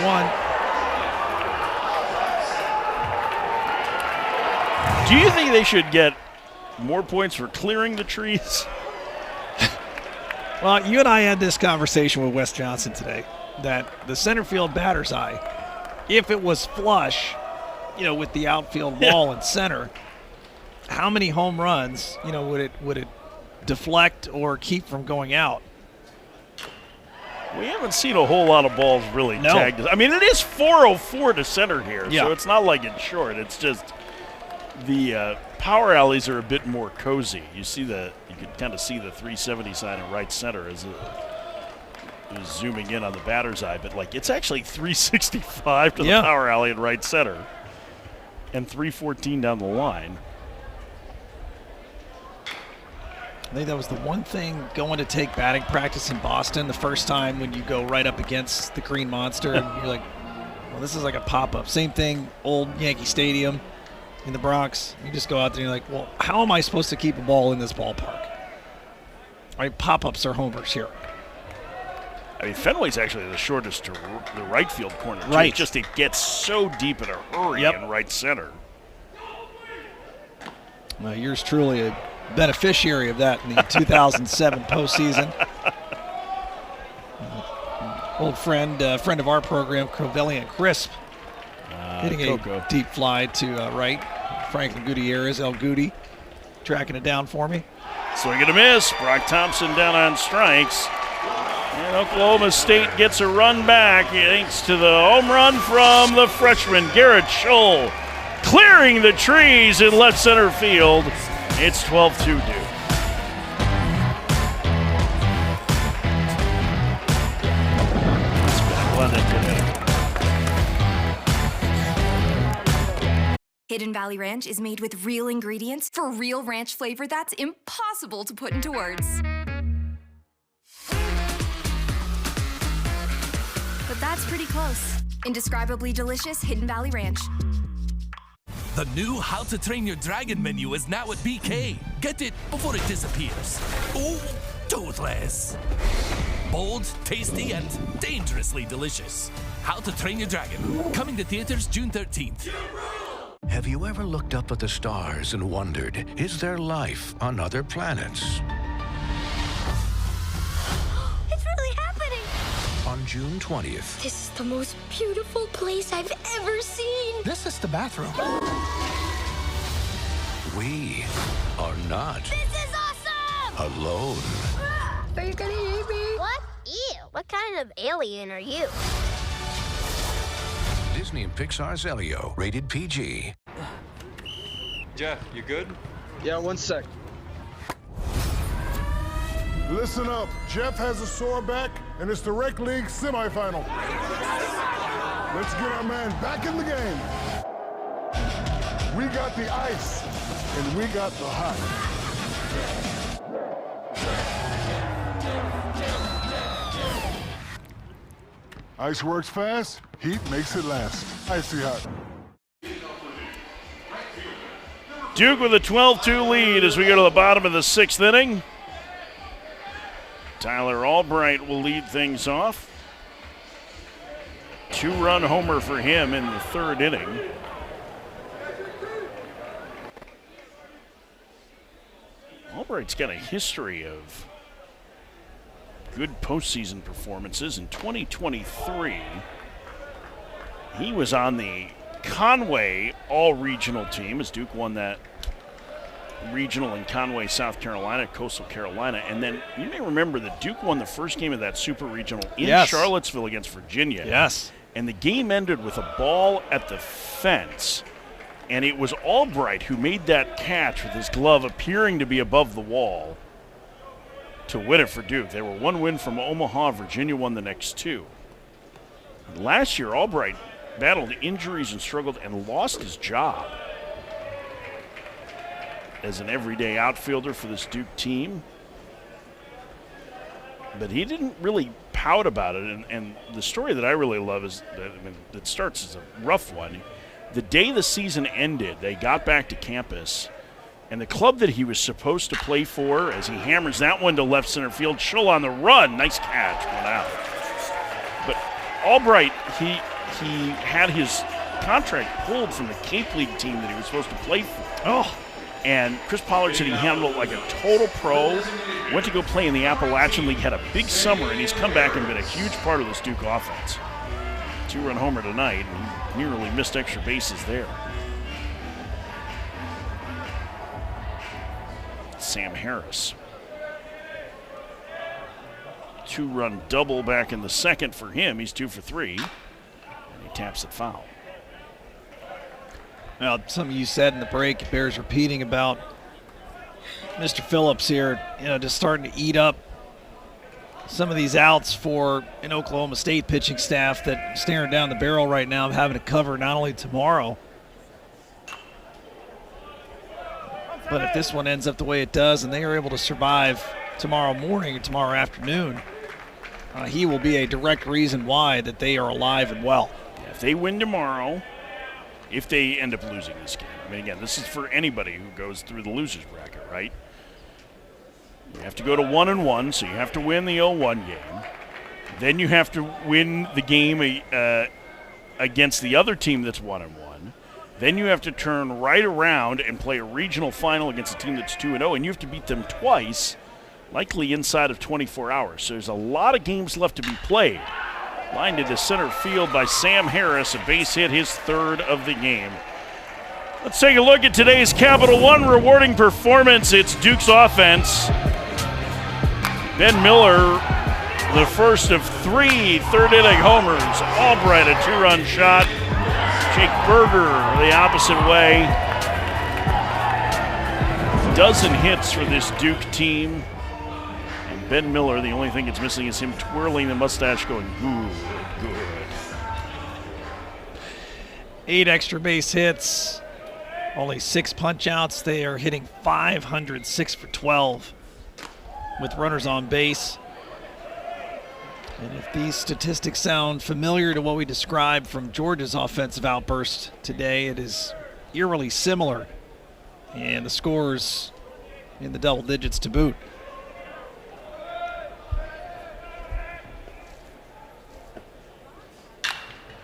Do you think they should get more points for clearing the trees? Well, you and I had this conversation with Wes Johnson today, that the center field batter's eye, if it was flush, with the outfield wall and center, how many home runs, would it deflect or keep from going out? We haven't seen a whole lot of balls really tagged. I mean, it is 404 to center here, so it's not like it's short. It's just the power alleys are a bit more cozy. You can kind of see the 370 sign in right center as it is zooming in on the batter's eye, but it's actually 365 to the power alley in right center and 314 down the line. I think that was the one thing going to take batting practice in Boston the first time when you go right up against the Green Monster and you're like, well, this is like a pop-up. Same thing, old Yankee Stadium in the Bronx. You just go out there and you're like, well, how am I supposed to keep a ball in this ballpark? Pop-ups are homers here. I mean, Fenway's actually the shortest to the right field corner. Too. Right. Just it gets so deep in a hurry in right center. Well, yours truly a beneficiary of that in the 2007 postseason. Old friend of our program, Crovellian Crisp, hitting a deep fly to right. Franklin Gutierrez, El Goody, tracking it down for me. Swing and a miss. Brock Thompson down on strikes. And Oklahoma State gets a run back thanks to the home run from the freshman, Garrett Scholl, clearing the trees in left center field. It's 12-2 Duke. Hidden Valley Ranch is made with real ingredients for real ranch flavor that's impossible to put into words. The That's pretty close. Indescribably delicious Hidden Valley Ranch. The new How to Train Your Dragon menu is now at BK. Get it before it disappears. Oh, toothless. Bold, tasty, and dangerously delicious. How to Train Your Dragon. Coming to theaters June 13th. Have you ever looked up at the stars and wondered, is there life on other planets? It's really happening! On June 20th, This is the most beautiful place I've ever seen! This is the bathroom. we are not This is awesome! alone. Are you gonna eat me? What? Ew, what kind of alien are you? Disney and Pixar's Elio, rated PG. Jeff, you good? Yeah, 1 sec. Listen up. Jeff has a sore back, and it's the Rec League semifinal. Let's get our man back in the game. We got the ice, and we got the hot. Ice works fast, heat makes it last. Icy hot. Duke with a 12-2 lead as we go to the bottom of the 6th inning. Tyler Albright will lead things off. 2-run homer for him in the 3rd inning. Albright's got a history of good postseason performances. In 2023, he was on the Conway all-regional team as Duke won that regional in Conway, South Carolina, Coastal Carolina. And then you may remember that Duke won the first game of that super regional in Charlottesville against Virginia. Yes. And the game ended with a ball at the fence. And it was Albright who made that catch with his glove appearing to be above the wall to win it for Duke. They were 1 win from Omaha. Virginia won the next 2. Last year, Albright battled injuries and struggled and lost his job as an everyday outfielder for this Duke team. But he didn't really pout about it. And the story that I really love is that, it starts as a rough one. The day the season ended, they got back to campus, and the club that he was supposed to play for, as he hammers that one to left center field, Schull on the run, nice catch, went out. But Albright, he had his contract pulled from the Cape League team that he was supposed to play for. And Chris Pollard said he handled it like a total pro, went to go play in the Appalachian League, had a big summer, and he's come back and been a huge part of this Duke offense. 2-run homer tonight, and he nearly missed extra bases there. Sam Harris. 2-run double back in the 2nd for him. He's 2 for 3, and he taps it foul. Now, something you said in the break, it bears repeating about Mr. Phillips here, just starting to eat up some of these outs for an Oklahoma State pitching staff that staring down the barrel right now of having to cover not only tomorrow, but if this one ends up the way it does and they are able to survive tomorrow morning or tomorrow afternoon, he will be a direct reason why that they are alive and well. Yeah, if they win tomorrow, if they end up losing this game. I mean, again, this is for anybody who goes through the loser's bracket, right? You have to go to 1-1, so you have to win the 0-1 game. Then you have to win the game against the other team that's 1-1. Then you have to turn right around and play a regional final against a team that's 2-0, and you have to beat them twice, likely inside of 24 hours. So there's a lot of games left to be played. Lined into center field by Sam Harris, a base hit, his 3rd of the game. Let's take a look at today's Capital One rewarding performance. It's Duke's offense. Ben Miller, the first of 3 third-inning homers. Albright, a 2-run shot. Jake Berger, the opposite way. Dozen hits for this Duke team. And Ben Miller, the only thing that's missing is him twirling the mustache going, good. 8 extra base hits, only 6 punch-outs. They are hitting .500, 6 for 12 with runners on base. And if these statistics sound familiar to what we described from Georgia's offensive outburst today, it is eerily similar. And the scores in the double digits to boot.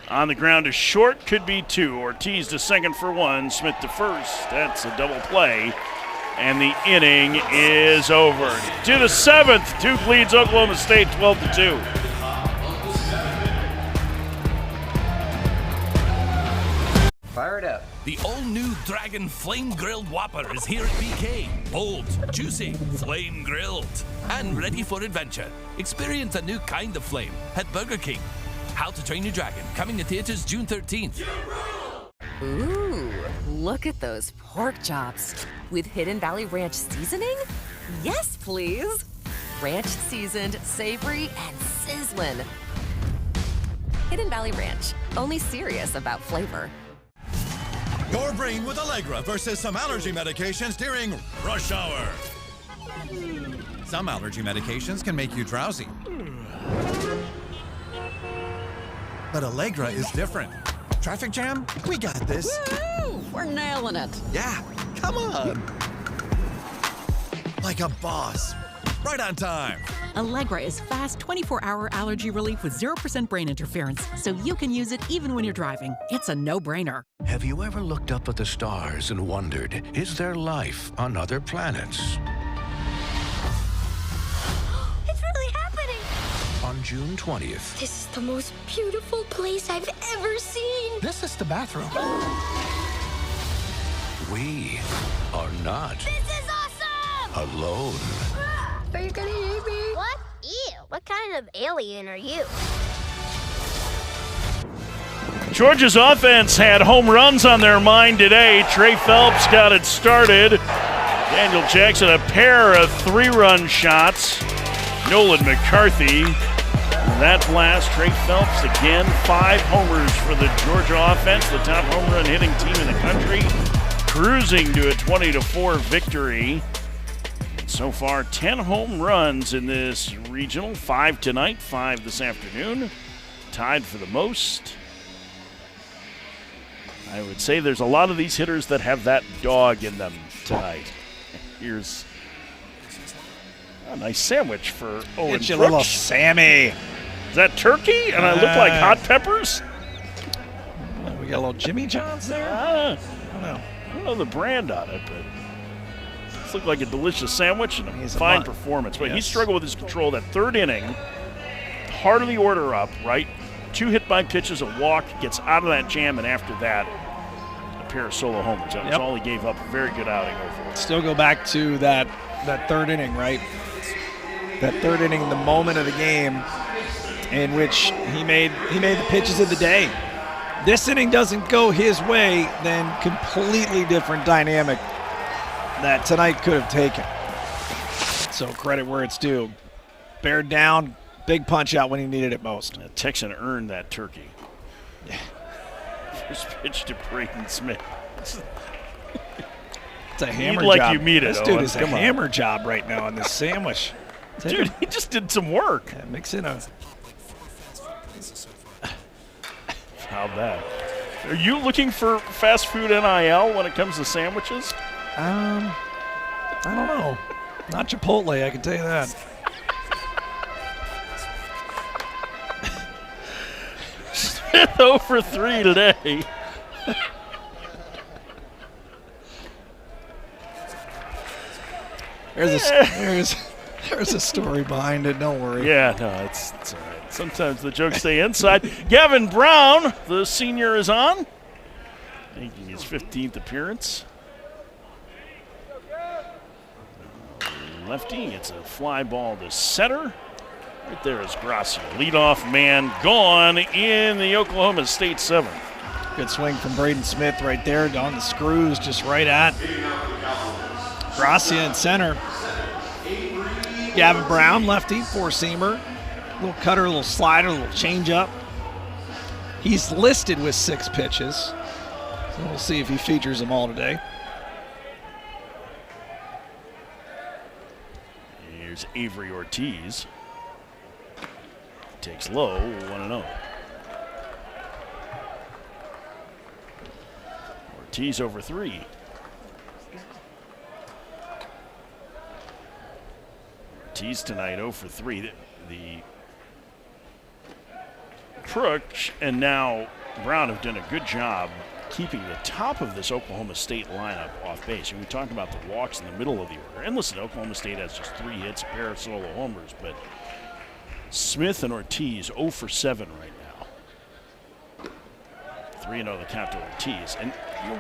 On the ground to short, could be 2. Ortiz to second for 1. Smith to first. That's a double play. And the inning is over. To the 7th, Duke leads Oklahoma State 12-2. Fire it up. The all-new Dragon Flame Grilled Whopper is here at BK. Bold, juicy, flame grilled, and ready for adventure. Experience a new kind of flame at Burger King. How to Train Your Dragon, coming to theaters June 13th. Ooh, look at those pork chops. With Hidden Valley Ranch seasoning? Yes, please. Ranch seasoned, savory, and sizzling. Hidden Valley Ranch, only serious about flavor. Your brain with Allegra versus some allergy medications during rush hour. Some allergy medications can make you drowsy. But Allegra is different. Traffic jam? We got this. Woo! We're nailing it. Yeah, come on. Like a boss. Right on time. Allegra is fast 24-hour allergy relief with 0% brain interference, so you can use it even when you're driving. It's a no-brainer. Have you ever looked up at the stars and wondered, is there life on other planets? It's really happening. On June 20th, This is the most beautiful place I've ever seen. This is the bathroom. we are not This is awesome! alone. Are you gonna eat me? What? Ew. What kind of alien are you? Georgia's offense had home runs on their mind today. Trey Phelps got it started. Daniel Jackson, a pair of 3-run shots. Nolan McCarthy, that blast. Trey Phelps again, 5 homers for the Georgia offense, the top home run hitting team in the country, cruising to a 20-4 victory. So far, 10 home runs in this regional, 5 tonight, 5 this afternoon, tied for the most. I would say there's a lot of these hitters that have that dog in them tonight. Here's a nice sandwich for Owen Get you a Brooks. little Sammy. Is that turkey? And I look like hot peppers? We got a little Jimmy John's there? I don't know. I don't know the brand on it, but it looks like a delicious sandwich and a fine performance. But he struggled with his control that 3rd inning. Part of the order up, right? 2 hit by pitches, a walk, gets out of that jam, and after that, a pair of solo homers. That was all he gave up. A very good outing overall. Still go back to that 3rd inning, right? That 3rd inning, the moment of the game in which he made the pitches of the day. This inning doesn't go his way, then completely different dynamic that tonight could have taken. So credit where it's due. Bared down, big punch out when he needed it most. Texan earned that turkey. First pitch to Braden Smith. It's a hammer Eat like job. you mean it, This dude Owen. is a Come on. hammer job right now on this sandwich. Dude, he just did some work. Yeah, mix in a... How bad? Are you looking for fast food NIL when it comes to sandwiches? I don't know. Not Chipotle, I can tell you that. Smith 0 for 3 today. There's a story behind it, don't worry. Yeah, no, it's all right. Sometimes the jokes stay inside. Gavin Brown, the senior, is on, making his 15th appearance. Lefty, it's a fly ball to center. Right there is Gracia. Leadoff man gone in the Oklahoma State 7th. Good swing from Braden Smith right there on the screws, just right at Gracia in center. Gavin Brown, lefty, 4-seamer. Little cutter, a little slider, a little changeup. He's listed with 6 pitches. So we'll see if he features them all today. Here's Avery Ortiz. takes low, 1-0. Ortiz over 3. Ortiz tonight 0 for 3. The Crooks and now Brown have done a good job keeping the top of this Oklahoma State lineup off base. And we talked about the walks in the middle of the order. And listen, Oklahoma State has just 3 hits, a pair of solo homers, but Smith and Ortiz 0 for 7 right now. 3-0 the count to Ortiz. And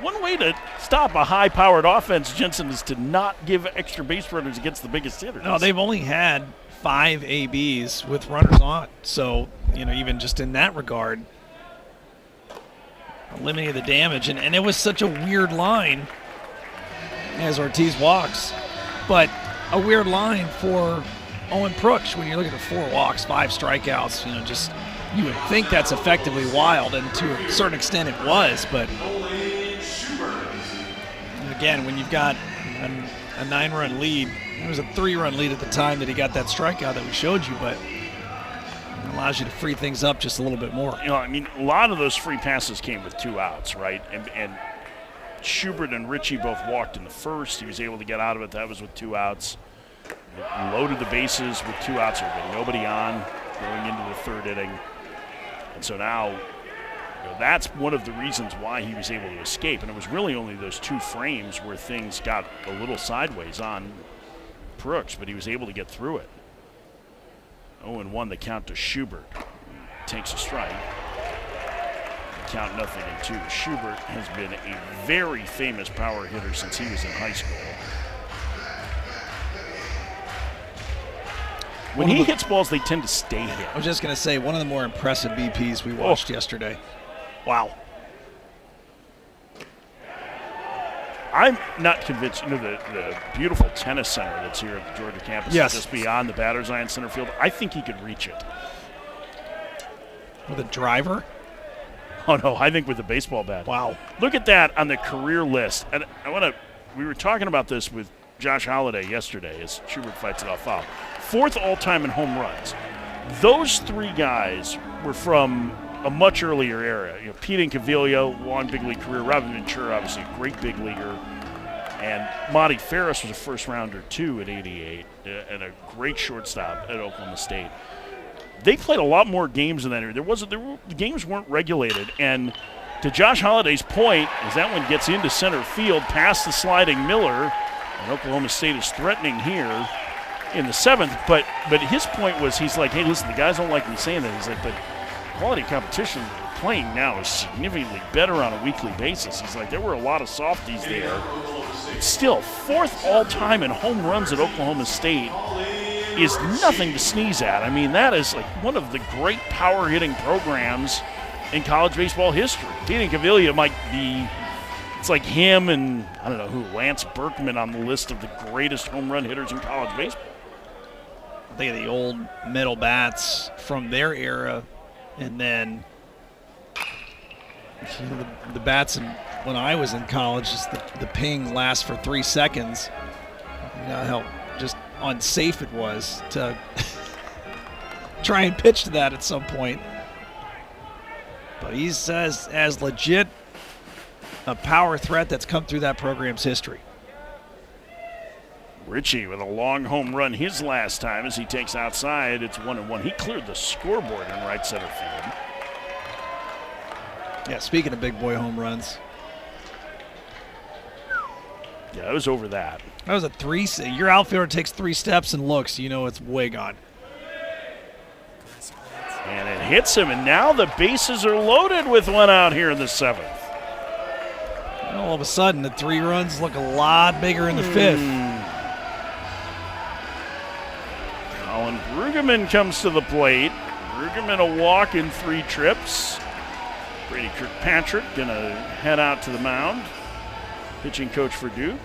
one way to stop a high-powered offense, Jensen, is to not give extra base runners against the biggest hitters. No, they've only had 5 ABs with runners on. So, even just in that regard, limiting the damage. And it was such a weird line as Ortiz walks. But a weird line for Owen Prooks when you look at the 4 walks, 5 strikeouts. You would think that's effectively wild, and to a certain extent it was. But again, when you've got a 9-run lead, it was a 3-run lead at the time that he got that strikeout that we showed you, but it allows you to free things up just a little bit more. A lot of those free passes came with 2 outs, right? And Schubert and Ritchie both walked in the first. He was able to get out of it. That was with 2 outs. He loaded the bases with 2 outs. There had been nobody on going into the 3rd inning. And so now that's one of the reasons why he was able to escape. And it was really only those 2 frames where things got a little sideways on Prooks, but he was able to get through it. 0-1 the count to Schubert. Takes a strike. Count 0-2. Schubert has been a very famous power hitter since he was in high school. When he hits balls, they tend to stay hit. I was just going to say, one of the more impressive BPs we watched yesterday. Wow. I'm not convinced. The beautiful tennis center that's here at the Georgia campus, yes, just beyond the batter's eye in center field, I think he could reach it. With a driver? Oh, no, I think with a baseball bat. Wow. Look at that on the career list. And we were talking about this with Josh Holliday yesterday as Schubert fights it off foul. 4th all-time in home runs. Those 3 guys were from a much earlier era. Pete Incaviglia, long big league career. Robin Ventura, obviously a great big leaguer. And Monty Ferris was a first-rounder, too, at 88, and a great shortstop at Oklahoma State. They played a lot more games in that era. The games weren't regulated. And to Josh Holliday's point, as that one gets into center field past the sliding Miller, and Oklahoma State is threatening here in the 7th. But his point was, he's like, hey, listen, the guys don't like me saying that. He's like, but quality competition we're playing now is significantly better on a weekly basis. He's like, there were a lot of softies there. Still, 4th all-time in home runs at Oklahoma State is nothing to sneeze at. I mean, that is like one of the great power-hitting programs in college baseball history. Pete Incaviglia might be, it's like him and, I don't know who, Lance Berkman on the list of the greatest home run hitters in college baseball. I think of the old metal bats from their era, and then the bats when I was in college, just the ping lasts for 3 seconds. You know how just unsafe it was to try and pitch to that at some point. But he's as legit a power threat that's come through that program's history. Ritchie with a long home run his last time as he takes outside. It's 1-1. He cleared the scoreboard in right center field. Yeah, speaking of big boy home runs. Yeah, it was over that. That was a 3. Your outfielder takes 3 steps and looks, you know it's way gone. And it hits him, and now the bases are loaded with 1 out here in the 7th. And all of a sudden, the 3 runs look a lot bigger in the 5th. Colin Brueggemann comes to the plate. Brueggemann a walk in 3 trips. Brady Kirkpatrick going to head out to the mound. Pitching coach for Duke.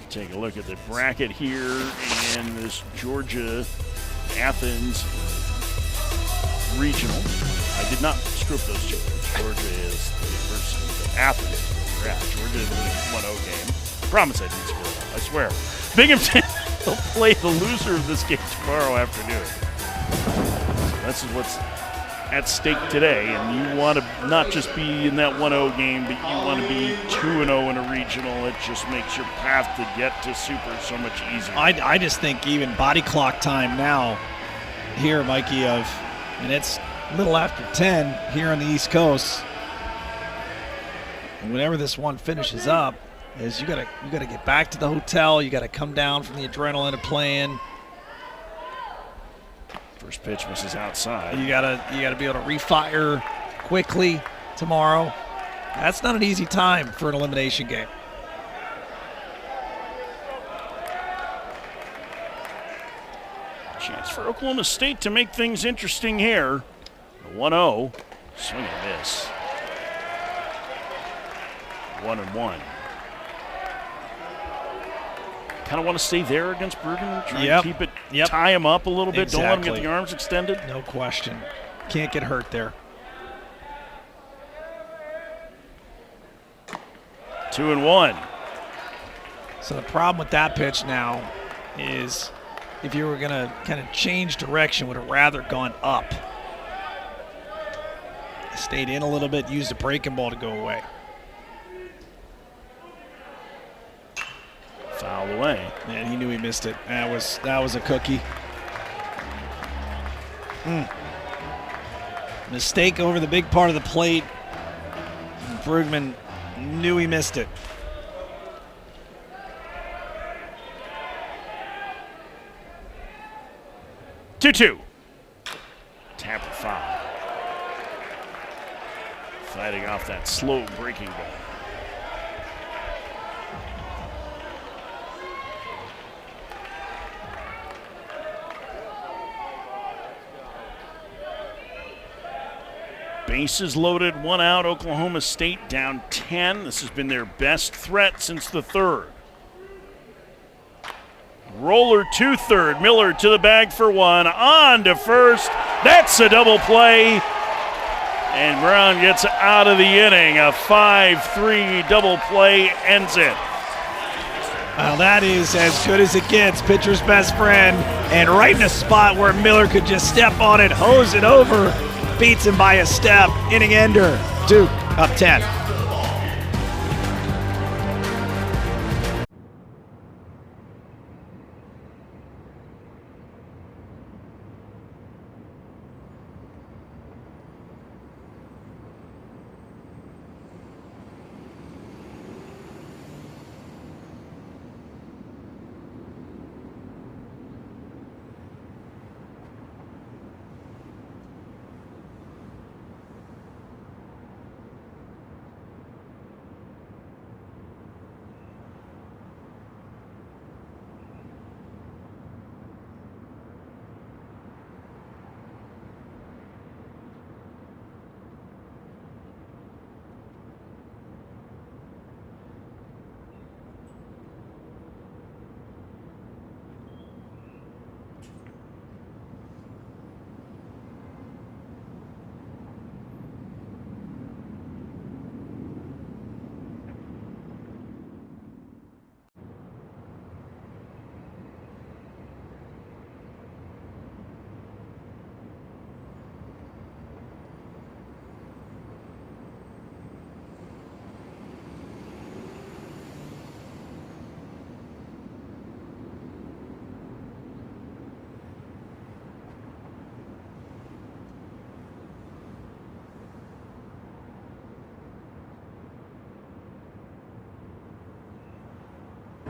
Take a look at the bracket here in this Georgia-Athens regional. I did not script those two. Georgia is the University of Athens. scratch. We're doing a 1-0 game. Promise I didn't screw it up. I swear. Binghamton will play the loser of this game tomorrow afternoon. So this is what's at stake today, and you want to not just be in that 1-0 game, but you want to be 2-0 in a regional. It just makes your path to get to Super so much easier. I just think even body clock time now here, Mikey, and it's a little after 10 here on the East Coast. And whenever this one finishes up, is you gotta get back to the hotel. You gotta come down from the adrenaline of playing. First pitch misses outside. You gotta be able to refire quickly tomorrow. That's not an easy time for an elimination game. Chance for Oklahoma State to make things interesting here. 1-0. Swing and miss. 1-1. Kind of want to stay there against Bergen and try and keep it, tie him up a little bit. Exactly. Don't let him get the arms extended. No question. Can't get hurt there. 2-1. So the problem with that pitch now is if you were going to kind of change direction, would have rather gone up. Stayed in a little bit, used a breaking ball to go away. Fouled away. Man, he knew he missed it. That was a cookie. Mistake over the big part of the plate. Bergman knew he missed it. Two. Tapper foul. Fighting off that slow breaking ball. Bases loaded, 1 out. Oklahoma State down 10. This has been their best threat since the third. Roller to third. Miller to the bag for 1. On to first. That's a double play. And Brown gets out of the inning. A 5-3 double play ends it. Well, that is as good as it gets. Pitcher's best friend. And right in a spot where Miller could just step on it, hose it over. Beats him by a step. Inning ender. Duke up 10.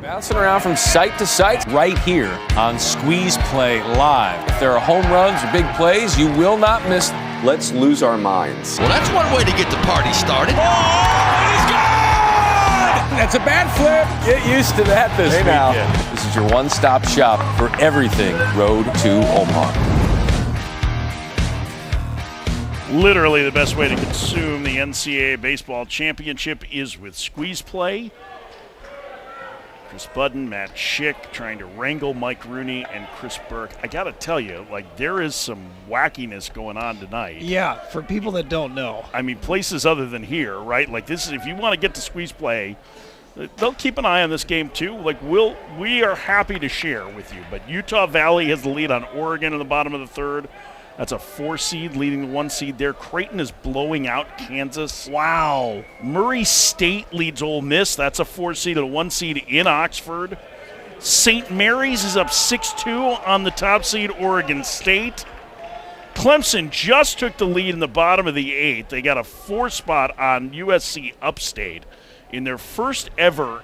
Bouncing around from site to site right here on Squeeze Play Live. If there are home runs or big plays, you will not miss. Let's lose our minds. Well, that's one way to get the party started. Oh, he's gone! That's a bad flip. Get used to that this weekend. This is your one-stop shop for everything Road to Omaha. Literally the best way to consume the NCAA Baseball Championship is with Squeeze Play. Travis Budden, Matt Schick trying to wrangle Mike Rooney and Chris Burke. I got to tell you, like, there is some wackiness going on tonight. Yeah, for people that don't know. I mean, places other than here, right? Like, this is, if you want to get to squeeze play, they'll keep an eye on this game too. Like, we are happy to share with you. But Utah Valley has the lead on Oregon in the bottom of the third. That's a 4 seed leading the 1 seed there. Creighton is blowing out Kansas. Wow. Murray State leads Ole Miss. That's a 4 seed and a 1 seed in Oxford. St. Mary's is up 6-2 on the top seed Oregon State. Clemson just took the lead in the bottom of the 8th. They got a 4 spot on USC Upstate in their first ever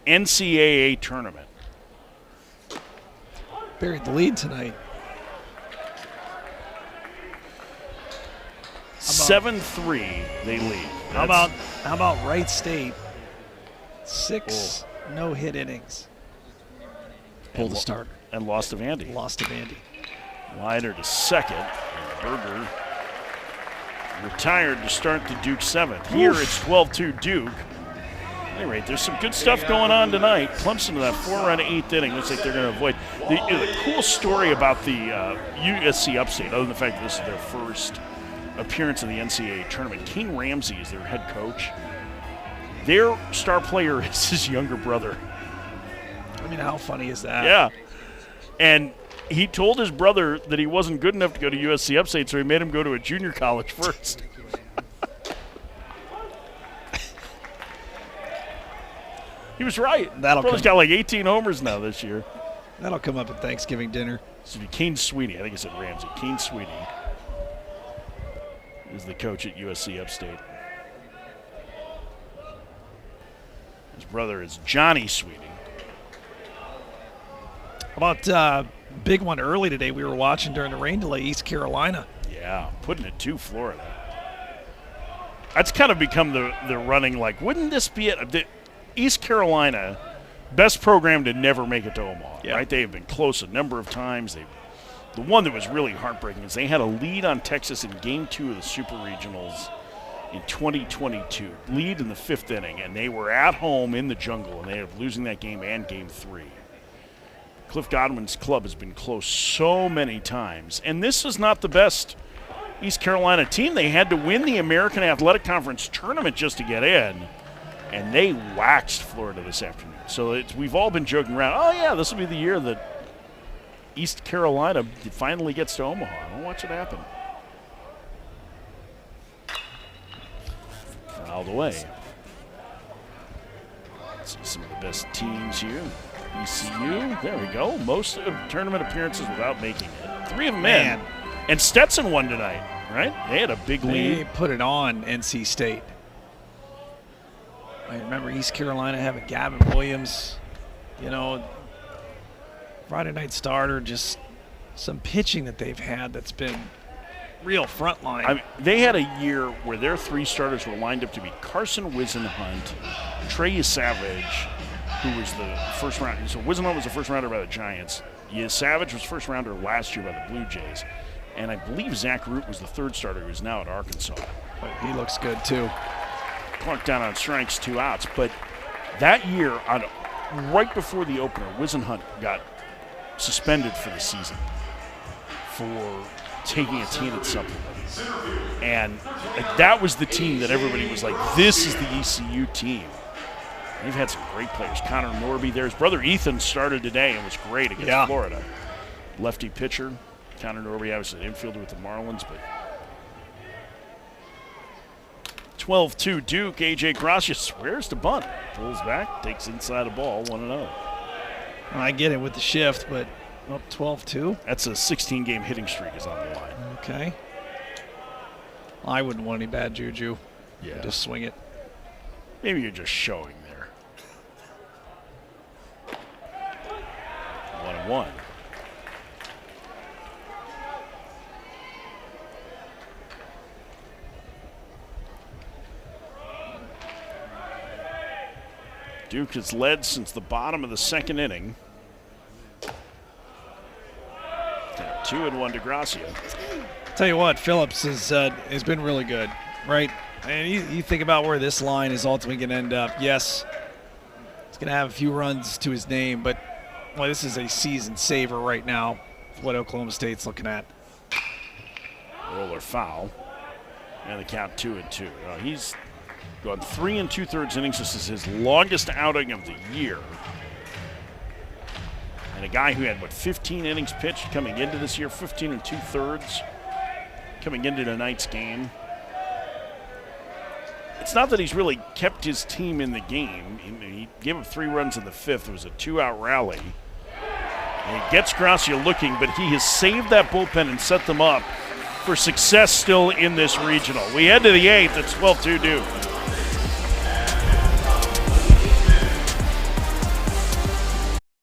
NCAA tournament. Buried the lead tonight. 7-3 they lead. How about Wright State? 6 no-hit innings. Pulled the starter. And lost to Vandy. Wider to second. And Berger retired to start the Duke 7th. Here it's 12-2 Duke. At any rate, there's some good stuff going on tonight. Clemson to that 4-run 8th inning. Looks like they're going to avoid. The cool story about the USC Upstate, other than the fact that this is their first appearance in the NCAA tournament, King Ramsey is their head coach. Their star player is his younger brother. I mean, how funny is that? Yeah. And he told his brother that he wasn't good enough to go to USC Upstate, so he made him go to a junior college first. He was right. Brother's got like 18 homers now this year. That'll come up at Thanksgiving dinner. So Kane Sweeney, I think I said Ramsey. Kane Sweeney is the coach at USC Upstate. His brother is Johnny Sweeney. How about big one early today we were watching during the rain delay, East Carolina. Yeah, putting it to Florida. That's kind of become the running, like, wouldn't this be it? East Carolina, best program to never make it to Omaha, right? They have been close a number of times. The one that was really heartbreaking is they had a lead on Texas in Game 2 of the Super Regionals in 2022. Lead in the 5th inning, and they were at home in the jungle, and they ended up losing that game and Game 3. Cliff Godwin's club has been close so many times, and this is not the best East Carolina team. They had to win the American Athletic Conference tournament just to get in, and they waxed Florida this afternoon. So we've all been joking around, oh, yeah, this will be the year that East Carolina finally gets to Omaha. We'll watch it happen. Fouled away. See some of the best teams here. ECU, there we go. Most of tournament appearances without making it. 3 of them in. And Stetson won tonight, right? They had a big lead. They put it on NC State. I remember East Carolina having Gavin Williams, Friday night starter, just some pitching that they've had that's been real frontline. I mean, they had a year where their 3 starters were lined up to be Carson Wisenhunt, Trey Savage, who was the first round. So Wisenhunt was the first rounder by the Giants. Savage was first rounder last year by the Blue Jays. And I believe Zach Root was the 3rd starter who's now at Arkansas. But he looks good too. Plunked down on strikes, 2 outs. But that year, right before the opener, Wisenhunt got suspended for the season for taking a tainted supplement. And that was the team that everybody was like, this is the ECU team. They've had some great players. Connor Norby there. His brother Ethan started today and was great against Florida. Lefty pitcher. Connor Norby, obviously an infielder with the Marlins, but 12-2 Duke. AJ Gracia swears to bunt. Pulls back, takes inside a ball, 1-0. I get it with the shift, but 12-2? That's a 16-game hitting streak is on the line. Okay. I wouldn't want any bad juju. Yeah. I'd just swing it. Maybe you're just showing there. 1-1. Duke has led since the bottom of the 2nd inning. 2-1 to Gracia. Tell you what, Phillips has been really good, right? And you think about where this line is ultimately going to end up. Yes, it's going to have a few runs to his name, but well, this is a season saver right now, what Oklahoma State's looking at. Roller foul. And the count 2-2. He's gone 3 2/3 innings. This is his longest outing of the year. And a guy who had, 15 innings pitched coming into this year, 15 2/3 coming into tonight's game. It's not that he's really kept his team in the game. He gave up 3 runs in the 5th. It was a 2-out rally. And he gets Gracia looking, but he has saved that bullpen and set them up for success still in this regional. We head to the 8th. It's 12-2 Duke.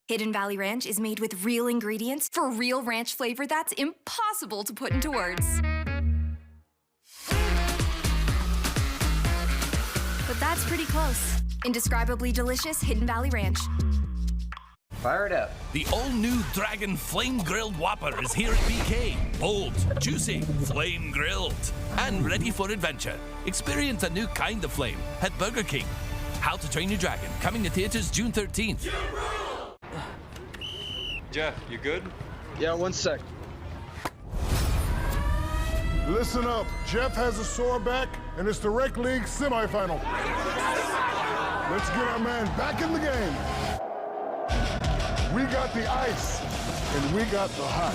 Hidden Valley Ranch is made with real ingredients for real ranch flavor that's impossible to put into words. But that's pretty close. Indescribably delicious Hidden Valley Ranch. Fire it up. The all-new Dragon Flame Grilled Whopper is here at BK. Bold, juicy, flame grilled, and ready for adventure. Experience a new kind of flame at Burger King. How to Train Your Dragon, coming to theaters June 13th. Jeff, you good? Yeah, 1 sec. Listen up. Jeff has a sore back, and it's the Rec League semifinal. Let's get our man back in the game. We got the ice, and we got the hot.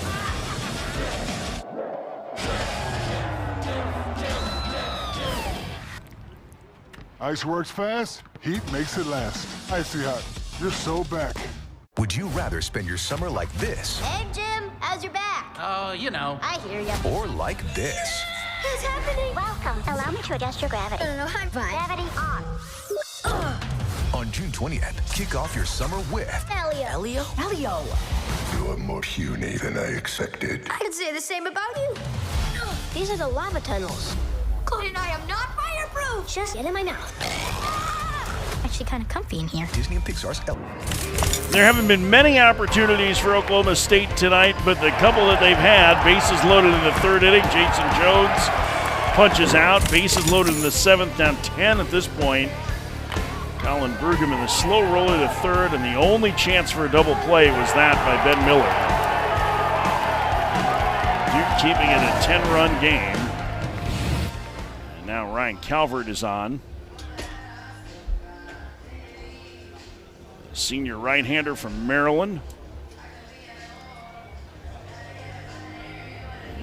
Ice works fast, heat makes it last. Icy Hot, you're so back. Would you rather spend your summer like this? Hey, Jim, how's your back? Oh, you know. I hear ya. Or like this? What's happening? Welcome. Allow me to adjust your gravity. No, I'm fine. Gravity on. On June 20th, kick off your summer with Elio. You're more puny than I expected. I could say the same about you. These are the lava tunnels. And I am not fireproof. Just get in my mouth. Actually kind of comfy in here. Disney and Pixar's There haven't been many opportunities for Oklahoma State tonight, but the couple that they've had, bases loaded in the 3rd inning, Jason Jones punches out, bases loaded in the 7th, down 10 at this point. Colin Brugum in the slow roller to 3rd, and the only chance for a double play was that by Ben Miller. Duke keeping it a 10-run game. And now Ryan Calvert is on. Senior right-hander from Maryland.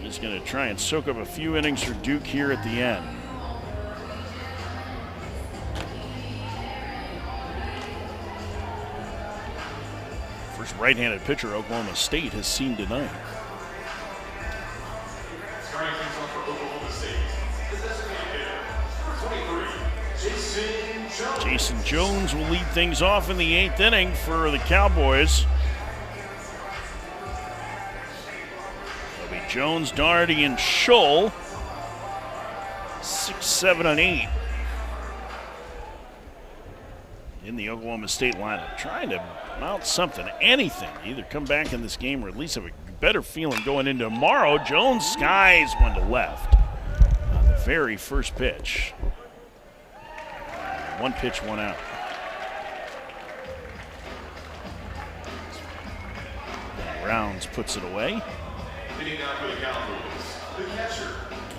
He's going to try and soak up a few innings for Duke here at the end. First right-handed pitcher Oklahoma State has seen tonight. Starting things off for Oklahoma State, the designated hitter, 23, Jason Jones. Jason Jones will lead things off in the 8th inning for the Cowboys. It'll be Jones, Doherty, and Scholl. 6, 7, and 8 in the Oklahoma State lineup, trying to mount something, anything, either come back in this game or at least have a better feeling going into tomorrow. Jones skies one to left on the very first pitch. 1 pitch, 1 out. Rounds puts it away.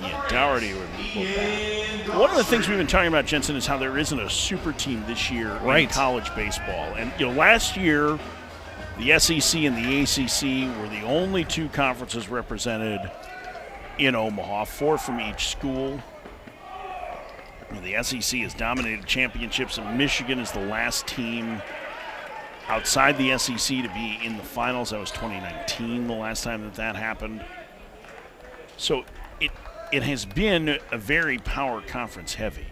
Yeah, Doherty would. One of the things we've been talking about, Jensen, is how there isn't a super team this year in college baseball. And last year, the SEC and the ACC were the only 2 conferences represented in Omaha, 4 from each school. And the SEC has dominated championships, and Michigan is the last team outside the SEC to be in the finals. That was 2019, the last time that happened. So it has been a very power conference heavy.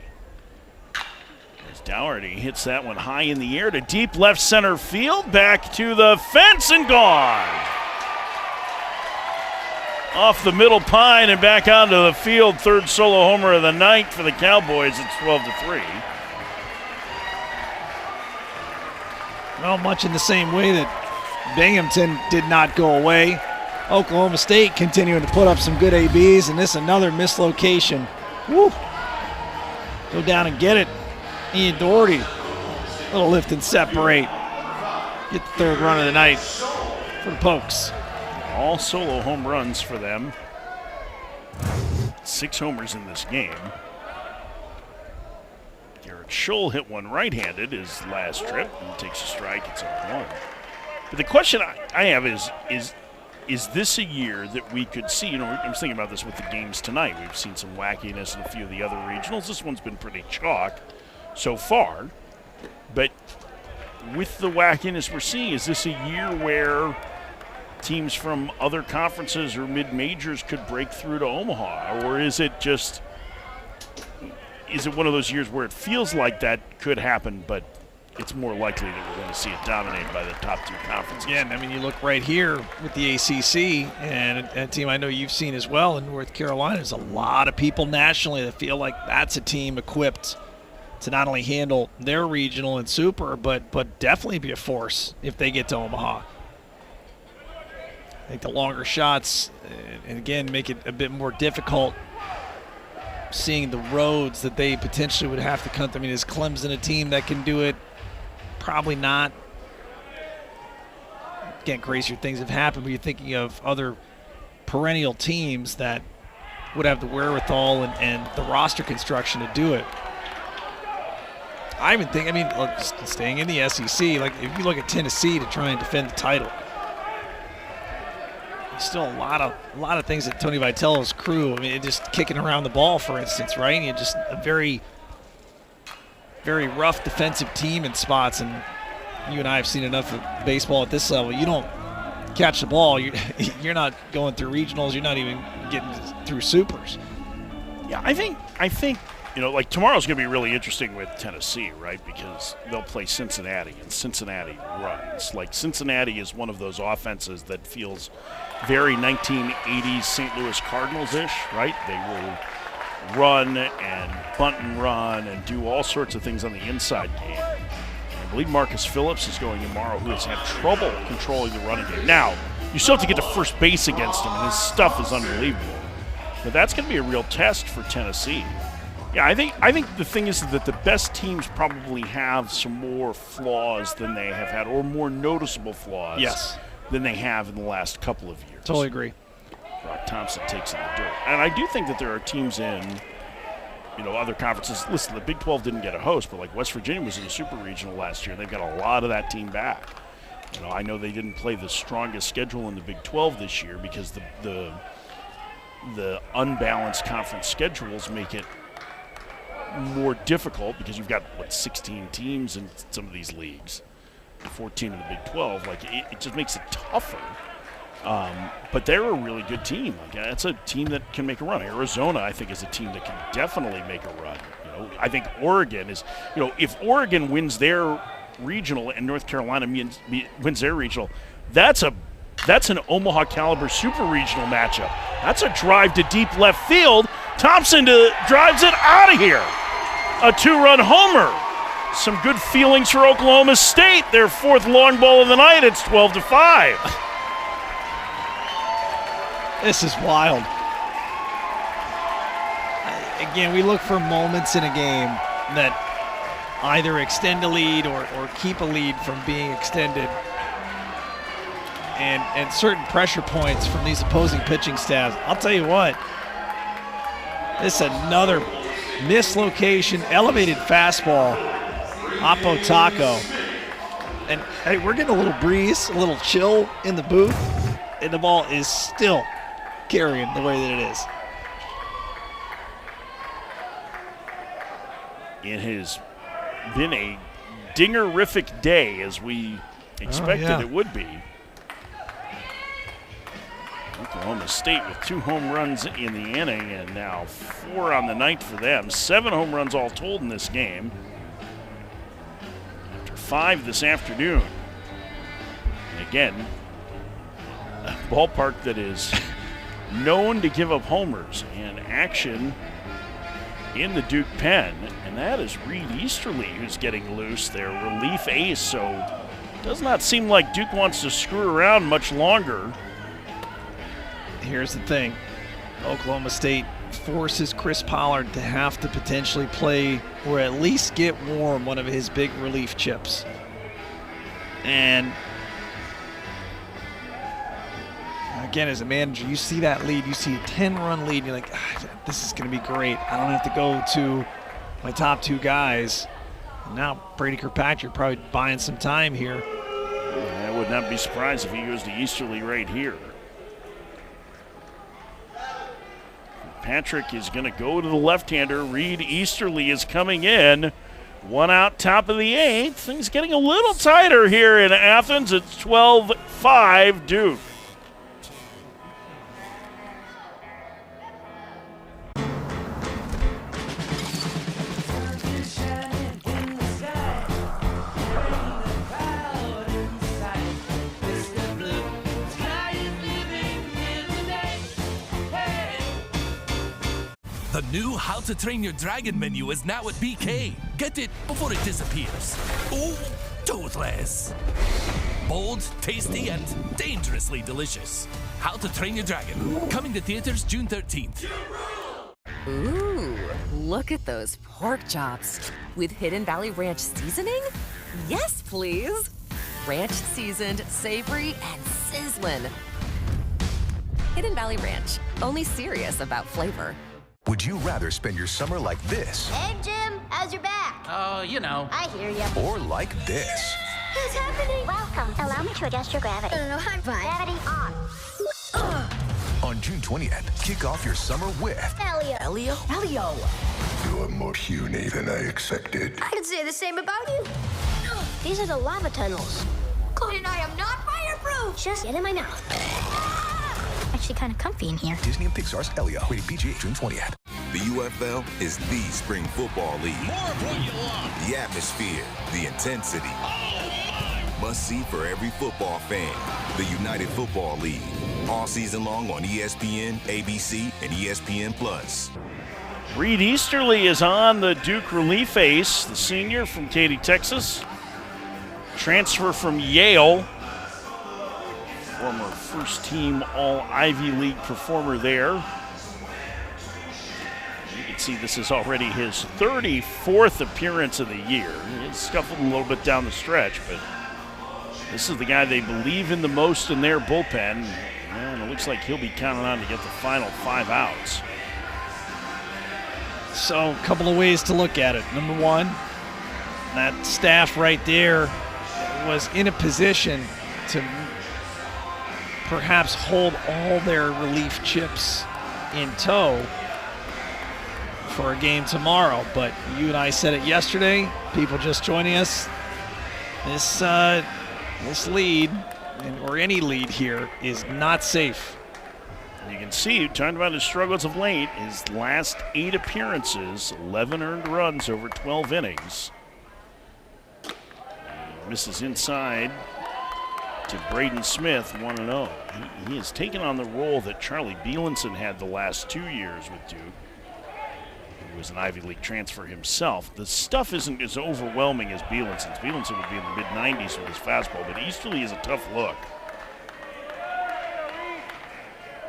As Doherty hits that one high in the air to deep left center field, back to the fence and gone. Off the middle pine and back onto the field. 3rd solo homer of the night for the Cowboys. It's 12-3. Well, much in the same way that Binghamton did not go away. Oklahoma State continuing to put up some good ABs, and this another mislocation. Woo! Go down and get it. Ian Doherty Little lift and separate. Get the third run of the night for the Pokes. All solo home runs for them. 6 homers in this game. Garrett Scholl hit one right-handed his last trip and takes a strike. It's 0-1. But the question I have is this a year that we could see? I was thinking about this with the games tonight. We've seen some wackiness in a few of the other regionals. This one's been pretty chalk so far. But with the wackiness we're seeing, is this a year where teams from other conferences or mid-majors could break through to Omaha? Or is it one of those years where it feels like that could happen, but it's more likely that we're going to see it dominated by the top 2 conferences? Yeah, I mean, you look right here with the ACC, and a team I know you've seen as well in North Carolina. There's a lot of people nationally that feel like that's a team equipped to not only handle their regional and super, but definitely be a force if they get to Omaha. I think the longer shots, and again, make it a bit more difficult seeing the roads that they potentially would have to come. I mean, is Clemson a team that can do it? Probably not. Again, crazier things have happened, but you're thinking of other perennial teams that would have the wherewithal and the roster construction to do it. I even think, staying in the SEC, like if you look at Tennessee to try and defend the title, there's still a lot of things that Tony Vitello's crew, just kicking around the ball, for instance, right? And just a very, very rough defensive team in spots, and you and I have seen enough of baseball at this level. You don't catch the ball, you're not going through regionals, you're not even getting through supers. Yeah, I think like tomorrow's going to be really interesting with Tennessee, right? Because they'll play Cincinnati, and Cincinnati runs. Like, Cincinnati is one of those offenses that feels very 1980s St. Louis Cardinals-ish, right? They will run and bunt and run and do all sorts of things on the inside game. And I believe Marcus Phillips is going tomorrow, who has had trouble controlling the running game. Now, you still have to get to first base against him, and his stuff is unbelievable. But that's going to be a real test for Tennessee. Yeah, I think the thing is that the best teams probably have some more flaws than they have had, or more noticeable flaws than they have in the last couple of years. Totally agree. Brock Thompson takes in the dirt. And I do think that there are teams in, other conferences. Listen, the Big 12 didn't get a host, but like West Virginia was in the Super Regional last year. They've got a lot of that team back. I know they didn't play the strongest schedule in the Big 12 this year because the unbalanced conference schedules make it more difficult because you've got 16 teams in some of these leagues, 14 in the Big 12. Like it just makes it tougher. But they're a really good team. Like it's a team that can make a run. Arizona, I think, is a team that can definitely make a run. I think Oregon is. If Oregon wins their regional and North Carolina wins their regional, that's an Omaha caliber super regional matchup. That's a drive to deep left field. Thompson drives it out of here. A 2-run homer. Some good feelings for Oklahoma State. Their 4th long ball of the night. It's 12-5. This is wild. Again, we look for moments in a game that either extend a lead or keep a lead from being extended. And certain pressure points from these opposing pitching staffs. I'll tell you what. This is another mislocation, elevated fastball, Oppo Taco. And hey, we're getting a little breeze, a little chill in the booth, and the ball is still carrying the way that it is. It has been a dingerific day, as we expected it would be. Oklahoma State with 2 home runs in the inning and now 4 on the night for them. 7 home runs all told in this game. After 5 this afternoon. And again, a ballpark that is known to give up homers and action in the Duke pen. And that is Reed Easterly who's getting loose, their relief ace. So it does not seem like Duke wants to screw around much longer. Here's the thing. Oklahoma State forces Chris Pollard to have to potentially play or at least get warm one of his big relief chips. And again, as a manager, you see that lead, you see a 10-run lead, you're like, this is going to be great. I don't have to go to my top two guys. And now Brady Kirkpatrick probably buying some time here. I would not be surprised if he goes to Easterly right here. Patrick is going to go to the left-hander. Reed Easterly is coming in. One out, top of the 8th. Things getting a little tighter here in Athens. It's 12-5 Duke. The new How to Train Your Dragon menu is now at BK. Get it before it disappears. Ooh, toothless. Bold, tasty, and dangerously delicious. How to Train Your Dragon. Coming to theaters June 13th. Ooh, look at those pork chops. With Hidden Valley Ranch seasoning? Yes, please. Ranch seasoned, savory, and sizzling. Hidden Valley Ranch. Only serious about flavor. Would you rather spend your summer like this? Hey, Jim, how's your back? Oh, you know. I hear ya. Or like this? What's happening? Welcome. Allow me to adjust your gravity. I'm fine. Gravity on. On June 20th, kick off your summer with Elio. You are more puny than I expected. I could say the same about you. These are the lava tunnels. And I am not fireproof. Just get in my mouth. Actually kind of comfy in here. Disney and Pixar's Elio, rated PG, June 20th. The UFL is the spring football league. More of what you want. The atmosphere, the intensity. Must see for every football fan. The United Football League. All season long on ESPN, ABC, and ESPN Plus. Reed Easterly is on the Duke relief ace, the senior from Katy, Texas. Transfer from Yale. Former first-team All-Ivy League performer there. You can see this is already his 34th appearance of the year. He's scuffled a little bit down the stretch, but this is the guy they believe in the most in their bullpen. And it looks like he'll be counted on to get the final 5 outs. So, a couple of ways to look at it. Number one, that staff right there was in a position to perhaps hold all their relief chips in tow for a game tomorrow. But you and I said it yesterday, people just joining us, this lead, or any lead here, is not safe. You can see, talking about his struggles of late, his last 8 appearances, 11 earned runs over 12 innings. He misses inside to Braden Smith, 1-0. He has taken on the role that Charlie Bielenson had the last 2 years with Duke. He was an Ivy League transfer himself. The stuff isn't as overwhelming as Bielenson's. Bielenson would be in the mid-90s with his fastball, but Easterly is a tough look.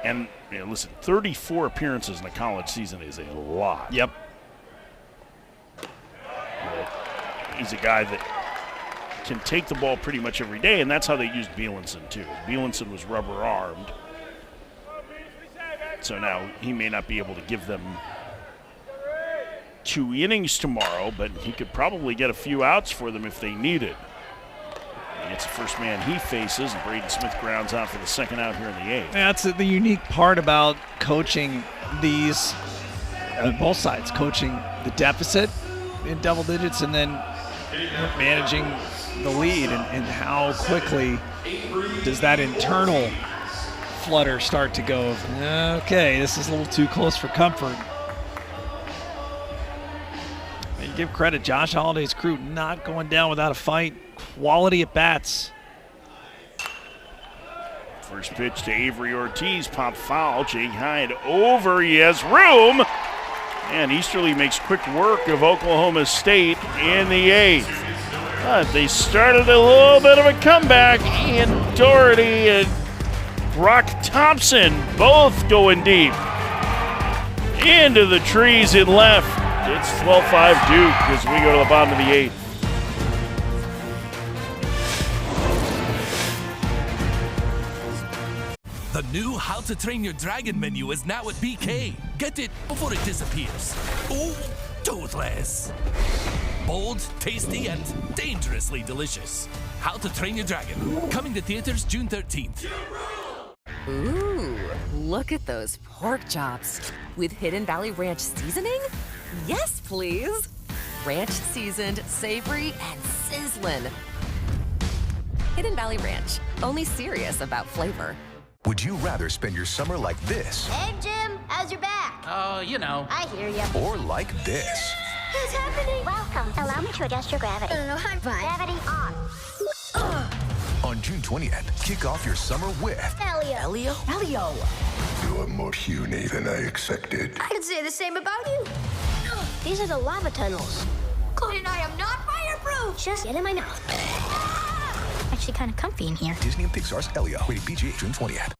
And listen, 34 appearances in a college season is a lot. Yep. He's a guy that can take the ball pretty much every day, and that's how they used Bielenson too. Bielenson was rubber-armed, so now he may not be able to give them 2 innings tomorrow, but he could probably get a few outs for them if they need it. It's the first man he faces, and Braden Smith grounds out for the second out here in the 8th. That's the unique part about coaching these, both sides, coaching the deficit in double digits and then managing the lead, and how quickly does that internal flutter start to go, okay, this is a little too close for comfort. And give credit, Josh Holliday's crew not going down without a fight. Quality at bats. First pitch to Avery Ortiz, pop foul. Jake Hyde over, he has room. And Easterly makes quick work of Oklahoma State in the 8th. But they started a little bit of a comeback. Ian Doherty and Brock Thompson both going deep Into the trees in left. It's 12-5 Duke as we go to the bottom of the 8th. The new How to Train Your Dragon menu is now at BK. Get it before it disappears. Oh, toothless. Bold, tasty, and dangerously delicious. How to Train Your Dragon. Coming to theaters June 13th. Ooh, look at those pork chops. With Hidden Valley Ranch seasoning? Yes, please. Ranch seasoned, savory, and sizzling. Hidden Valley Ranch. Only serious about flavor. Would you rather spend your summer like this? Hey, Jim, how's your back? Oh, you know. I hear ya. Or like this? What's happening? Welcome. Allow me to adjust your gravity. I'm fine. Gravity on. On June 20th, kick off your summer with Elio. You are more puny than I expected. I could say the same about you. These are the lava tunnels. Cody and I am not fireproof. Just get in my mouth. Actually kind of comfy in here. Disney and Pixar's Elio. Rated PG, June 20th.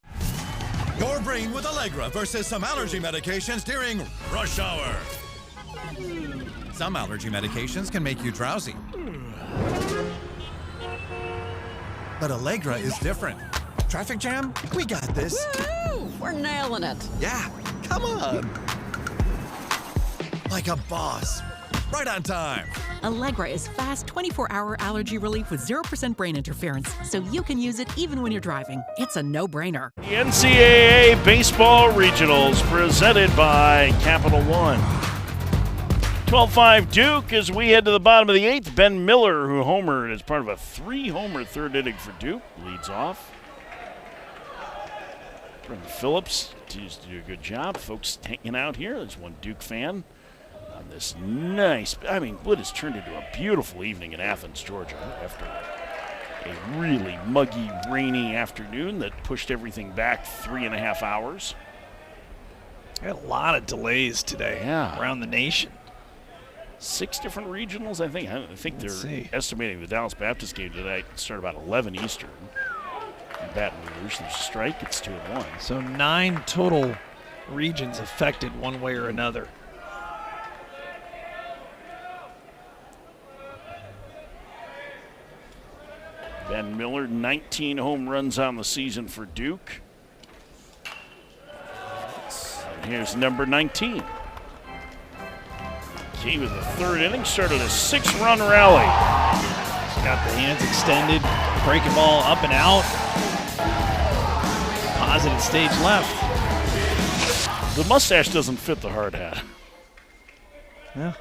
Your brain with Allegra versus some allergy medications during rush hour. Some allergy medications can make you drowsy. But Allegra is different. Traffic jam? We got this. Woo! We're nailing it. Yeah, come on. Like a boss. Right on time. Allegra is fast 24-hour allergy relief with 0% brain interference, so you can use it even when you're driving. It's a no-brainer. The NCAA Baseball Regionals presented by Capital One. 12-5 Duke as we head to the bottom of the 8th. Ben Miller, who homered as part of a 3-homer third inning for Duke, leads off. Brendan Phillips continues to do a good job. Folks hanging out here. There's one Duke fan on this nice, what has turned into a beautiful evening in Athens, Georgia, after a really muggy, rainy afternoon that pushed everything back 3.5 hours. Had a lot of delays today around the nation. 6 different regionals, I think. I think they're estimating the Dallas Baptist game tonight start about 11 Eastern. In Baton Rouge, there's a strike. It's 2-1. So 9 total regions affected one way or another. Ben Miller, 19 home runs on the season for Duke. And here's number 19. He was the third inning, started a 6-run rally. He's got the hands extended, breaking ball up and out. Positive stage left. The mustache doesn't fit the hard hat. Yeah.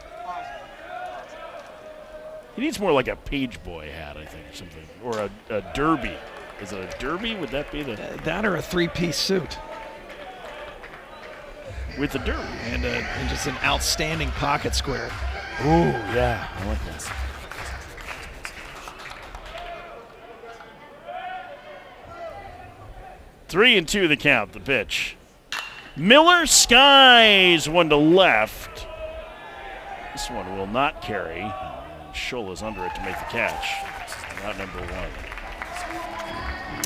He needs more like a page boy hat, I think, or something. Or a derby. Is it a derby? Would that be the... that or a 3-piece suit. With the derby. And just an outstanding pocket square. Ooh, yeah. I like that. Three and two the count, the pitch. Miller skies one to left. This one will not carry. Shola's under it to make the catch. Route number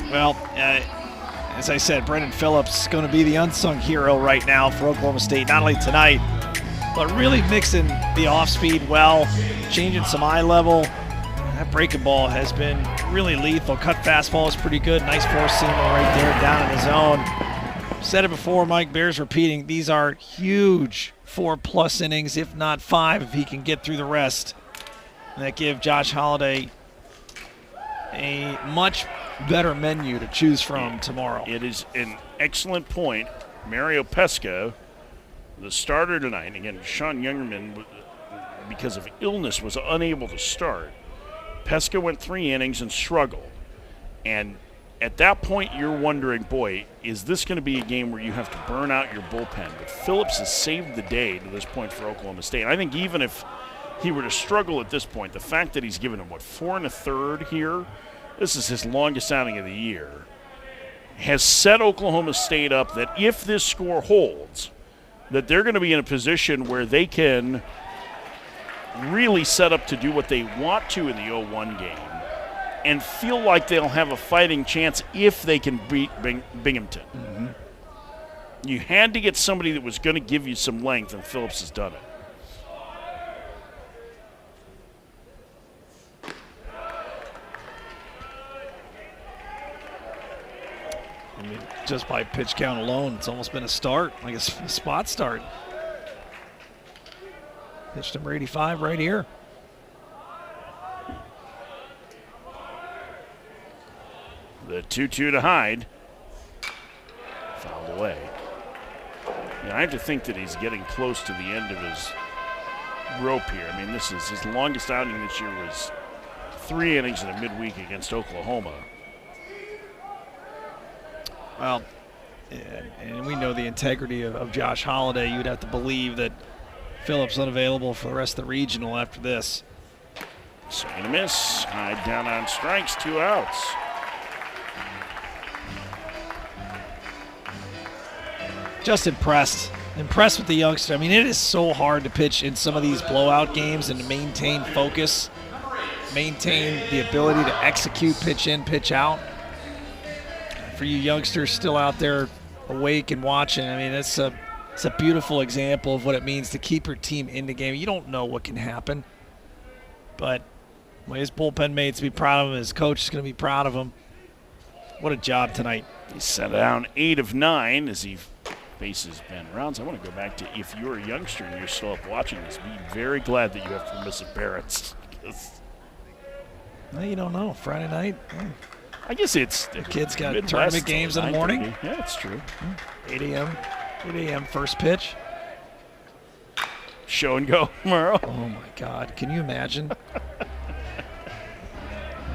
1. Well, as I said, Brendan Phillips is going to be the unsung hero right now for Oklahoma State, not only tonight, but really mixing the off-speed well, changing some eye level. That breaking ball has been really lethal. Cut fastball is pretty good. Nice four-seamer right there down in the zone. Said it before, Mike bears repeating, these are huge 4+ innings, if not 5, if he can get through the rest. And that give Josh Holliday a much better menu to choose from tomorrow. It is an excellent point. Mario Pesca, the starter tonight. Again, Sean Youngerman, because of illness, was unable to start. Pesca went 3 innings and struggled. And at that point, you're wondering, boy, is this going to be a game where you have to burn out your bullpen? But Phillips has saved the day to this point for Oklahoma State. And I think even if he were to struggle at this point, the fact that he's given him, 4 1/3 here, this is his longest outing of the year, has set Oklahoma State up that if this score holds, that they're going to be in a position where they can really set up to do what they want to in the 0-1 game and feel like they'll have a fighting chance if they can beat Binghamton. Mm-hmm. You had to get somebody that was going to give you some length, and Phillips has done it. I mean, just by pitch count alone, it's almost been a start, like a spot start. Pitched number 85 right here. The 2-2 to Hyde. Fouled away. Yeah, I have to think that he's getting close to the end of his rope here. I mean, this is his longest outing this year was 3 innings in a midweek against Oklahoma. Well, and we know the integrity of Josh Holliday. You'd have to believe that Phillips unavailable for the rest of the regional after this. Swing and a miss. Hyde down on strikes, 2 outs. Just impressed with the youngster. I mean, it is so hard to pitch in some of these blowout games and to maintain focus, maintain the ability to execute pitch in, pitch out. For you youngsters still out there awake and watching, I mean, it's a beautiful example of what it means to keep your team in the game. You don't know what can happen, but his bullpen mates be proud of him. His coach is going to be proud of him. What a job tonight. He sent down 8 of 9 as he faces Ben Rounds. I want to go back to, if you're a youngster and you're still up watching this, be very glad that you have permissive parents. Well, you don't know. Friday night. I guess it's the kids got tournament games in the morning. Yeah, it's true. 8 a.m. first pitch. Show and go tomorrow. Oh my God! Can you imagine?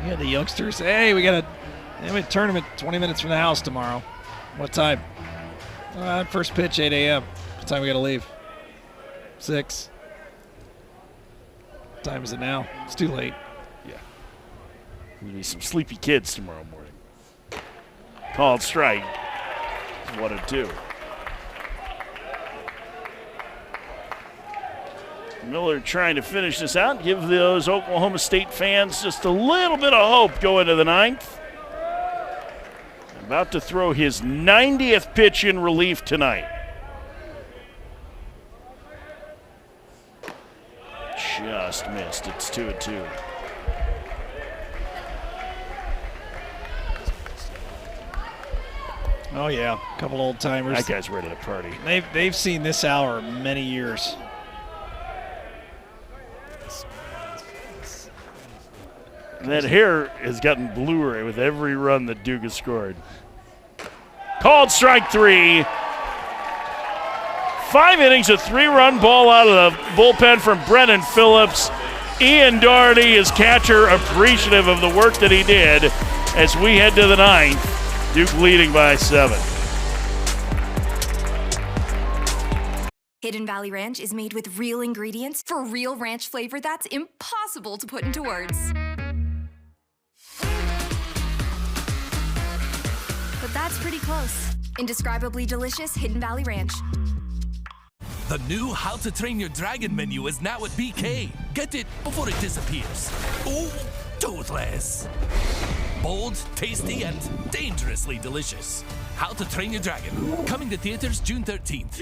Yeah, the youngsters. Hey, we got a tournament 20 minutes from the house tomorrow. What time? First pitch 8 a.m. What time we got to leave? 6. What time is it now? It's too late. Yeah. There'll be some sleepy kids tomorrow morning. Called strike. 1-2. Miller trying to finish this out, give those Oklahoma State fans just a little bit of hope going to the 9th. About to throw his 90th pitch in relief tonight. Just missed. It's 2-2. Oh yeah, a couple old timers. That guy's ready to party. They've seen this hour many years. That hair has gotten bluer with every run that Duke has scored. Called strike 3. 5 innings, a 3-run ball out of the bullpen from Brennan Phillips. Ian Doherty, his catcher, appreciative of the work that he did as we head to the 9th. Duke leading by 7. Hidden Valley Ranch is made with real ingredients for real ranch flavor that's impossible to put into words. But that's pretty close. Indescribably delicious Hidden Valley Ranch. The new How to Train Your Dragon menu is now at BK. Get it before it disappears. Oh, toothless. Bold, tasty, and dangerously delicious. How to Train Your Dragon. Coming to theaters June 13th.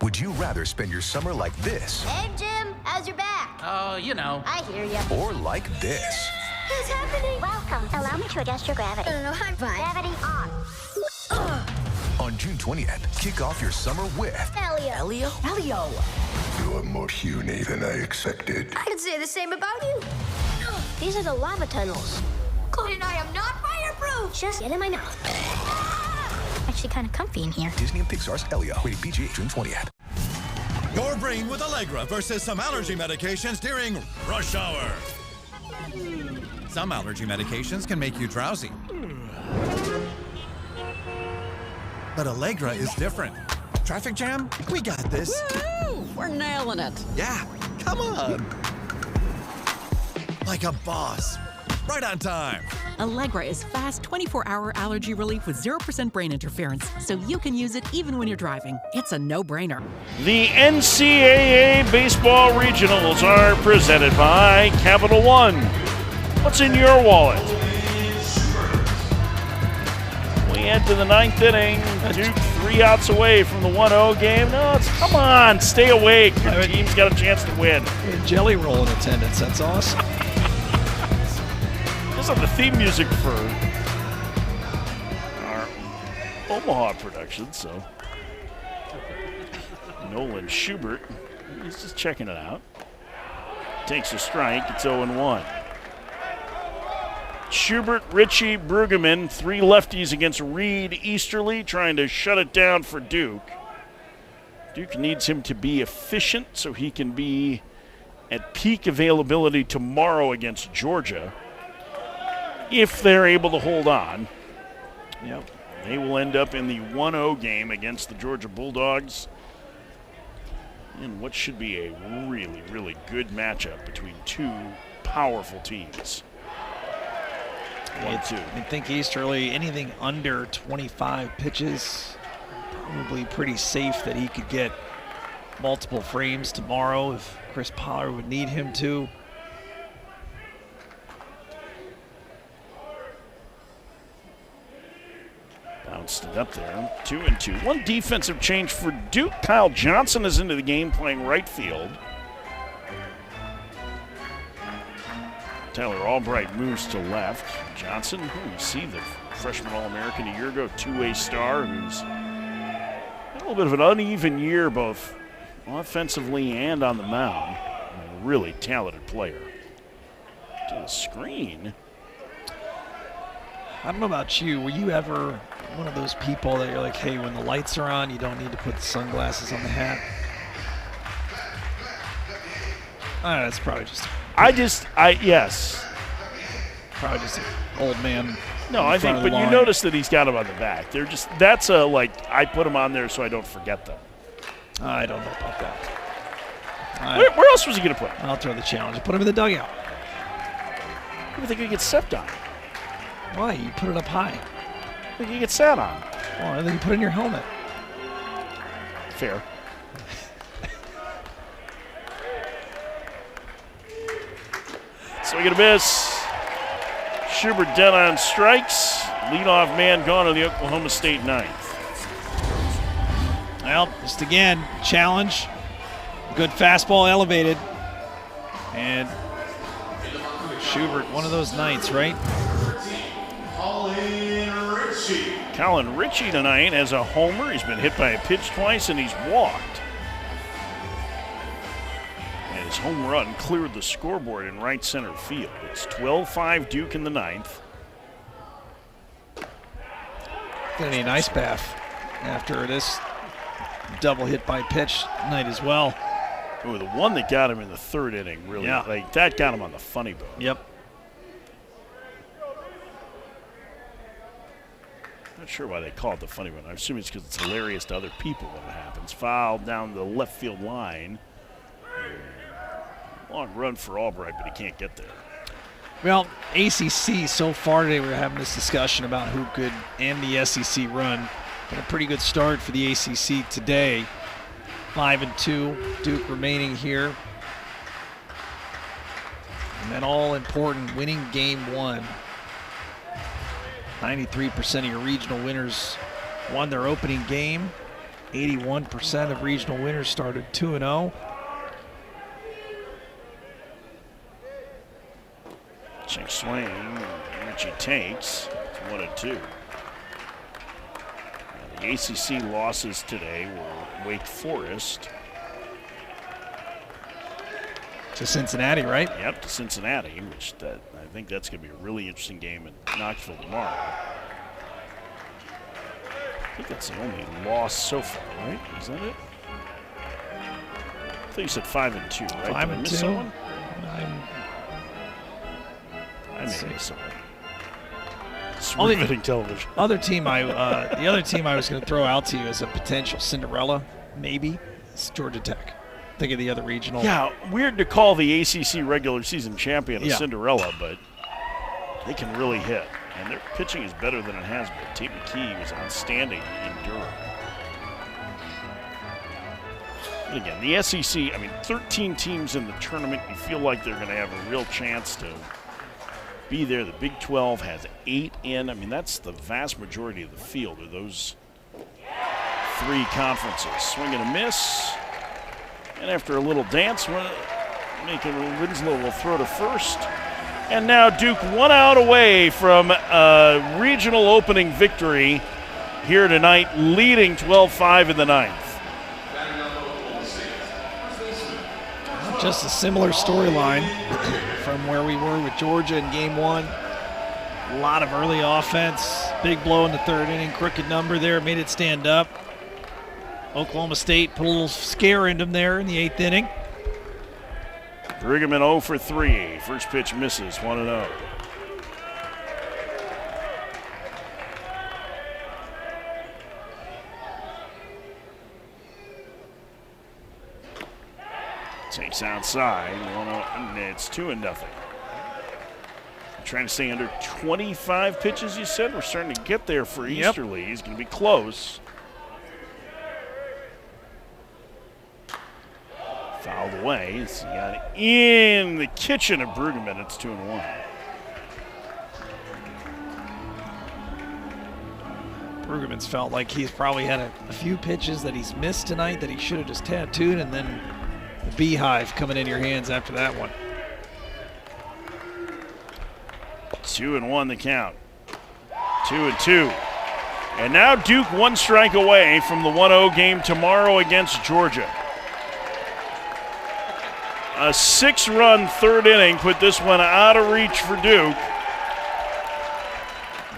Would you rather spend your summer like this? Hey, Jim, how's your back? Oh, you know. I hear ya. Or like this? What's happening? Welcome. Allow me to adjust your gravity. I'm fine. Gravity on. On June 20th, kick off your summer with Elio. You're more puny than I expected. I could say the same about you. These are the lava tunnels. And I am not fireproof. Just get in my mouth. Actually kind of comfy in here. Disney and Pixar's Elio. Rated PG, June 20th. Your brain with Allegra versus some allergy medications during rush hour. Some allergy medications can make you drowsy. But Allegra is different. Traffic jam? We got this. Woo! We're nailing it. Yeah, come on. Like a boss. Right on time. Allegra is fast 24-hour allergy relief with 0% brain interference, so you can use it even when you're driving. It's a no-brainer. The NCAA Baseball Regionals are presented by Capital One. What's in your wallet? We had into the 9th inning. Duke 3 outs away from the 1-0 game. No, come on, stay awake. Your team's got a chance to win. Jelly Roll in attendance. That's awesome. This is the theme music for our Omaha production, so Nolan Schubert, he's just checking it out. Takes a strike, it's 0-1. Schubert, Ritchie, Brueggemann, 3 lefties against Reed Easterly, trying to shut it down for Duke. Duke needs him to be efficient so he can be at peak availability tomorrow against Georgia. If they're able to hold on, they will end up in the 1-0 game against the Georgia Bulldogs in what should be a really, really good matchup between 2 powerful teams. 1-2. I think Easterly, anything under 25 pitches, probably pretty safe that he could get multiple frames tomorrow if Chris Pollard would need him to. Bounced it up there, 2-2. One defensive change for Duke. Kyle Johnson is into the game playing right field. Tyler Albright moves to left. Johnson, you see the freshman All-American a year ago, 2-way star, who's had a little bit of an uneven year both offensively and on the mound. A really talented player. To the screen. I don't know about you. Were you ever one of those people that you're like, hey, when the lights are on, you don't need to put the sunglasses on the hat? That's probably just... yes. Probably just an old man. No, I think, but you notice that he's got them on the back. They're just, that's a, like, I put them on there so I don't forget them. I don't know about that. Where else was he going to put them? I'll throw the challenge. Put him in the dugout. I think he gets stepped on. Why? You put it up high. I think he gets sat on. Well, and then you put it in your helmet. Fair. Swing and a miss. Schubert dead on strikes. Leadoff man gone on the Oklahoma State 9th. Well, just again, challenge. Good fastball elevated. And Schubert, one of those nights, right? Colin Ritchie tonight has a homer. He's been hit by a pitch twice, and he's walked. And his home run cleared the scoreboard in right center field. It's 12-5 Duke in the 9th. Gonna need an ice bath after this double hit by pitch night as well. Oh, the one that got him in the 3rd inning, really, like that got him on the funny bone. Yep. Not sure why they call it the funny one. I'm assuming it's because it's hilarious to other people when it happens. Foul down the left field line. Long run for Albright, but he can't get there. Well, ACC so far today, we're having this discussion about who could end the SEC run. But a pretty good start for the ACC today. 5-2, Duke remaining here. And then all important, winning game 1. 93% of your regional winners won their opening game. 81% of regional winners started 2-0. Check swing, Ritchie takes. It's 1-2. The ACC losses today were Wake Forest. To Cincinnati, right? Yep, to Cincinnati, which I think that's going to be a really interesting game in Knoxville tomorrow. I think that's the only loss so far, right? Is that it? I thought you said 5-2, right? 5-2. Did I miss someone? I may miss someone. It's riveting television. The other team I was going to throw out to you as a potential Cinderella, maybe, is Georgia Tech. Think of the other regional. Yeah, weird to call the ACC regular season champion a Cinderella, but they can really hit. And their pitching is better than it has been. Tate McKee was outstanding in Durham. But again, the SEC, 13 teams in the tournament, you feel like they're going to have a real chance to be there. The Big 12 has 8 in. I mean, that's the vast majority of the field of those 3 conferences. Swing and a miss. And after a little dance, Winslow will throw to first. And now Duke 1 out away from a regional opening victory here tonight, leading 12-5 in the 9th. Just a similar storyline from where we were with Georgia in game 1. A lot of early offense, big blow in the 3rd inning, crooked number there, made it stand up. Oklahoma State put a little scare into them there in the 8th inning. Brueggemann 0 for 3. First pitch misses, 1-0. Takes outside, it's 2-0. Trying to stay under 25 pitches, you said? We're starting to get there for Easterly. He's going to be close. Fouled away. It's got in the kitchen of Brueggemann. It's 2-1. Brueggemann's felt like he's probably had a few pitches that he's missed tonight that he should have just tattooed, and then the beehive coming in your hands after that one. 2-1 the count. 2-2. And now Duke 1 strike away from the 1-0 game tomorrow against Georgia. A 6-run 3rd inning put this one out of reach for Duke.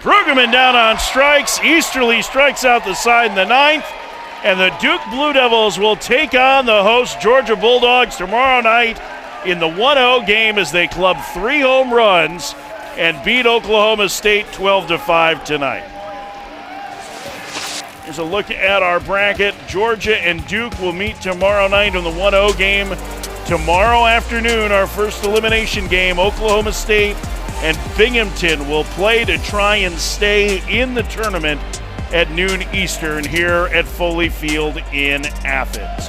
Brueggemann down on strikes. Easterly strikes out the side in the 9th. And the Duke Blue Devils will take on the host Georgia Bulldogs tomorrow night in the 1-0 game as they club 3 home runs and beat Oklahoma State 12-5 tonight. Here's a look at our bracket. Georgia and Duke will meet tomorrow night in the 1-0 game. Tomorrow afternoon, our first elimination game, Oklahoma State and Binghamton will play to try and stay in the tournament at noon Eastern here at Foley Field in Athens.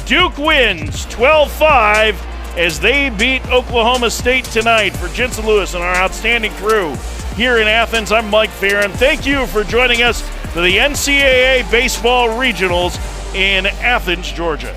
Duke wins 12-5 as they beat Oklahoma State tonight. For Jensen Lewis and our outstanding crew here in Athens, I'm Mike Farron. Thank you for joining us for the NCAA Baseball Regionals in Athens, Georgia.